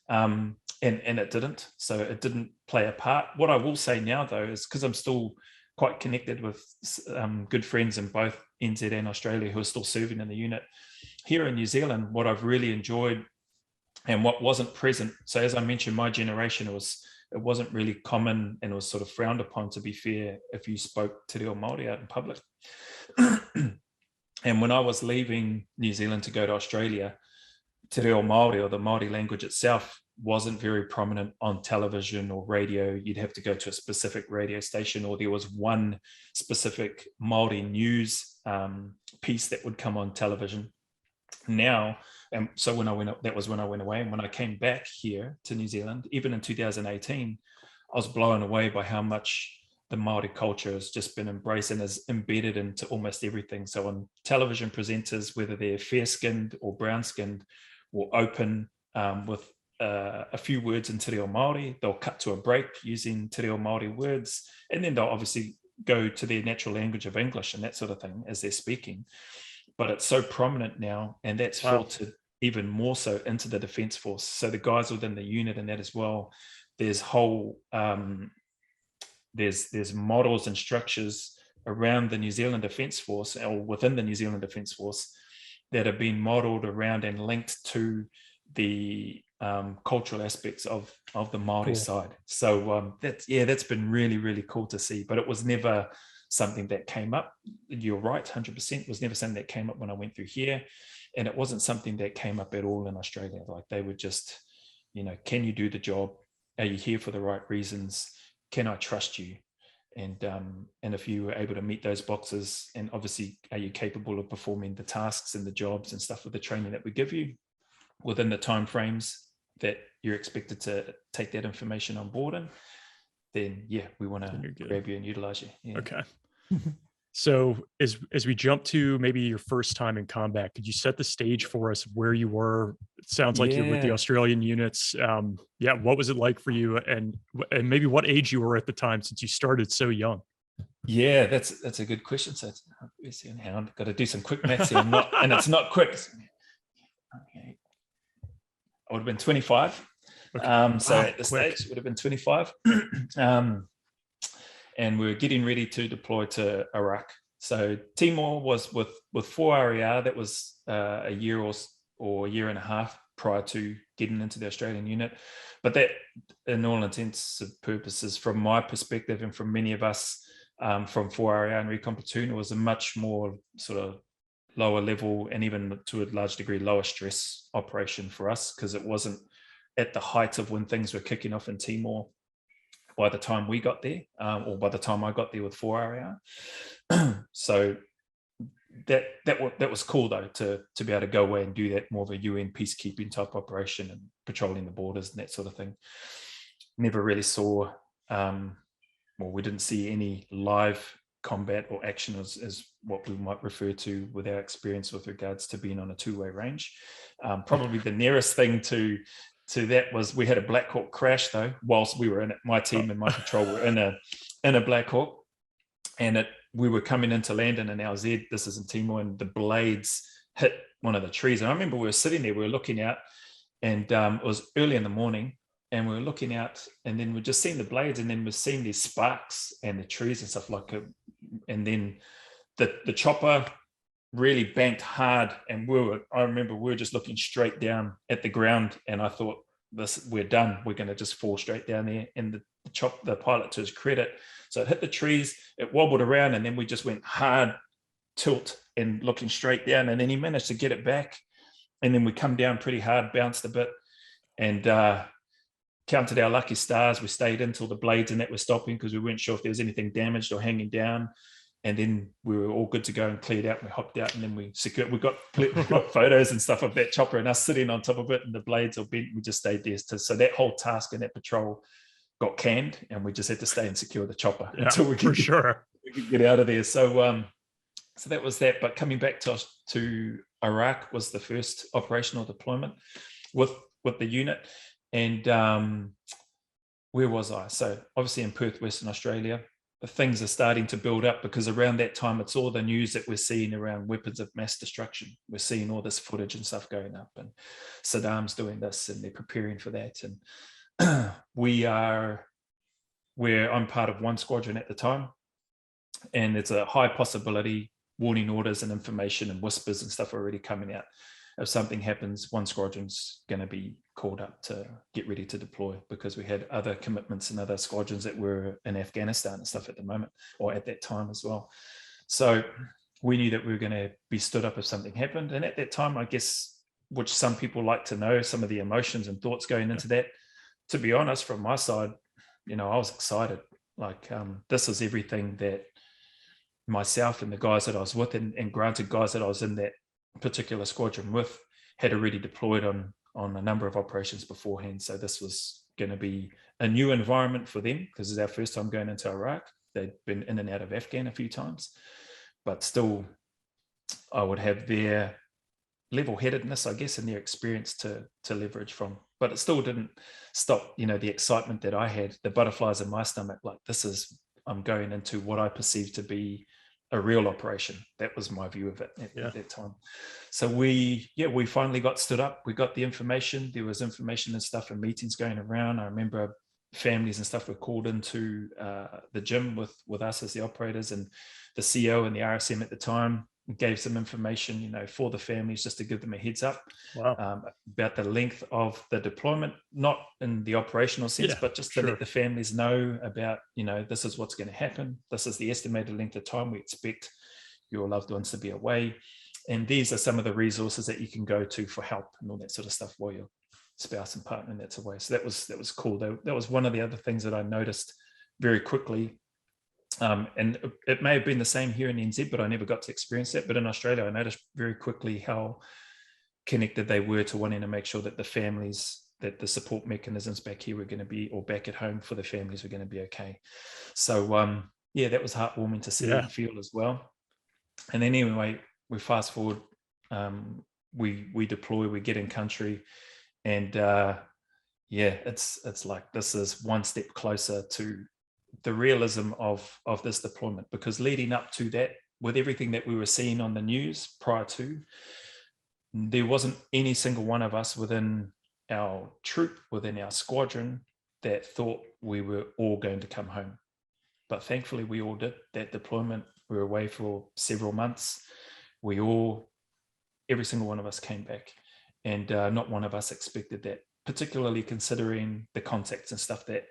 and it didn't. So it didn't play a part. What I will say now, though, is because I'm still quite connected with good friends in both NZ and Australia who are still serving in the unit. Here in New Zealand, what I've really enjoyed and what wasn't present. So as I mentioned, my generation it wasn't really common, and it was sort of frowned upon, to be fair, if you spoke Te Reo Māori out in public. And when I was leaving New Zealand to go to Australia, Te Reo Māori, or the Māori language itself, wasn't very prominent on television or radio. You'd have to go to a specific radio station, or there was one specific Māori news piece that would come on television. Now, and so that was when I went away. And when I came back here to New Zealand, even in 2018, I was blown away by how much the Māori culture has just been embraced and is embedded into almost everything. So on television presenters, whether they're fair-skinned or brown-skinned, will open with a few words in Te Reo Māori. They'll cut to a break using Te Reo Māori words, and then they'll obviously go to their natural language of English and that sort of thing as they're speaking. But it's so prominent now, and that's filtered even more so into the Defence Force. So the guys within the unit and that as well, there's there's models and structures around the New Zealand Defence Force, or within the New Zealand Defence Force, that have been modeled around and linked to the cultural aspects of the Māori side. So that's been really, really cool to see. But it was never something that came up. You're right, 100%. Was never something that came up when I went through here, and it wasn't something that came up at all in Australia. Like, they would just, can you do the job? Are you here for the right reasons? Can I trust you? And if you were able to meet those boxes, and obviously, are you capable of performing the tasks and the jobs and stuff with the training that we give you within the timeframes that you're expected to take that information on board in, then we want to grab you and utilize you. Yeah. Okay. So as we jump to maybe your first time in combat, could you set the stage for us where you were? It sounds like you're with the Australian units. What was it like for you, and maybe what age you were at the time, since you started so young? Yeah, that's a good question. So I've got to do some quick maths here. And it's not quick. Okay. I would have been 25. Okay. So at the stage, would have been 25. and we were getting ready to deploy to Iraq. So Timor was with 4RER. That was a year or a year and a half prior to getting into the Australian unit. But that, in all intents and purposes, from my perspective and from many of us from 4RER and Recon Platoon, it was a much more sort of lower level and even to a large degree lower stress operation for us, because it wasn't at the height of when things were kicking off in Timor by the time we got there, or by the time I got there with 4RER. So that was cool though, to be able to go away and do that, more of a UN peacekeeping type operation and patrolling the borders and that sort of thing. Never really saw, we didn't see any live combat or action as what we might refer to with our experience with regards to being on a two-way range. Probably the nearest thing to that was we had a Black Hawk crash though, whilst we were in it. My team and my patrol were in a Black Hawk, and we were coming into land in an LZ, this is in Timor, and the blades hit one of the trees. And I remember we were sitting there, we were looking out, and it was early in the morning, and we were looking out, and then we're just seeing the blades, and then we're seeing these sparks and the trees and stuff like it. And then the chopper really banked hard, and I remember we were just looking straight down at the ground, and I thought, we're done. We're going to just fall straight down there. And the pilot, to his credit, so it hit the trees, it wobbled around, and then we just went hard tilt and looking straight down, and then he managed to get it back, and then we come down pretty hard, bounced a bit, and counted our lucky stars. We stayed until the blades and that were stopping, because we weren't sure if there was anything damaged or hanging down. And then we were all good to go and cleared out, and we hopped out, and then we got photos and stuff of that chopper and us sitting on top of it, and the blades all bent. We just stayed there. So that whole task and that patrol got canned, and we just had to stay and secure the chopper until we could get out of there. So that was that. But coming back to Iraq was the first operational deployment with the unit. And where was I? So obviously in Perth, Western Australia. Things are starting to build up, because around that time, it's all the news that we're seeing around weapons of mass destruction. We're seeing all this footage and stuff going up, and Saddam's doing this, and they're preparing for that. And I'm part of one squadron at the time, and it's a high possibility warning orders and information and whispers and stuff are already coming out. If something happens, one squadron's going to be called up to get ready to deploy, because we had other commitments and other squadrons that were in Afghanistan and stuff at the moment, or at that time as well. So we knew that we were going to be stood up if something happened. And at that time, I guess, which some people like to know, some of the emotions and thoughts going into that, to be honest, from my side, I was excited. Like, this is everything that myself and the guys that I was with, and granted, guys that I was in that particular squadron with, had already deployed on a number of operations beforehand. So this was going to be a new environment for them, because it's our first time going into Iraq. They'd been in and out of Afghan a few times, but still I would have their level-headedness, I guess, and their experience to leverage from. But it still didn't stop, the excitement that I had, the butterflies in my stomach. Like, I'm going into what I perceived to be a real operation. That was my view of it at that time. So we finally got stood up. We got the information. There was information and stuff and meetings going around. I remember families and stuff were called into the gym with us as the operators, and the CO and the RSM at the time gave some information, for the families, just to give them a heads up. Wow. About the length of the deployment, not in the operational sense, but just to let the families know about, this is what's going to happen. This is the estimated length of time we expect your loved ones to be away. And these are some of the resources that you can go to for help and all that sort of stuff while your spouse and partner that's away. So that was cool. That was one of the other things that I noticed very quickly. And it may have been the same here in NZ, but I never got to experience that. But in Australia, I noticed very quickly how connected they were to wanting to make sure that the families, that the support mechanisms back here were going to be, or back at home for the families, were going to be okay. So that was heartwarming to see and feel as well. And then anyway, we fast forward, we deploy, we get in country, and it's like, this is one step closer to the realism of this deployment, because leading up to that, with everything that we were seeing on the news prior to, there wasn't any single one of us within our troop, within our squadron, that thought we were all going to come home. but thankfully we all did that deployment. We were away for several months. Every single one of us came back, and not one of us expected that, particularly considering the contacts and stuff that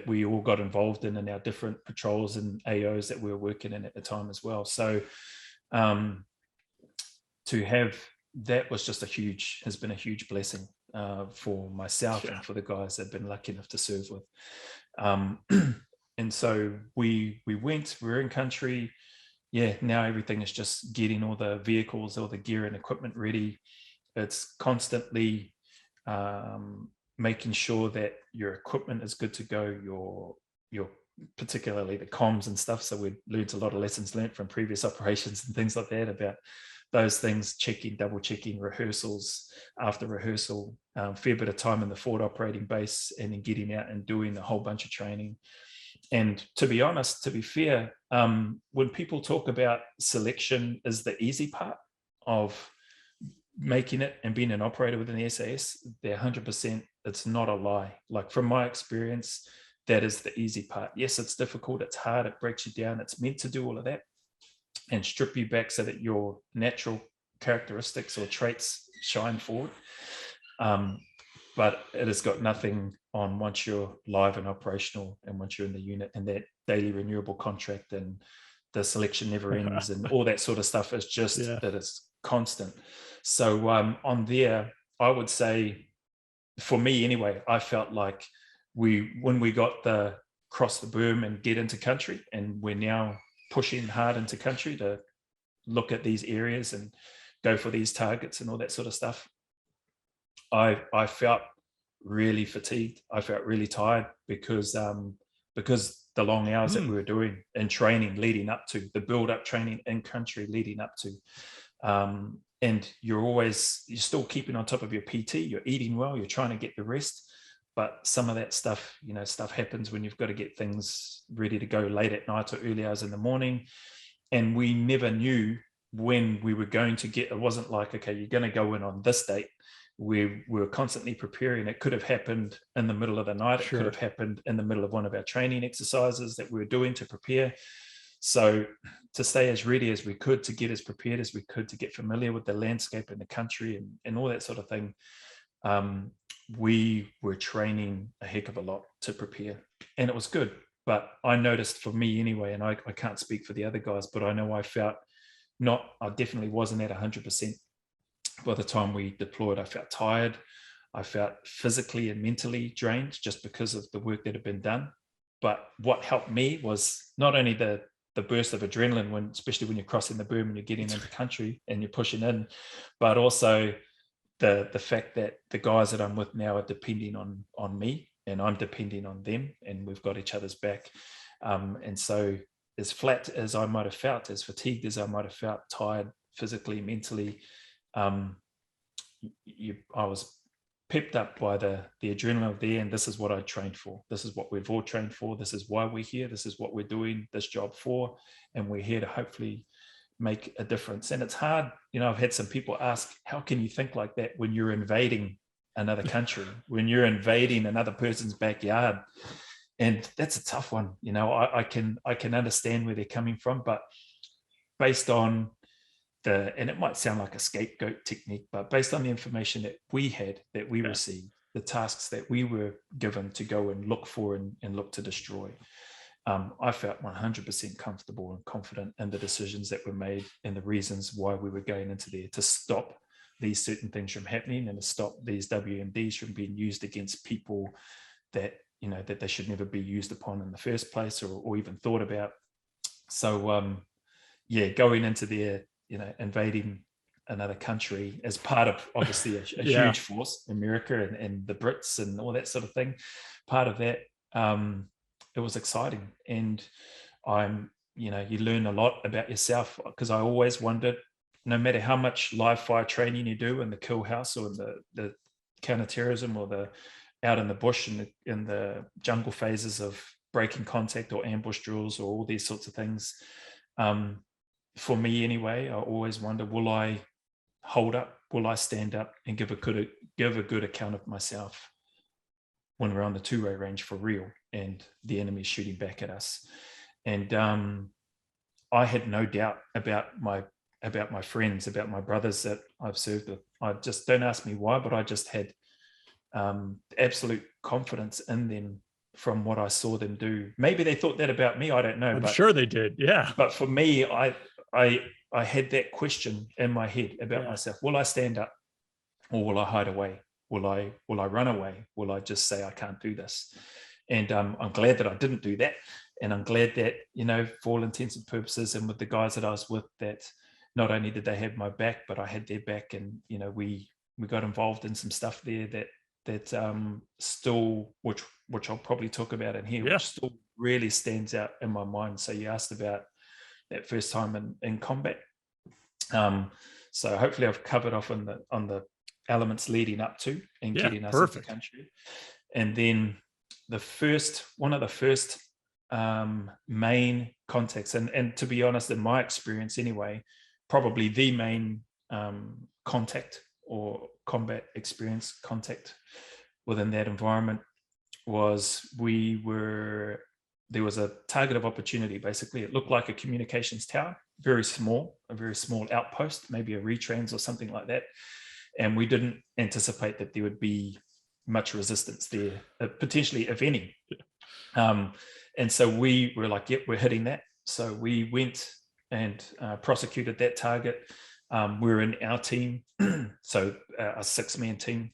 we all got involved in our different patrols and AOs that we were working in at the time as well. So to have that has been a huge blessing for myself and for the guys I've been lucky enough to serve with. And so we were in country. Yeah, now everything is just getting all the vehicles, all the gear and equipment ready. It's constantly making sure that your equipment is good to go, your particularly the comms and stuff. So we learned a lot of lessons learned from previous operations and things like that about those things, double checking rehearsals after rehearsal, fair bit of time in the forward operating base, and then getting out and doing a whole bunch of training. And to be honest, to be fair, when people talk about selection is the easy part of making it and being an operator within the SAS, they're 100%, it's not a lie. Like from my experience, that is the easy part. Yes, it's difficult, it's hard, it breaks you down. It's meant to do all of that and strip you back so that your natural characteristics or traits shine forward. But it has got nothing on once you're live and operational and once you're in the unit and that daily renewable contract and the selection never ends and all that sort of stuff is just that it's constant. So on there, I would say, for me anyway, I felt like when we got cross the berm and get into country, and we're now pushing hard into country to look at these areas and go for these targets and all that sort of stuff, I felt really fatigued. I felt really tired because the long hours that we were doing and training leading up to the build-up training in country leading up to, and you're still keeping on top of your PT, you're eating well, you're trying to get the rest, but some of that stuff, stuff happens when you've got to get things ready to go late at night or early hours in the morning. And we never knew when we were going to get, it wasn't like, okay, you're going to go in on this date. We were constantly preparing. It could have happened in the middle of the night. It could have happened in the middle of one of our training exercises that we were doing to prepare. So to stay as ready as we could, to get as prepared as we could, to get familiar with the landscape and the country and all that sort of thing, we were training a heck of a lot to prepare. And it was good. But I noticed, for me anyway, and I can't speak for the other guys, but I know I definitely wasn't at 100%. By the time we deployed, I felt tired. I felt physically and mentally drained just because of the work that had been done. But what helped me was not only the burst of adrenaline, especially when you're crossing the berm and you're getting into country and you're pushing in, but also the fact that the guys that I'm with now are depending on me and I'm depending on them, and we've got each other's back. And so as flat as I might have felt, as fatigued as I might have felt, tired physically, mentally, I was pepped up by the adrenaline of there, and this is what I trained for. This is what we've all trained for. This is why we're here. This is what we're doing this job for, and we're here to hopefully make a difference. And it's hard, I've had some people ask, how can you think like that when you're invading another country, when you're invading another person's backyard? And that's a tough one. I can understand where they're coming from, but based on and it might sound like a scapegoat technique, but based on the information that we had, that we received, the tasks that we were given to go and look for and look to destroy, I felt 100% comfortable and confident in the decisions that were made and the reasons why we were going into there, to stop these certain things from happening and to stop these WMDs from being used against people that, that they should never be used upon in the first place or even thought about. So, going into there, invading another country as part of obviously a huge force, America and the Brits and all that sort of thing, part of that, it was exciting. And you learn a lot about yourself, because I always wondered, no matter how much live fire training you do in the kill house or the counterterrorism or the out in the bush in the jungle phases of breaking contact or ambush drills or all these sorts of things, for me anyway, I always wonder, will I hold up? Will I stand up and give a good account of myself when we're on the two-way range for real and the enemy's shooting back at us? And I had no doubt about my friends, about my brothers that I've served with. I just, don't ask me why, but I just had absolute confidence in them from what I saw them do. Maybe they thought that about me, I don't know. I'm sure they did. Yeah. But for me, I had that question in my head about myself. Will I stand up, or will I hide away? Will I run away? Will I just say I can't do this? And I'm glad that I didn't do that. And I'm glad that, you know, for all intents and purposes, and with the guys that I was with, that not only did they have my back, but I had their back. And, you know, we got involved in some stuff there that still, which I'll probably talk about in here, which still really stands out in my mind. So you asked about that first time in combat. So hopefully I've covered off on the elements leading up to and getting us into the country. And then one of the first main contacts, and to be honest, in my experience anyway, probably the main contact or combat experience contact within that environment was there was a target of opportunity. Basically, it looked like a communications tower, a very small outpost, maybe a retrans or something like that. And we didn't anticipate that there would be much resistance there, potentially, if any. And so we were like, yep, we're hitting that. So we went and prosecuted that target. We're in our team, so a 6-man team.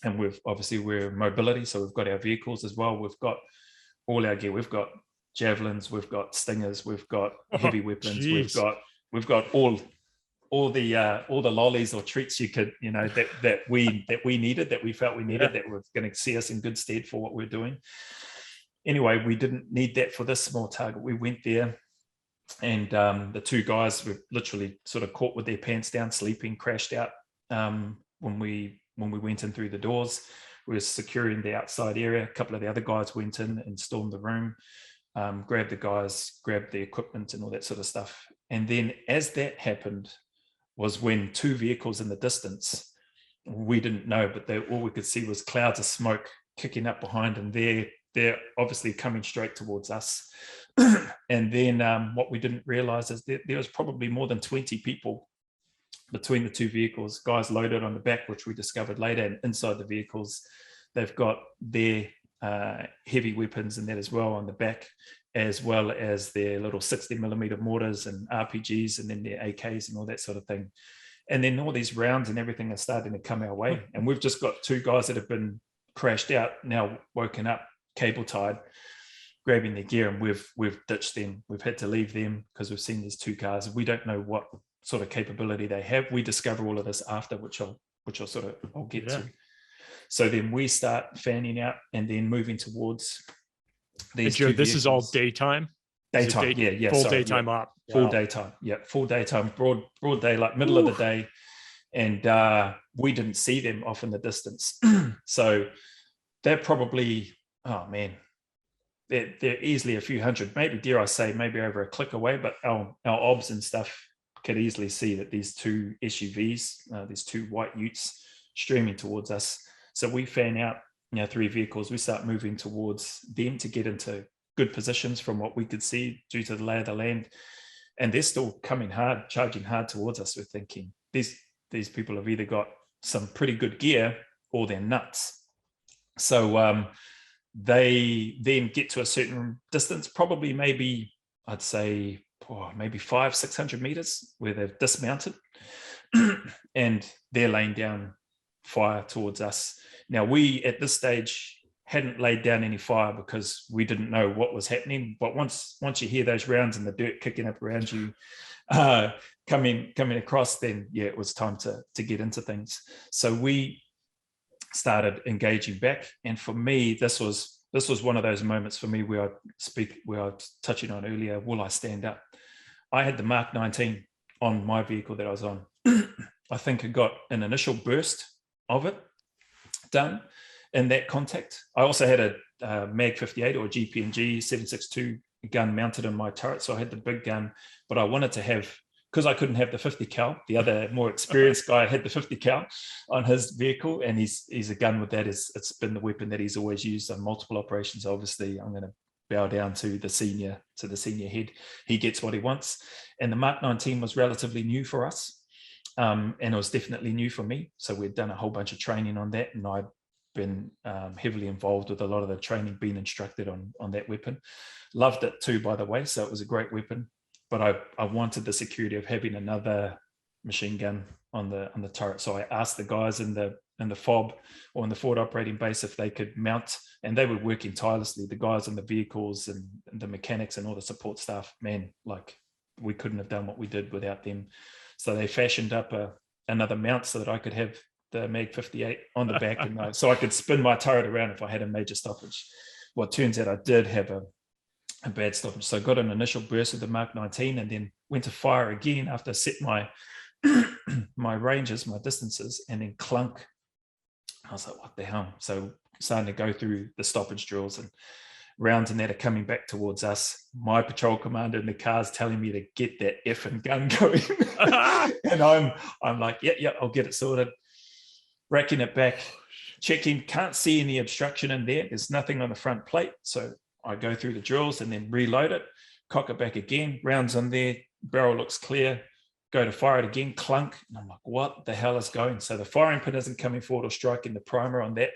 And we're mobility, so we've got our vehicles as well. We've got all our gear. We've got javelins, we've got stingers, we've got heavy weapons, we've got all the lollies or treats you could, you know, that we needed, that we felt we needed, that were going to see us in good stead for what we're doing. Anyway, we didn't need that for this small target. We went there, and the two guys were literally sort of caught with their pants down, sleeping, crashed out when we went in through the doors. We were securing the outside area. A couple of the other guys went in and stormed the room, grabbed the guys, grabbed the equipment and all that sort of stuff. And then as that happened was when two vehicles in the distance, we didn't know, but all we could see was clouds of smoke kicking up behind, and they're obviously coming straight towards us. And then what we didn't realize is that there was probably more than 20 people between the two vehicles, guys loaded on the back, which we discovered later, and inside the vehicles, they've got their heavy weapons and that as well on the back, as well as their little 60mm mortars and RPGs, and then their AKs and all that sort of thing. And then all these rounds and everything are starting to come our way. And we've just got two guys that have been crashed out, now woken up, cable tied, grabbing their gear, and we've ditched them. We've had to leave them because we've seen these two cars. We don't know what sort of capability they have. We discover all of this after, which I'll get to. So then we start fanning out and then moving towards these. Joe, this is all daytime. Daytime, full daytime up. Full daytime, full daytime, broad daylight, middle of the day, and we didn't see them off in the distance. So they're probably, oh man, they're easily a few hundred, maybe, dare I say, maybe over a click away. But our obs and stuff could easily see that these two SUVs, these two white utes, streaming towards us. So we fan out, three vehicles. We start moving towards them to get into good positions from what we could see due to the lay of the land. And they're still coming hard, charging hard towards us. We're thinking these people have either got some pretty good gear or they're nuts. So they then get to a certain distance, probably maybe, I'd say, maybe 500-600 meters, where they've dismounted and they're laying down fire towards us. Now, we at this stage hadn't laid down any fire because we didn't know what was happening. But once you hear those rounds and the dirt kicking up around you, coming across, then it was time to get into things. So we started engaging back, and for me, this was one of those moments for me where I was touching on earlier. Will I stand up? I had the Mark 19 on my vehicle that I was on. I think I got an initial burst of it done in that contact. I also had a Mag 58 or a GP&G 7.62 gun mounted on my turret, so I had the big gun, but I wanted to have, because I couldn't have the 50 cal, the other more experienced guy had the 50 cal on his vehicle, and he's a gun with that. It's been the weapon that he's always used on multiple operations. Obviously, I'm going to bow down to the senior head. He gets what he wants. And the Mark 19 was relatively new for us. And it was definitely new for me. So we'd done a whole bunch of training on that, and I'd been heavily involved with a lot of the training, being instructed on that weapon. Loved it too, by the way. So it was a great weapon, but I wanted the security of having another machine gun on the turret. So I asked the guys in the FOB or in the forward operating base if they could mount, and they were working tirelessly. The guys on the vehicles and the mechanics and all the support staff, man, like we couldn't have done what we did without them. So they fashioned up another mount so that I could have the Mag 58 on the back, and so I could spin my turret around if I had a major stoppage. Well, it turns out I did have a bad stoppage. So I got an initial burst of the Mark 19 and then went to fire again after I set my my ranges, my distances, and then clunk. I was like, what the hell? So starting to go through the stoppage drills, and rounds and that are coming back towards us. My patrol commander in the car is telling me to get that effing gun going. And I'm like, yeah, I'll get it sorted. Racking it back, checking, can't see any obstruction in there. There's nothing on the front plate. So I go through the drills and then reload it, cock it back again, rounds on there, barrel looks clear, go to fire it again, clunk. And I'm like, what the hell is going? So the firing pin isn't coming forward or striking the primer on that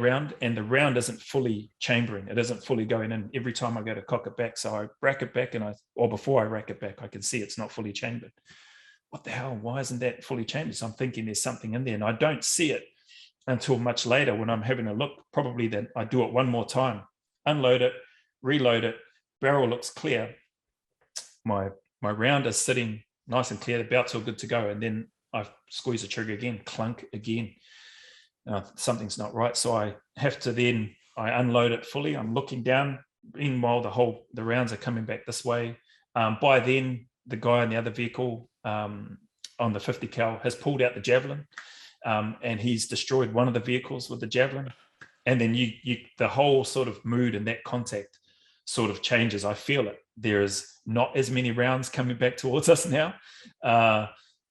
round, and the round isn't fully chambering. It isn't fully going in every time I go to cock it back. So I rack it back, or before I rack it back, I can see it's not fully chambered. What the hell? Why isn't that fully chambered? So I'm thinking there's something in there, and I don't see it until much later when I'm having a look. Probably then I do it one more time, unload it, reload it, barrel looks clear. My round is sitting nice and clear, the belt's all good to go, and then I squeeze the trigger again, clunk again. Something's not right. So I have to then, I unload it fully. I'm looking down. Meanwhile, the rounds are coming back this way. By then, the guy in the other vehicle on the 50 cal has pulled out the javelin, and he's destroyed one of the vehicles with the javelin. And then the whole sort of mood and that contact sort of changes. I feel it. There is not as many rounds coming back towards us now.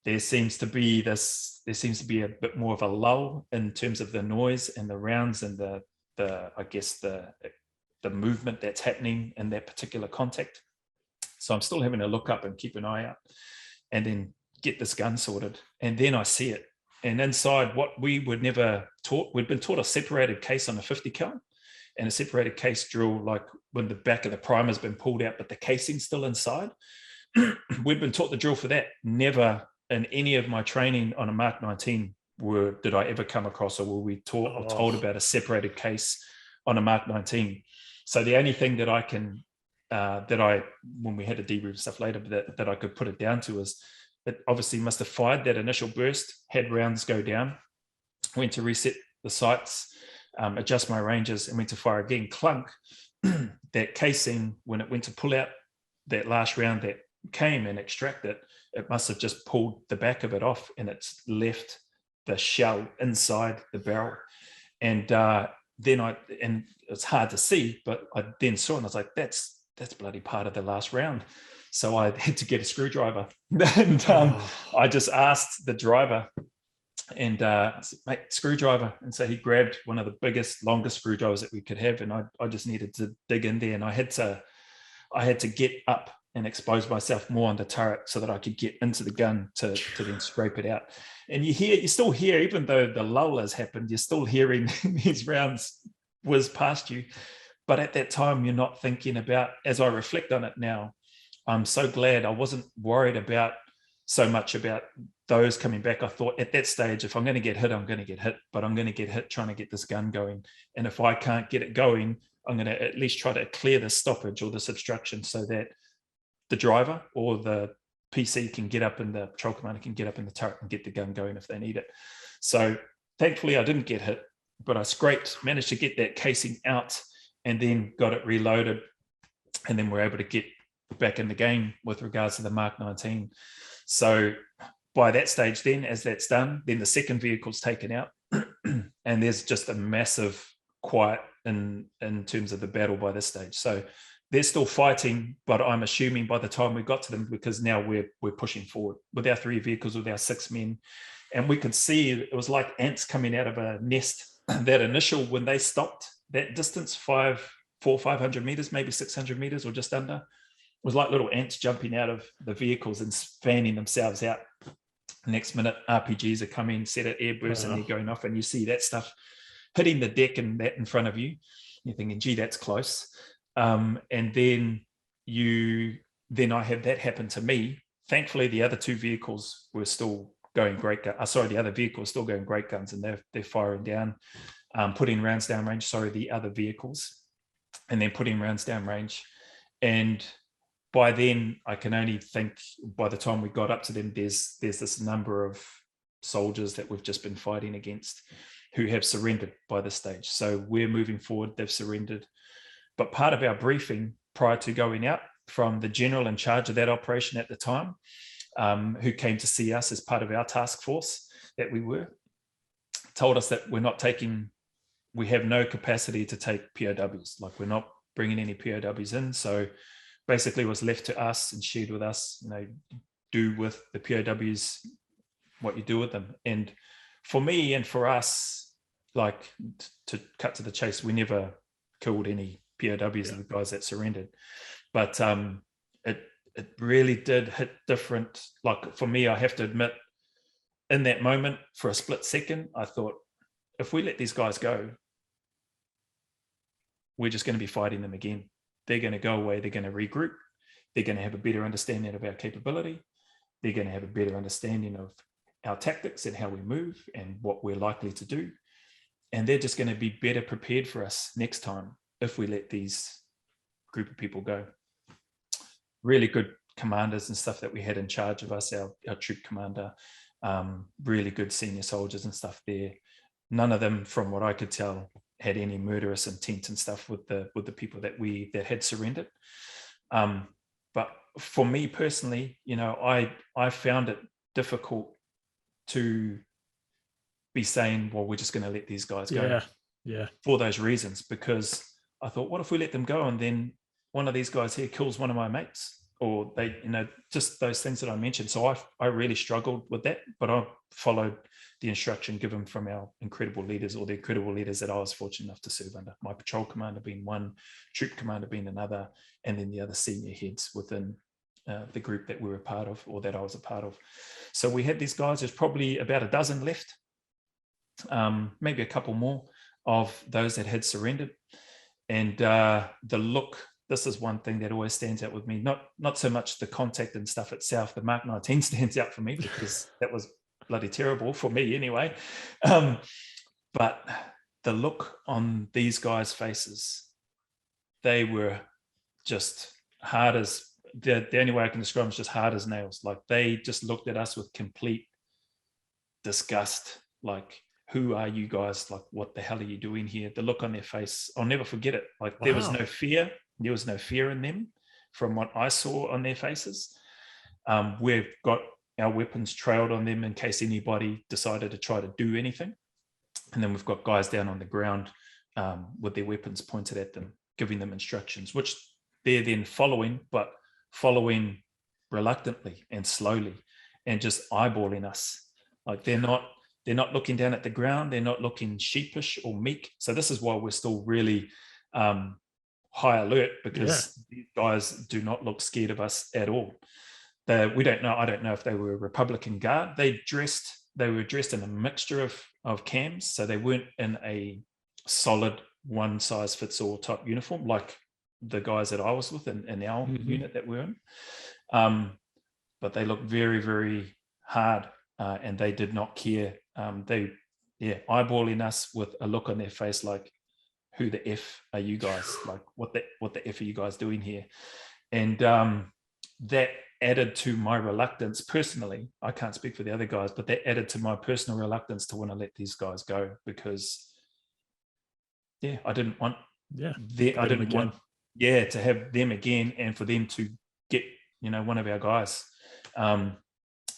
There seems to be a bit more of a lull in terms of the noise and the rounds and the movement that's happening in that particular contact. So I'm still having to look up and keep an eye out and then get this gun sorted. And then I see it. And inside, what we were never taught, we'd been taught a separated case on a 50 cal and a separated case drill, like when the back of the primer's been pulled out, but the casing's still inside. We'd been taught the drill for that. Never in any of my training on a Mark 19 did I ever come across, or were we taught or told about a separated case on a Mark 19. So the only thing that I can, when we had a debrief stuff later, that I could put it down to is it obviously must have fired that initial burst, had rounds go down, went to reset the sights, adjust my ranges, and went to fire again, clunk. That casing, when it went to pull out that last round that came and extract it, it must have just pulled the back of it off, and it's left the shell inside the barrel. And then it's hard to see, but I then saw it and I was like, that's bloody part of the last round. So I had to get a screwdriver, and I just asked the driver, and I said, mate, screwdriver. And so he grabbed one of the biggest, longest screwdrivers that we could have, and I just needed to dig in there, and I had to get up and expose myself more on the turret so that I could get into the gun to then scrape it out. And you still hear, even though the lull has happened, you're still hearing these rounds whiz past you. But at that time, you're not thinking about, as I reflect on it now, I'm so glad I wasn't worried so much about those coming back. I thought at that stage, if I'm going to get hit, I'm going to get hit, but I'm going to get hit trying to get this gun going. And if I can't get it going, I'm going to at least try to clear the stoppage or this obstruction so that the driver or the PC can get up, and the patrol commander can get up in the turret and get the gun going if they need it. So thankfully I didn't get hit, but I managed to get that casing out and then got it reloaded. And then we're able to get back in the game with regards to the Mark 19. So by that stage then, as that's done, then the second vehicle's taken out and there's just a massive quiet in terms of the battle by this stage. So they're still fighting, but I'm assuming by the time we got to them, because now we're pushing forward with our 3 vehicles, with our 6 men, and we could see it was like ants coming out of a nest. That initial, when they stopped, that distance, 500 meters, maybe 600 meters or just under, was like little ants jumping out of the vehicles and fanning themselves out. Next minute, RPGs are coming, set at airbursts, and they're going off, and you see that stuff hitting the deck and that in front of you. You're thinking, gee, that's close. And then I had that happen to me. Thankfully, the other two vehicles were still going great guns. The other vehicle is still going great guns, and they're firing down, putting rounds down range. The other vehicles, and then putting rounds down range. And by then, I can only think by the time we got up to them, there's this number of soldiers that we've just been fighting against who have surrendered by this stage. So we're moving forward, they've surrendered. But part of our briefing prior to going out from the general in charge of that operation at the time, who came to see us as part of our task force that we were, told us that we have no capacity to take POWs. Like, we're not bringing any POWs in. So basically it was left to us and shared with us, do with the POWs what you do with them. And for me and for us, like, to cut to the chase, we never killed any POWs of the guys that surrendered. But it really did hit different. Like, for me, I have to admit, in that moment, for a split second, I thought, if we let these guys go, we're just going to be fighting them again. They're going to go away. They're going to regroup. They're going to have a better understanding of our capability. They're going to have a better understanding of our tactics and how we move and what we're likely to do. And they're just going to be better prepared for us next time if we let these group of people go. Really good commanders and stuff that we had in charge of us, our troop commander, really good senior soldiers and stuff there. None of them, from what I could tell, had any murderous intent and stuff with the people that had surrendered. But for me personally, I found it difficult to be saying, well, we're just going to let these guys go. Yeah. For those reasons, because I thought, what if we let them go and then one of these guys here kills one of my mates, or they, just those things that I mentioned. So I really struggled with that, but I followed the instruction given from our incredible leaders, or the incredible leaders that I was fortunate enough to serve under. My patrol commander being one, troop commander being another, and then the other senior heads within the group that we were a part of, or that I was a part of. So we had these guys, there's probably about a dozen left, maybe a couple more of those that had surrendered. And the look, this is one thing that always stands out with me, not so much the contact and stuff itself. The Mark 19 stands out for me because that was bloody terrible for me anyway. But the look on these guys' faces, they were just hard as, the only way I can describe them is just hard as nails. Like, they just looked at us with complete disgust. Like, who are you guys? Like, what the hell are you doing here? The look on their face, I'll never forget it. Like, there was no fear. There was no fear in them from what I saw on their faces. We've got our weapons trailed on them in case anybody decided to try to do anything. And then we've got guys down on the ground with their weapons pointed at them, giving them instructions, which they're then following, but following reluctantly and slowly, and just eyeballing us. Like, they're not looking down at the ground. They're not looking sheepish or meek. So this is why we're still really high alert, because these guys do not look scared of us at all. We don't know. I don't know if they were Republican Guard. They were dressed in a mixture of cams, so they weren't in a solid one size fits all type uniform like the guys that I was with in our unit that we're in. But they looked very, very hard, and they did not care. They eyeballing us with a look on their face like, who the F are you guys? Like, what the F are you guys doing here? And that added to my reluctance personally. I can't speak for the other guys, but that added to my personal reluctance to want to let these guys go, because I didn't want to have them again, and for them to get one of our guys.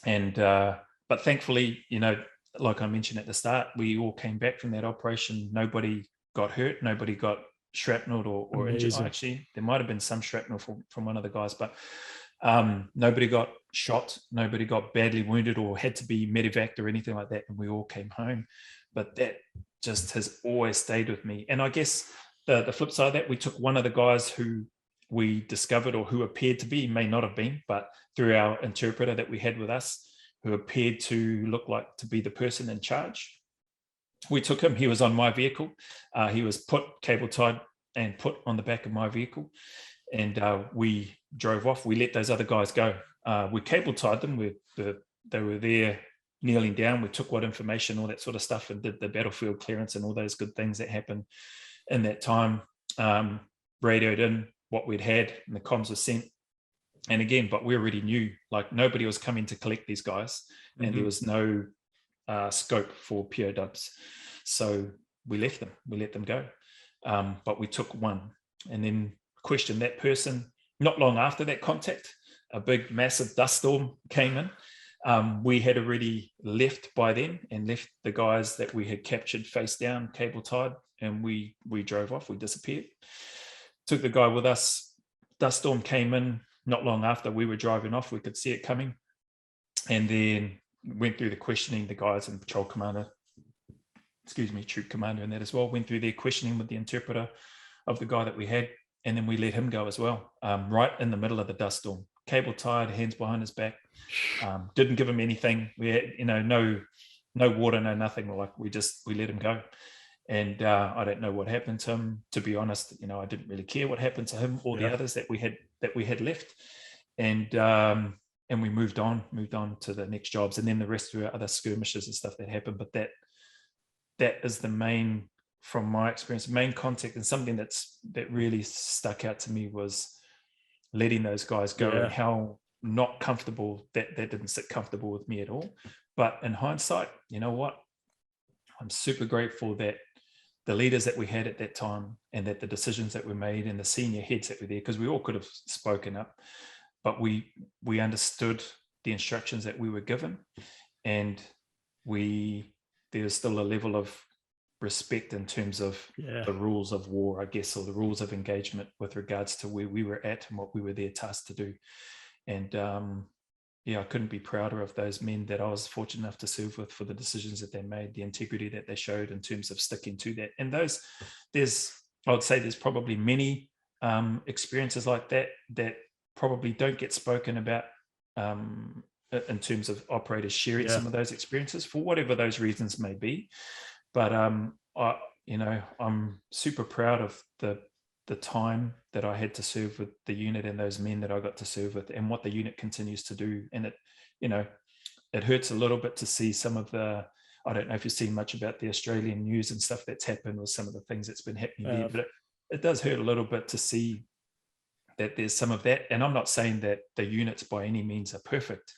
But thankfully, like I mentioned at the start, we all came back from that operation. Nobody got hurt. Nobody got shrapnelled or injured. Actually, there might have been some shrapnel from one of the guys, but nobody got shot. Nobody got badly wounded or had to be medevaced or anything like that. And we all came home. But that just has always stayed with me. And I guess the flip side of that, we took one of the guys who we discovered, or who appeared to be, may not have been, but through our interpreter that we had with us, who appeared to look like to be the person in charge. We took him. He was on my vehicle. He was cable tied and put on the back of my vehicle, and we drove off. We let those other guys go. We cable tied them. They were there kneeling down. We took what information, all that sort of stuff, and did the battlefield clearance and all those good things that happened in that time. Radioed in what we'd had, and the comms were sent. And again, but we already knew, like, nobody was coming to collect these guys, and there was no scope for POWs. So we left them. We let them go. But we took one, and then questioned that person. Not long after that contact, a big, massive dust storm came in. We had already left by then, and left the guys that we had captured face down, cable tied, and we drove off. We disappeared. Took the guy with us. Dust storm came in. Not long after we were driving off, we could see it coming, and then went through the questioning. The guys and patrol commander, troop commander, and that as well, went through their questioning with the interpreter of the guy that we had, and then we let him go as well. Right in the middle of the dust storm, cable tied, hands behind his back. Didn't give him anything. We had, no water, no nothing. Like, we let him go. And I don't know what happened to him. To be honest, I didn't really care what happened to him or the others that we had left. And we moved on to the next jobs, and then the rest were other skirmishes and stuff that happened. But that is the main, from my experience, main contact, and something that really stuck out to me was letting those guys go, and how not comfortable that didn't sit comfortable with me at all. But in hindsight, you know what? I'm super grateful that the leaders that we had at that time, and that the decisions that were made, and the senior heads that were there, because we all could have spoken up, but we understood the instructions that we were given, and there's still a level of respect in terms of the rules of war, I guess, or the rules of engagement with regards to where we were at and what we were there tasked to do. And I couldn't be prouder of those men that I was fortunate enough to serve with, for the decisions that they made, the integrity that they showed in terms of sticking to that. And I would say there's probably many experiences like that probably don't get spoken about in terms of operators sharing some of those experiences, for whatever those reasons may be. But I'm super proud of the time that I had to serve with the unit, and those men that I got to serve with, and what the unit continues to do. And it hurts a little bit to see some of I don't know if you've seen much about the Australian news and stuff that's happened with some of the things that's been happening there, but it does hurt a little bit to see that there's some of that. And I'm not saying that the units by any means are perfect,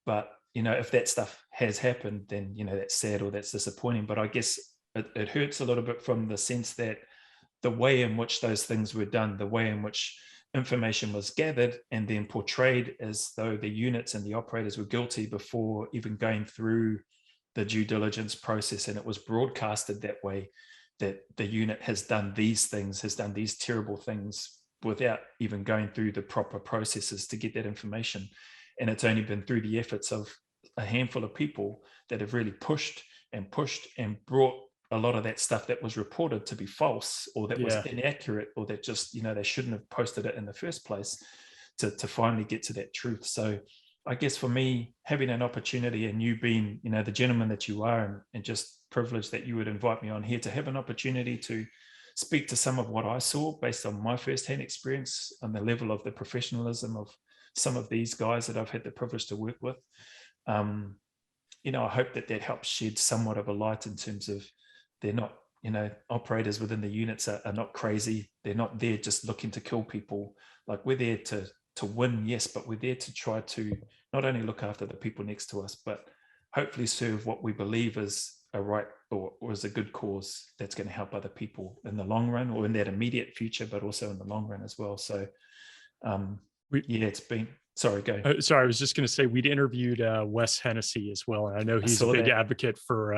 but if that stuff has happened, then that's sad, or that's disappointing. But I guess it hurts a little bit from the sense that the way in which those things were done, the way in which information was gathered and then portrayed as though the units and the operators were guilty before even going through the due diligence process, and it was broadcasted that way, that the unit has done these things, has done these terrible things, without even going through the proper processes to get that information. And it's only been through the efforts of a handful of people that have really pushed and brought a lot of that stuff that was reported to be false, or that was inaccurate, or that just, they shouldn't have posted it in the first place, to finally get to that truth. So I guess for me, having an opportunity, and you being, the gentleman that you are, and just privileged that you would invite me on here to have an opportunity to speak to some of what I saw based on my firsthand experience, on the level of the professionalism of some of these guys that I've had the privilege to work with. I hope that helps shed somewhat of a light in terms of, they're not, operators within the units are not crazy. They're not there just looking to kill people. Like, we're there to win, yes, but we're there to try to not only look after the people next to us, but hopefully serve what we believe is a right, or is a good cause that's going to help other people in the long run, or in that immediate future, but also in the long run as well. So it's been, sorry, go. Sorry, I was just going to say, we'd interviewed Wes Hennessy as well, and I know he's a big advocate for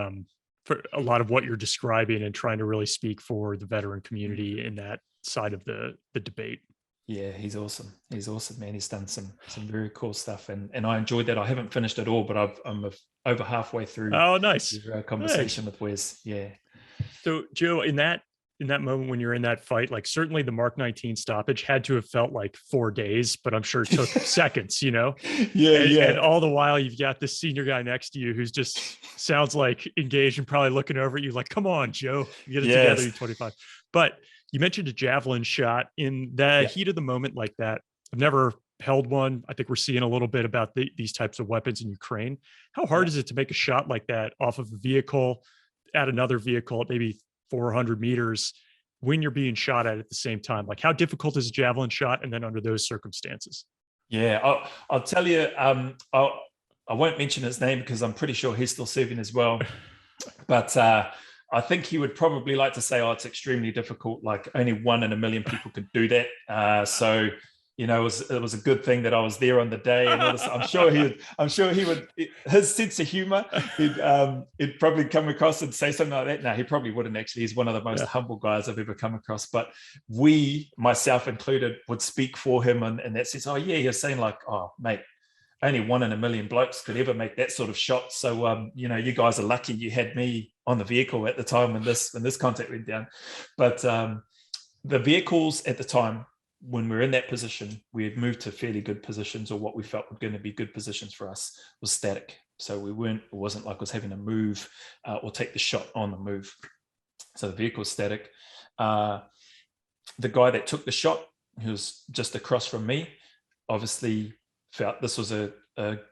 a lot of what you're describing, and trying to really speak for the veteran community in that side of the debate. Yeah, he's awesome. He's awesome, man. He's done some very cool stuff, and I enjoyed that. I haven't finished it all, but I'm over halfway through. Oh, nice. Conversation with Wes. Yeah. So Joe, in that moment when you're in that fight, like certainly the Mark 19 stoppage had to have felt like 4 days, but I'm sure it took seconds, you know? And all the while you've got this senior guy next to you who's just sounds like engaged and probably looking over at you like, come on, Joe, get it together, you 25. But you mentioned a javelin shot in the heat of the moment like that. I've never held one. I think we're seeing a little bit about these types of weapons in Ukraine. How hard is it to make a shot like that off of a vehicle at another vehicle at maybe 400 meters when you're being shot at the same time? Like how difficult is a javelin shot? And then under those circumstances? Yeah, I'll tell you, I won't mention his name because I'm pretty sure he's still serving as well. But I think he would probably like to say, oh, it's extremely difficult. Like only 1 in a million people could do that. So, you know, it was a good thing that I was there on the day. And all this. I'm sure he would, his sense of humor, he'd probably come across and say something like that. No, he probably wouldn't actually. He's one of the most humble guys I've ever come across. But we, myself included, would speak for him. And that says, oh yeah, you're saying like, oh mate, only 1 in a million blokes could ever make that sort of shot. So, you know, you guys are lucky you had me on the vehicle at the time when this contact went down. But the vehicles at the time, when we were in that position, we had moved to fairly good positions, or what we felt were going to be good positions for us, was static. So it wasn't like I was having to move or take the shot on the move. So the vehicle was static. The guy that took the shot, who was just across from me, obviously felt this was a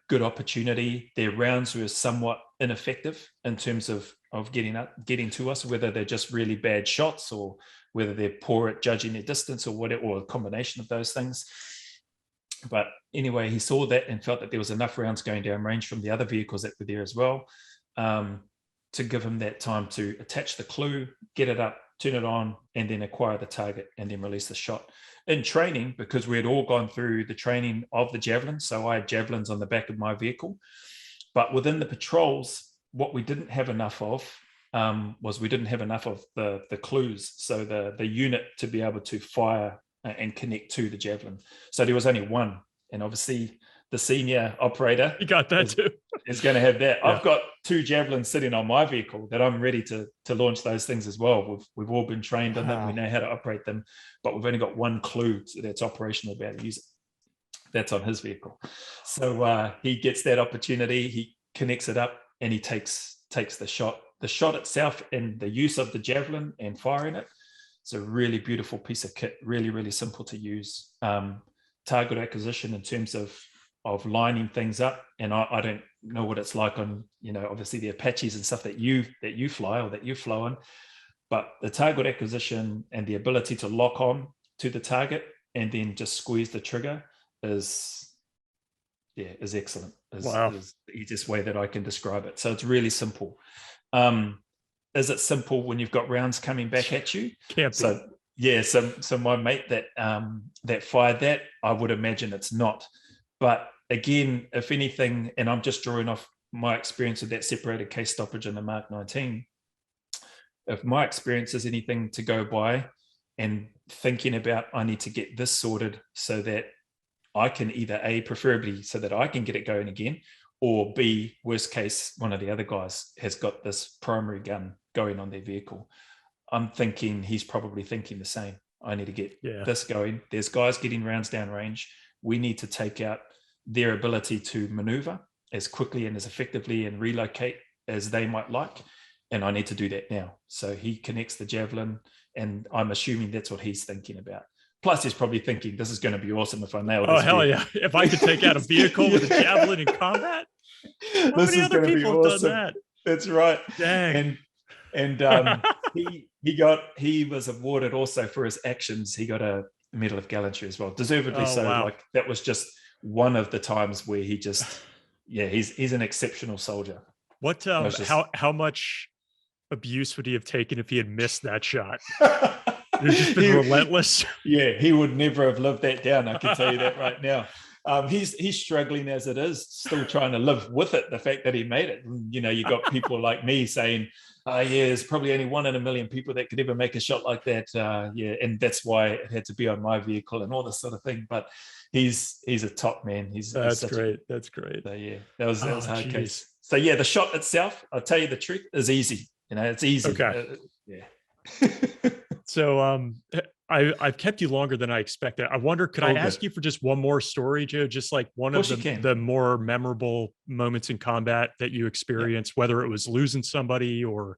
good opportunity. Their rounds were somewhat ineffective in terms of getting to us, whether they're just really bad shots or whether they're poor at judging their distance or whatever, or a combination of those things. But anyway, he saw that and felt that there was enough rounds going down range from the other vehicles that were there as well, to give him that time to attach the clue, get it up, turn it on, and then acquire the target and then release the shot. In training, because we had all gone through the training of the javelin, so I had javelins on the back of my vehicle. But within the patrols, what we didn't have enough of was we didn't have enough of the clues, so the unit to be able to fire and connect to the javelin. So there was only one, and obviously the senior operator, you got that too, is going to have that. I've got 2 javelins sitting on my vehicle that I'm ready to launch those things as well. We've all been trained on them. We know how to operate them, but we've only got one clue that's operational to be able to use it. That's on his vehicle. So he gets that opportunity. He connects it up and he takes the shot. The shot itself and the use of the javelin and firing it, it's a really beautiful piece of kit. Really, really simple to use. Target acquisition in terms of lining things up, and I don't know what it's like on, you know, obviously the Apaches and stuff that you fly or that you flow on, but the target acquisition and the ability to lock on to the target and then just squeeze the trigger is excellent. Is the easiest way that I can describe it. So it's really simple. Is it simple when you've got rounds coming back at you? Can't be. So yeah, so my mate that fired that, I would imagine it's not. But again, if anything, and I'm just drawing off my experience of that separated case stoppage in the Mark 19, if my experience is anything to go by and thinking about, I need to get this sorted so that I can either A, preferably so that I can get it going again, or B, worst case, one of the other guys has got this primary gun going on their vehicle. I'm thinking he's probably thinking the same. I need to get this going. There's guys getting rounds down range. We need to take out their ability to maneuver as quickly and as effectively and relocate as they might like. And I need to do that now. So he connects the javelin, and I'm assuming that's what he's thinking about. Plus, he's probably thinking, this is going to be awesome if I nail this. Oh, hell yeah. If I could take out a vehicle with a javelin in combat, how many other people have done that? That's right. Dang. And he was awarded also for his actions. He got a Medal of Gallantry as well, deservedly so. Wow. Like that was just one of the times where he just, he's an exceptional soldier. What, how much abuse would he have taken if he had missed that shot? He's just been relentless. Yeah, he would never have lived that down. I can tell you that right now. He's struggling as it is, still trying to live with it. The fact that he made it. You know, you got people like me saying, there's probably only 1 in a million people that could ever make a shot like that. And that's why it had to be on my vehicle and all this sort of thing. But he's a top man. That's great. That's great. So that was a hard case. So the shot itself, I'll tell you the truth, is easy. You know, it's easy. Okay. Yeah. So I've kept you longer than I expected. I wonder, could I All ask good. you for just one more story, Joe? Just like one Of of course you can. the more memorable moments in combat that you Yeah. experienced, whether it was losing somebody or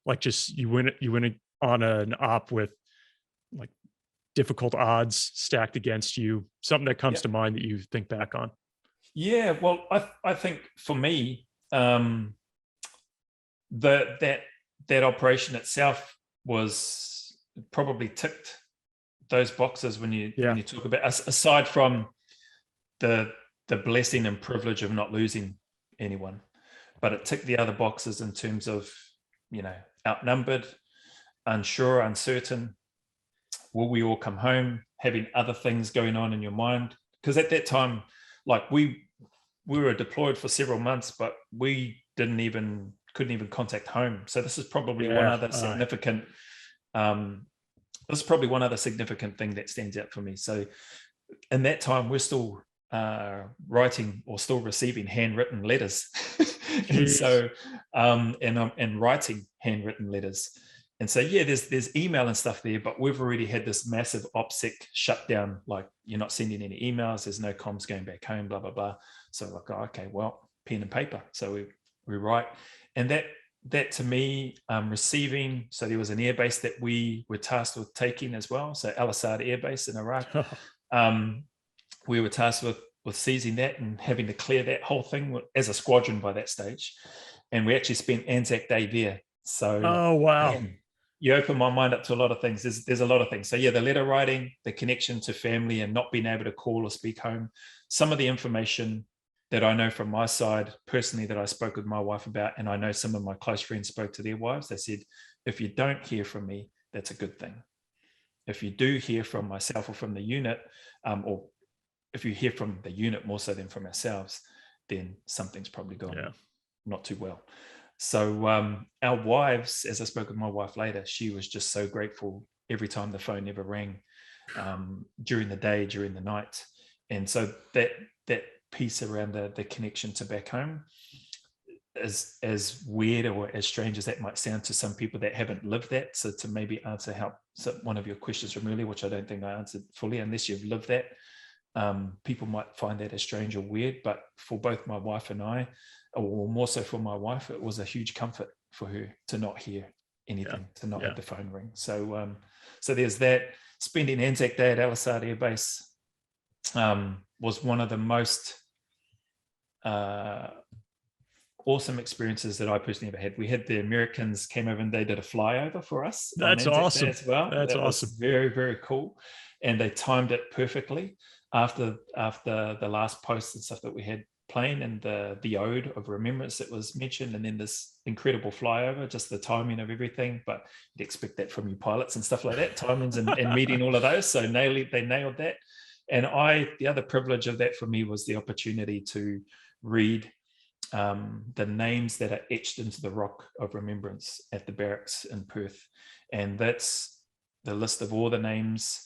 like just you went on an op with like difficult odds stacked against you, something that comes Yeah. to mind that you think back on. Yeah. Well, I think for me, that operation itself was probably ticked those boxes when you talk about, aside from the blessing and privilege of not losing anyone, but it ticked the other boxes in terms of, outnumbered, unsure, uncertain. Will we all come home? Having other things going on in your mind, because at that time, like we were deployed for several months, but we couldn't even contact home. So this is probably one other significant. This is probably one other significant thing that stands out for me. So in that time, we're still writing or still receiving handwritten letters, and so and writing handwritten letters. And so, yeah, there's email and stuff there, but we've already had this massive OPSEC shutdown. Like, you're not sending any emails. There's no comms going back home, blah, blah, blah. So like, oh, okay, well, pen and paper. So we write. And that to me, receiving, so there was an airbase that we were tasked with taking as well. So Al Assad Air Base in Iraq. We were tasked with seizing that and having to clear that whole thing as a squadron by that stage. And we actually spent Anzac Day there. So, oh, wow. man, you open my mind up to a lot of things. There's a lot of things. So yeah, the letter writing, the connection to family and not being able to call or speak home. Some of the information that I know from my side personally that I spoke with my wife about, and I know some of my close friends spoke to their wives. They said, if you don't hear from me, that's a good thing. If you do hear from myself or from the unit, or if you hear from the unit more so than from ourselves, then something's probably gone not too well. So our wives, as I spoke with my wife later, she was just so grateful every time the phone ever rang, during the day, during the night. And so that piece around the connection to back home, as weird or as strange as that might sound to some people that haven't lived that. So to maybe so one of your questions from earlier, which I don't think I answered fully, unless you've lived that, people might find that as strange or weird. But for both my wife and I, or more so for my wife, it was a huge comfort for her to not hear anything, to not have the phone ring. So so there's that. Spending Anzac Day at Al Assad Air Base was one of the most awesome experiences that I personally ever had. We had the Americans came over and they did a flyover for us. That's awesome as well. That's was awesome. Very, very cool. And they timed it perfectly after the last post and stuff that we had playing, and the ode of remembrance that was mentioned, and then this incredible flyover, just the timing of everything. But you'd expect that from you pilots and stuff like that, timings and meeting all of those. So they nailed that. And the other privilege of that for me was the opportunity to read the names that are etched into the rock of remembrance at the barracks in Perth. And that's the list of all the names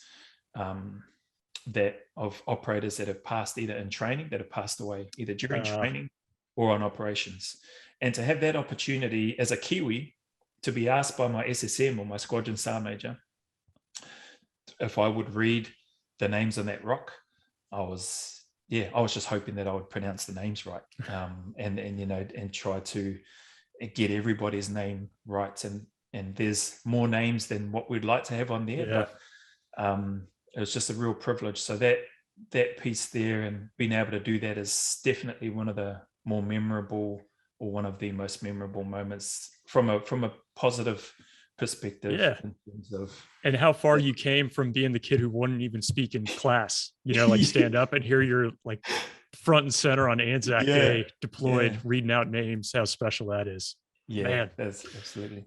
that of operators that have passed either in training, that have passed away either during training or on operations. And to have that opportunity as a Kiwi to be asked by my SSM or my squadron SAR major if I would read the names on that rock, I was just hoping that I would pronounce the names right, and try to get everybody's name right. And there's more names than what we'd like to have on there, but it was just a real privilege. So that piece there and being able to do that is definitely one of the more memorable, or one of the most memorable moments from a positive perspective. In terms of, and how far you came from being the kid who wouldn't even speak in class, like stand up, and here you're like front and center on Anzac Day, deployed, reading out names, how special that is. Man, that's absolutely.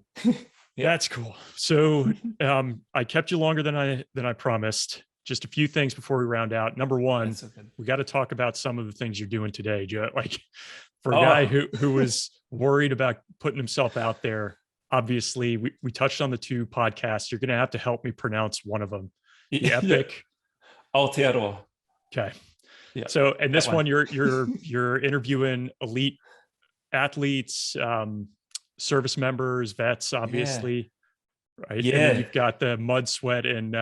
That's cool. So I kept you longer than I promised. Just a few things before we round out. Number one, we got to talk about some of the things you're doing today, Joe. Like, for a guy who was worried about putting himself out there, obviously we touched on the 2 podcasts. You're going to have to help me pronounce one of them. The Epic. Aotearoa. Okay. Yeah. So, and this one, you're interviewing elite athletes, service members, vets, obviously. right? And then Yeah. you've got the mud, sweat, and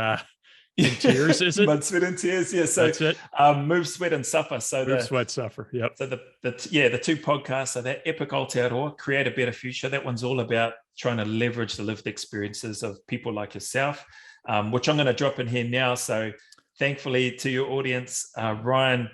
tears, is it? Mud, sweat, and tears. Yeah. So That's it. move, sweat, and suffer. Move, sweat, suffer. Yep. So the two podcasts are that Epic Aotearoa, Create a Better Future. That one's all about trying to leverage the lived experiences of people like yourself, which I'm going to drop in here now. So thankfully to your audience, Ryan,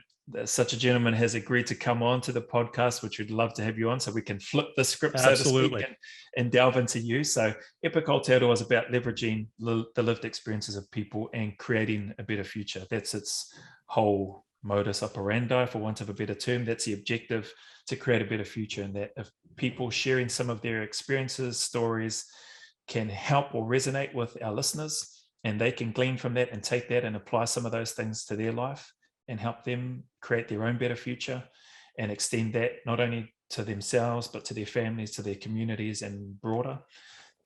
such a gentleman, has agreed to come on to the podcast, which we'd love to have you on so we can flip the script, Absolutely. so to speak, and delve into you. So Epic Aotearoa is about leveraging the lived experiences of people and creating a better future. That's its whole modus operandi, for want of a better term. That's the objective, to create a better future, and that if people sharing some of their experiences, stories, can help or resonate with our listeners, and they can glean from that and take that and apply some of those things to their life and help them create their own better future and extend that not only to themselves, but to their families, to their communities and broader,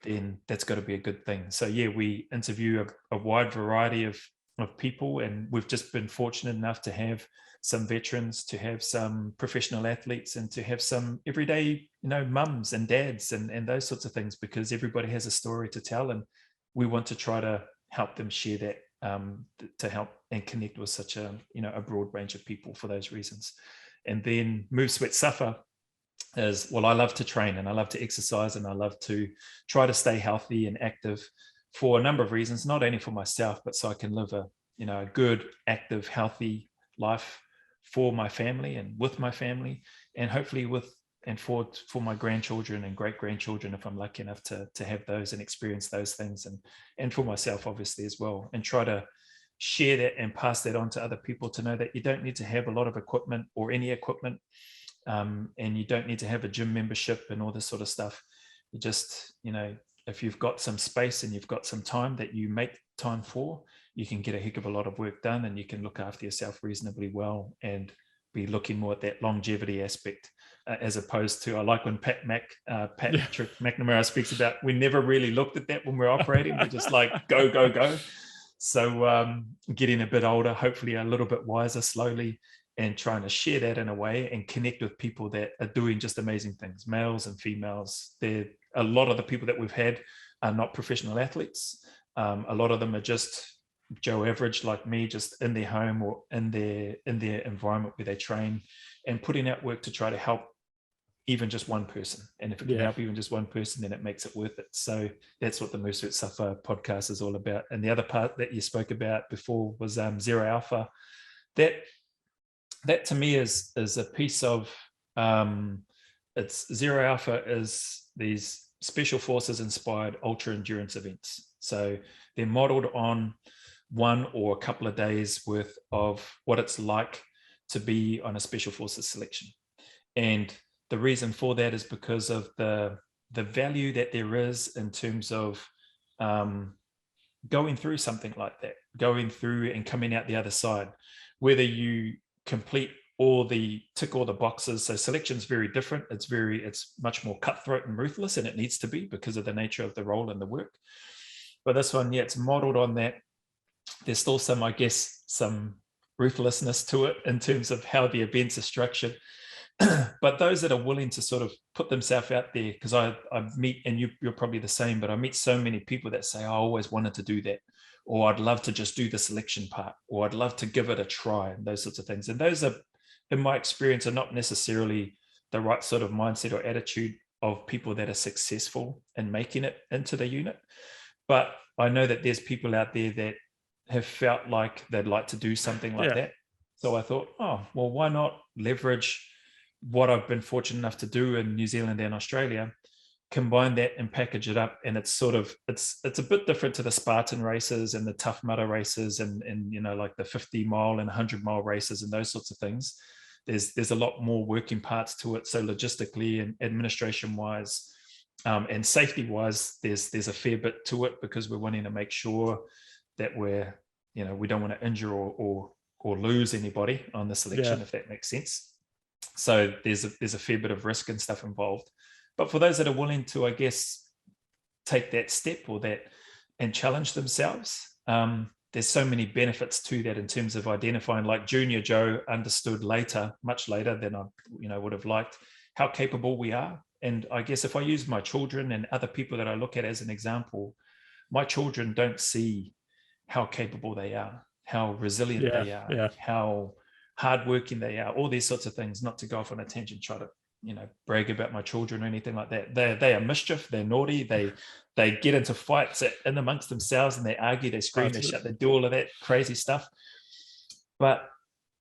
then that's got to be a good thing. So yeah, we interview a wide variety of people, and we've just been fortunate enough to have some veterans, to have some professional athletes, and to have some everyday, mums and dads and those sorts of things, because everybody has a story to tell, and we want to try to help them share that, to help and connect with such a broad range of people for those reasons. And then Move, Sweat, Suffer is, well, I love to train and I love to exercise and I love to try to stay healthy and active for a number of reasons, not only for myself, but so I can live a good, active, healthy life for my family and with my family, and hopefully for my grandchildren and great grandchildren, if I'm lucky enough to have those and experience those things, and for myself obviously as well, and try to share that and pass that on to other people, to know that you don't need to have a lot of equipment or any equipment, and you don't need to have a gym membership and all this sort of stuff. You just, if you've got some space and you've got some time that you make time for, you can get a heck of a lot of work done, and you can look after yourself reasonably well and be looking more at that longevity aspect, as opposed to, I like when Patrick McNamara speaks about, we never really looked at that when we're operating. We're just like, go, go, go. So getting a bit older, hopefully a little bit wiser slowly, and trying to share that in a way and connect with people that are doing just amazing things, males and females. A lot of the people that we've had are not professional athletes. A lot of them are just Joe average like me, just in their home or in their environment where they train, and putting out work to try to help even just one person. And if it can help even just one person, then it makes it worth it. So that's what the Move, Sweat, Suffer podcast is all about. And the other part that you spoke about before was Zero Alpha. That to me is a piece of, it's Zero Alpha is these special forces inspired ultra endurance events. So they're modeled on one or a couple of days worth of what it's like to be on a special forces selection. And the reason for that is because of the value that there is in terms of going through something like that, going through and coming out the other side, whether you tick all the boxes. So selection is very different. It's much more cutthroat and ruthless, and it needs to be because of the nature of the role and the work. But this one, it's modeled on that. There's still some ruthlessness to it in terms of how the events are structured. But those that are willing to sort of put themselves out there, because I meet, and you're probably the same, but I meet so many people that say, I always wanted to do that, or I'd love to just do the selection part, or I'd love to give it a try, and those sorts of things. And those are, in my experience, are not necessarily the right sort of mindset or attitude of people that are successful in making it into the unit. But I know that there's people out there that have felt like they'd like to do something like that. So I thought, oh, well, why not leverage what I've been fortunate enough to do in New Zealand and Australia, combine that and package it up. And it's sort of, it's a bit different to the Spartan races and the Tough Mudder races and like the 50 mile and 100 mile races and those sorts of things. There's a lot more working parts to it. So logistically and administration wise, and safety wise, there's a fair bit to it, because we're wanting to make sure that we don't want to injure or lose anybody on the selection, if that makes sense. So there's a fair bit of risk and stuff involved. But for those that are willing to, I guess, take that step or that and challenge themselves, there's so many benefits to that in terms of identifying, like Junior Joe understood much later than I would have liked, how capable we are. And I guess if I use my children and other people that I look at as an example, my children don't see how capable they are, how resilient they are, how hardworking they are, all these sorts of things. Not to go off on a tangent, try to brag about my children or anything like that. They are mischief, they're naughty, they get into fights in amongst themselves, and they argue, they scream, they shut, they do all of that crazy stuff. But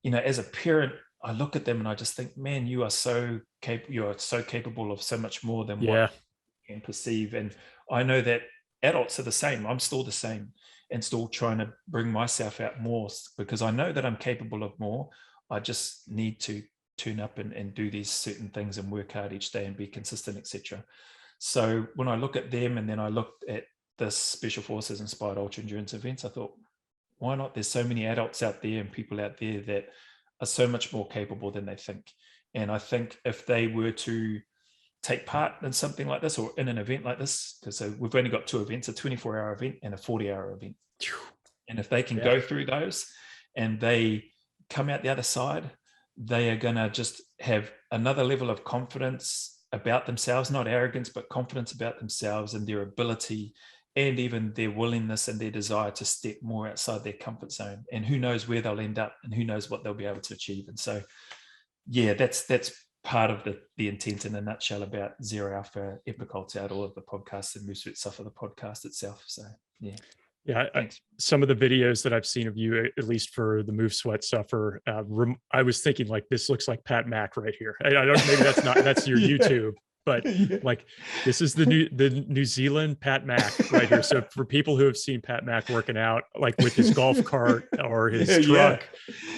as a parent, I look at them and I just think, man, you are so capable of so much more than what you can perceive. And I know that adults are the same. I'm still the same, and still trying to bring myself out more, because I know that I'm capable of more. I just need to tune up and do these certain things and work hard each day and be consistent, etc. So when I look at them, and then I looked at this Special Forces Inspired Ultra Endurance events, I thought, why not? There's so many adults out there and people out there that are so much more capable than they think. And I think if they were to take part in something like this, or in an event like this, because we've only got 2 events, a 24-hour event and a 40-hour event. And if they can go through those and they come out the other side, they are going to just have another level of confidence about themselves, not arrogance, but confidence about themselves and their ability, and even their willingness and their desire to step more outside their comfort zone. And who knows where they'll end up, and who knows what they'll be able to achieve. And so, that's part of the intent in a nutshell about Zero Alpha, Epic Hotai, all of the podcasts, and Move Sweat Suffer, the podcast itself. So, some of the videos that I've seen of you, at least for the Move Sweat Suffer, I was thinking, like, this looks like Pat Mack right here. I don't, maybe that's your YouTube, but like, this is the New Zealand Pat Mack right here. So for people who have seen Pat Mack working out, like with his golf cart or his truck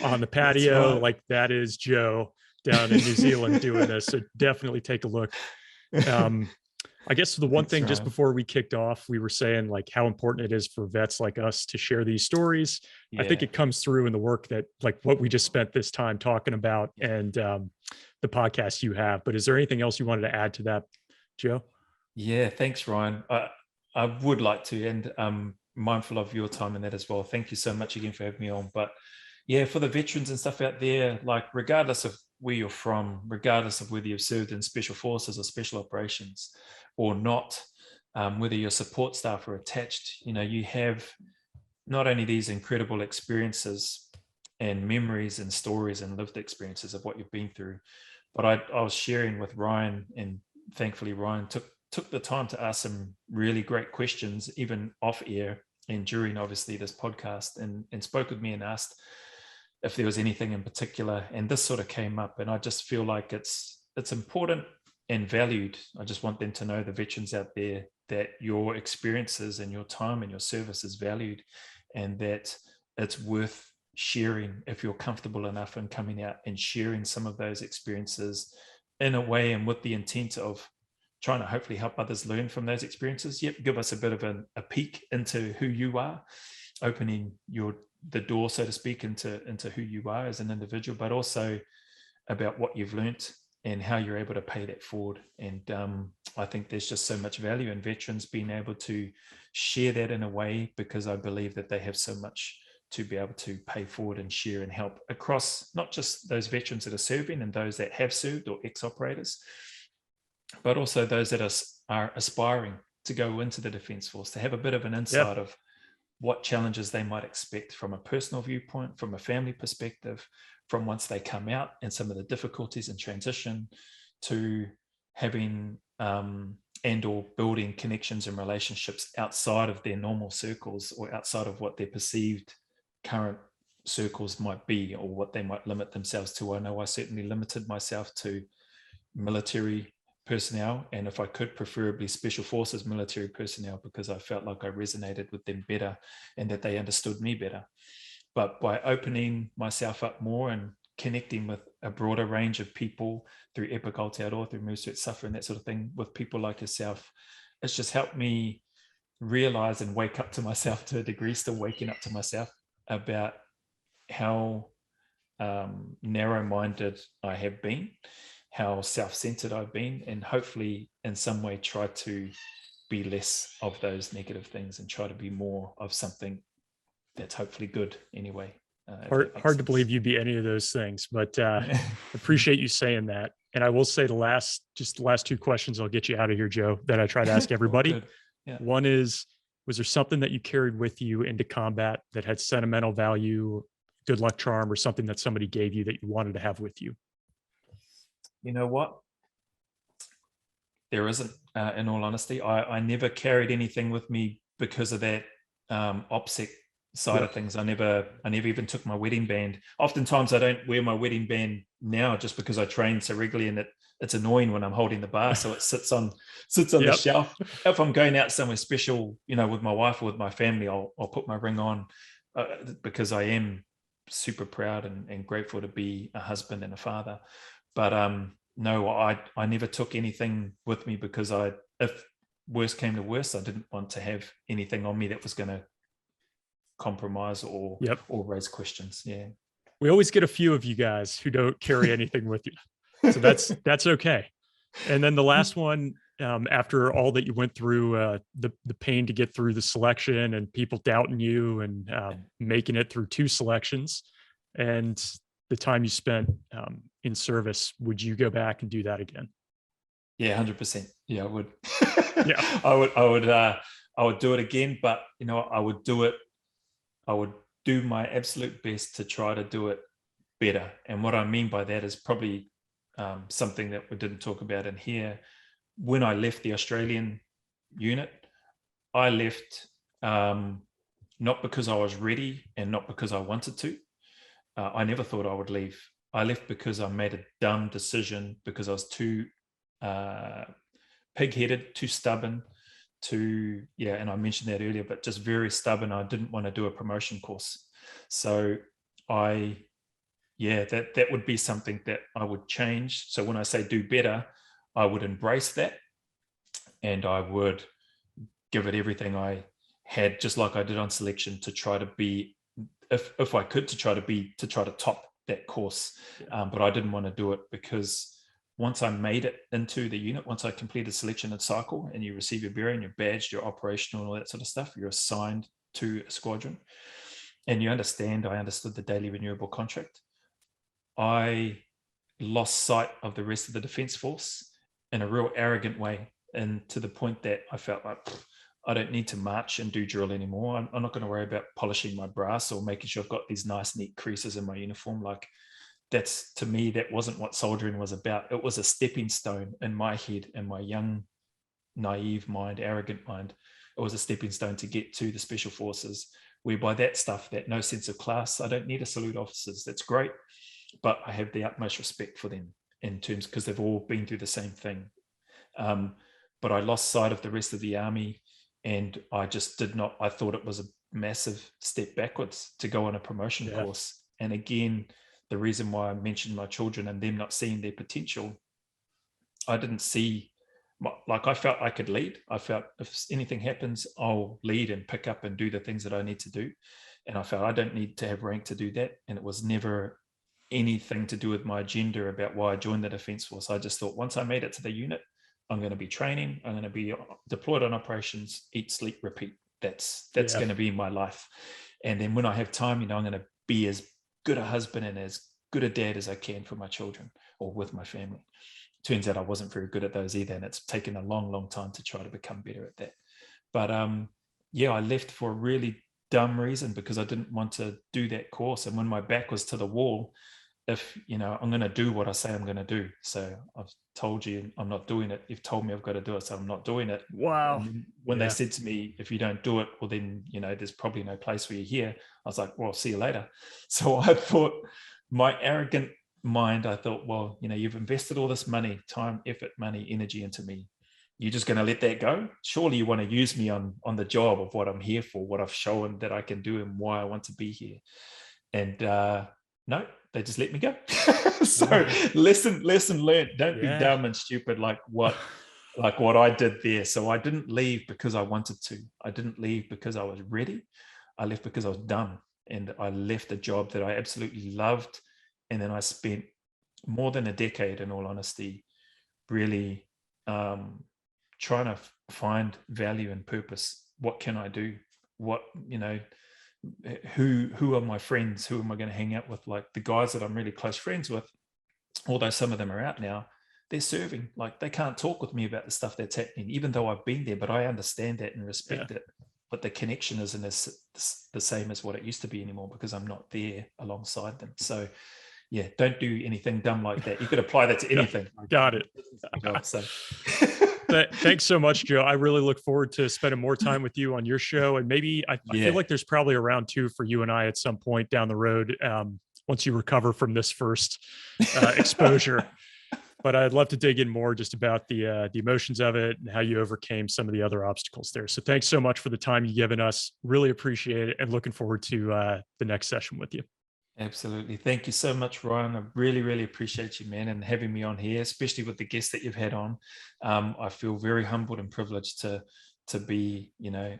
on the patio, like, that is Joe down in New Zealand doing this. So definitely take a look. I guess the one thing, just before we kicked off, we were saying, like, how important it is for vets like us to share these stories. I think it comes through in the work that, like, what we just spent this time talking about, and the podcast you have. But is there anything else you wanted to add to that, Joe? Yeah, thanks, Ryan. I would like to, and I'm mindful of your time in that as well. Thank you so much again for having me on. But yeah, for the veterans and stuff out there, like, regardless of where you're from, regardless of whether you've served in special forces or special operations or not, whether your support staff are attached, you have not only these incredible experiences and memories and stories and lived experiences of what you've been through, but I was sharing with Ryan, and thankfully Ryan took the time to ask some really great questions, even off air and during, obviously, this podcast, and spoke with me and asked if there was anything in particular. And this sort of came up, and I just feel like it's important and valued. I just want them to know, the veterans out there, that your experiences and your time and your service is valued, and that it's worth sharing if you're comfortable enough in coming out and sharing some of those experiences in a way, and with the intent of trying to hopefully help others learn from those experiences. Give us a bit of a peek into who you are, opening the door, so to speak, into who you are as an individual, but also about what you've learnt and how you're able to pay that forward. And I think there's just so much value in veterans being able to share that in a way, because I believe that they have so much to be able to pay forward and share and help across not just those veterans that are serving and those that have served or ex-operators, but also those that are aspiring to go into the Defence Force, to have a bit of an insight of what challenges they might expect from a personal viewpoint, from a family perspective, from once they come out, and some of the difficulties in transition, to having and or building connections and relationships outside of their normal circles, or outside of what their perceived current circles might be, or what they might limit themselves to. I know I certainly limited myself to military personnel, and if I could, preferably special forces military personnel, because I felt like I resonated with them better and that they understood me better. But by opening myself up more and connecting with a broader range of people through Epic Hotai or through Move Sweat Suffer and that sort of thing, with people like yourself, it's just helped me realize and wake up to myself, to a degree, still waking up to myself, about how narrow-minded I have been, how self-centered I've been, and hopefully in some way try to be less of those negative things and try to be more of something that's hopefully good anyway. Hard to believe you'd be any of those things, but appreciate you saying that. And I will say the last 2 questions, I'll get you out of here, Joe, that I try to ask everybody. One is, Was there something that you carried with you into combat that had sentimental value, good luck charm, or something that somebody gave you that you wanted to have with you? You know what? There isn't, in all honesty. I never carried anything with me because of that OPSEC side of things. I never even took my wedding band. Oftentimes I don't wear my wedding band now just because I train so regularly, and it's annoying when I'm holding the bar, so it sits on the shelf. If I'm going out somewhere special, with my wife or with my family, I'll put my ring on, because I am super proud and grateful to be a husband and a father. But no, I never took anything with me because if worst came to worst, I didn't want to have anything on me that was going to compromise or raise questions. Yeah. We always get a few of you guys who don't carry anything with you. So that's okay. And then the last one, after all that you went through, the pain to get through the selection and people doubting you and making it through 2 selections and the time you spent in service, would you go back and do that again? Yeah, 100%. Yeah, I would. Yeah. I would do it again, but I would do my absolute best to try to do it better. And what I mean by that is probably something that we didn't talk about in here. When I left the Australian unit, I left not because I was ready and not because I wanted to. I never thought I would leave. I left because I made a dumb decision, because I was too pig-headed, too stubborn, and I mentioned that earlier, but just very stubborn. I didn't want to do a promotion course. So that would be something that I would change. So when I say do better, I would embrace that, and I would give it everything I had, just like I did on selection, to try to be, if I could, to try to top that course. But I didn't want to do it because once I made it into the unit, once I completed selection and cycle, and you receive your bearing, your badge, your operational, and all that sort of stuff, you're assigned to a squadron, and I understood the daily renewable contract. I lost sight of the rest of the Defence Force in a real arrogant way, and to the point that I felt like I don't need to march and do drill anymore. I'm not going to worry about polishing my brass or making sure I've got these nice neat creases in my uniform. Like, that's, to me, that wasn't what soldiering was about. It was a stepping stone in my head, in my young, naive mind, arrogant mind. It was a stepping stone to get to the Special Forces, whereby that stuff, that no sense of class, I don't need to salute officers. That's great. But I have the utmost respect for them, in terms, because they've all been through the same thing. But I lost sight of the rest of the army, and I just did not. I thought it was a massive step backwards to go on a promotion course. And again, the reason why I mentioned my children and them not seeing their potential, I didn't see, like, I felt I could lead. I felt if anything happens, I'll lead and pick up and do the things that I need to do. And I felt I don't need to have rank to do that. And it was never anything to do with my agenda about why I joined the Defence Force. I just thought, once I made it to the unit, I'm going to be training, I'm going to be deployed on operations, eat, sleep, repeat. That's going to be my life. And then when I have time, I'm going to be as good a husband and as good a dad as I can for my children or with my family. Turns out I wasn't very good at those either, and it's taken a long, long time to try to become better at that. But I left for a really dumb reason, because I didn't want to do that course. And when my back was to the wall, if I'm going to do what I say I'm going to do. So I've told you I'm not doing it. You've told me I've got to do it, so I'm not doing it. Wow. And when they said to me, if you don't do it, well, then there's probably no place for you here, I was like, well, see you later. So I thought, my arrogant mind, I thought, well, you've invested all this money, time, effort, money, energy into me. You're just going to let that go? Surely you want to use me on the job of what I'm here for, what I've shown that I can do and why I want to be here. And no, they just let me go. So lesson learned. Don't be dumb and stupid like what I did there. So I didn't leave because I wanted to. I didn't leave because I was ready. I left because I was done. And I left a job that I absolutely loved. And then I spent more than a decade, in all honesty, really trying to find value and purpose. What can I do? What, who are my friends? Who am I going to hang out with? Like the guys that I'm really close friends with, although some of them are out now, they're serving. Like, they can't talk with me about the stuff that's happening, even though I've been there, but I understand that and respect it. but the connection isn't the same as what it used to be anymore, because I'm not there alongside them. So yeah, don't do anything dumb like that. You could apply that to anything. Got it. So Thanks so much, Joe. I really look forward to spending more time with you on your show. And maybe I feel like there's probably a round 2 for you and I at some point down the road, once you recover from this first exposure. But I'd love to dig in more just about the emotions of it and how you overcame some of the other obstacles there. So thanks so much for the time you've given us. Really appreciate it, and looking forward to the next session with you. Absolutely. Thank you so much, Ryan. I really, really appreciate you, man, and having me on here, especially with the guests that you've had on. I feel very humbled and privileged to be,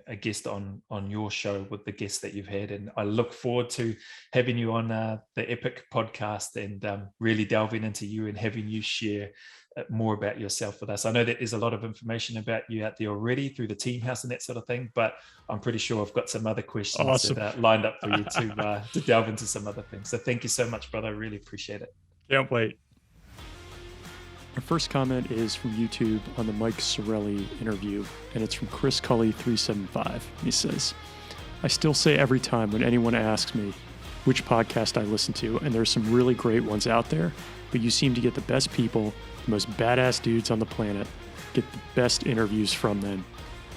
a guest on your show with the guests that you've had. And I look forward to having you on the Epic podcast and really delving into you and having you share more about yourself with us. I know that there's a lot of information about you out there already through the team house and that sort of thing, but I'm pretty sure I've got some other questions that lined up for you to delve into some other things. So thank you so much, brother. I really appreciate it. Can't wait. Our first comment is from YouTube on the Mike Sorelli interview, and it's from Chris Cully 375. He says, I still say every time when anyone asks me which podcast I listen to, and there's some really great ones out there, but you seem to get the best people, the most badass dudes on the planet, get the best interviews from them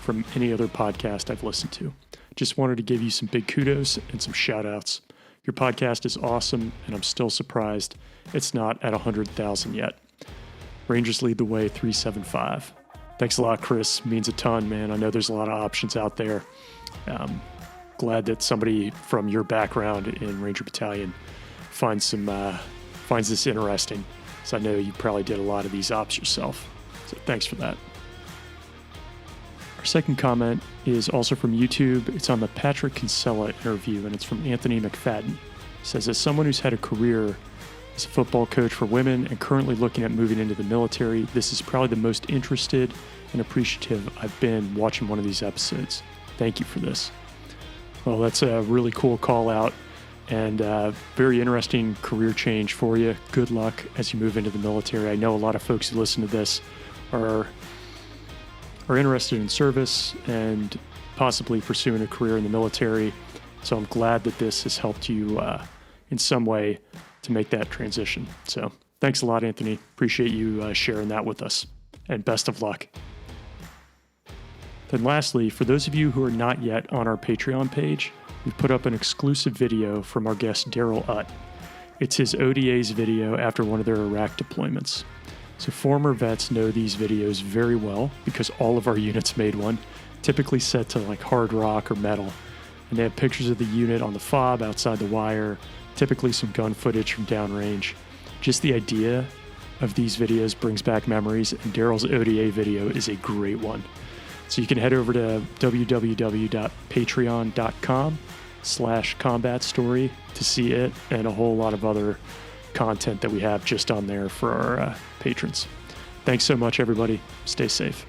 from any other podcast I've listened to. Just wanted to give you some big kudos and some shout outs. Your podcast is awesome, and I'm still surprised it's not at 100,000 yet. Rangers lead the way 375. Thanks a lot, Chris. Means a ton, man. I know there's a lot of options out there. Glad that somebody from your background in Ranger Battalion finds this interesting. So I know you probably did a lot of these ops yourself. So thanks for that. Our second comment is also from YouTube. It's on the Patrick Kinsella interview, and it's from Anthony McFadden. It says, as someone who's had a career as a football coach for women and currently looking at moving into the military, this is probably the most interested and appreciative I've been watching one of these episodes. Thank you for this. Well, that's a really cool call out and very interesting career change for you. Good luck as you move into the military. I know a lot of folks who listen to this are interested in service and possibly pursuing a career in the military. So I'm glad that this has helped you in some way to make that transition. So thanks a lot, Anthony. Appreciate you sharing that with us, and best of luck. Then lastly, for those of you who are not yet on our Patreon page, we've put up an exclusive video from our guest, Daryl Utt. It's his ODA's video after one of their Iraq deployments. So former vets know these videos very well because all of our units made one, typically set to like hard rock or metal. And they have pictures of the unit on the fob outside the wire, typically some gun footage from downrange. Just the idea of these videos brings back memories, and Daryl's ODA video is a great one. So you can head over to www.patreon.com/combat story to see it and a whole lot of other content that we have just on there for our patrons. Thanks so much, everybody. Stay safe.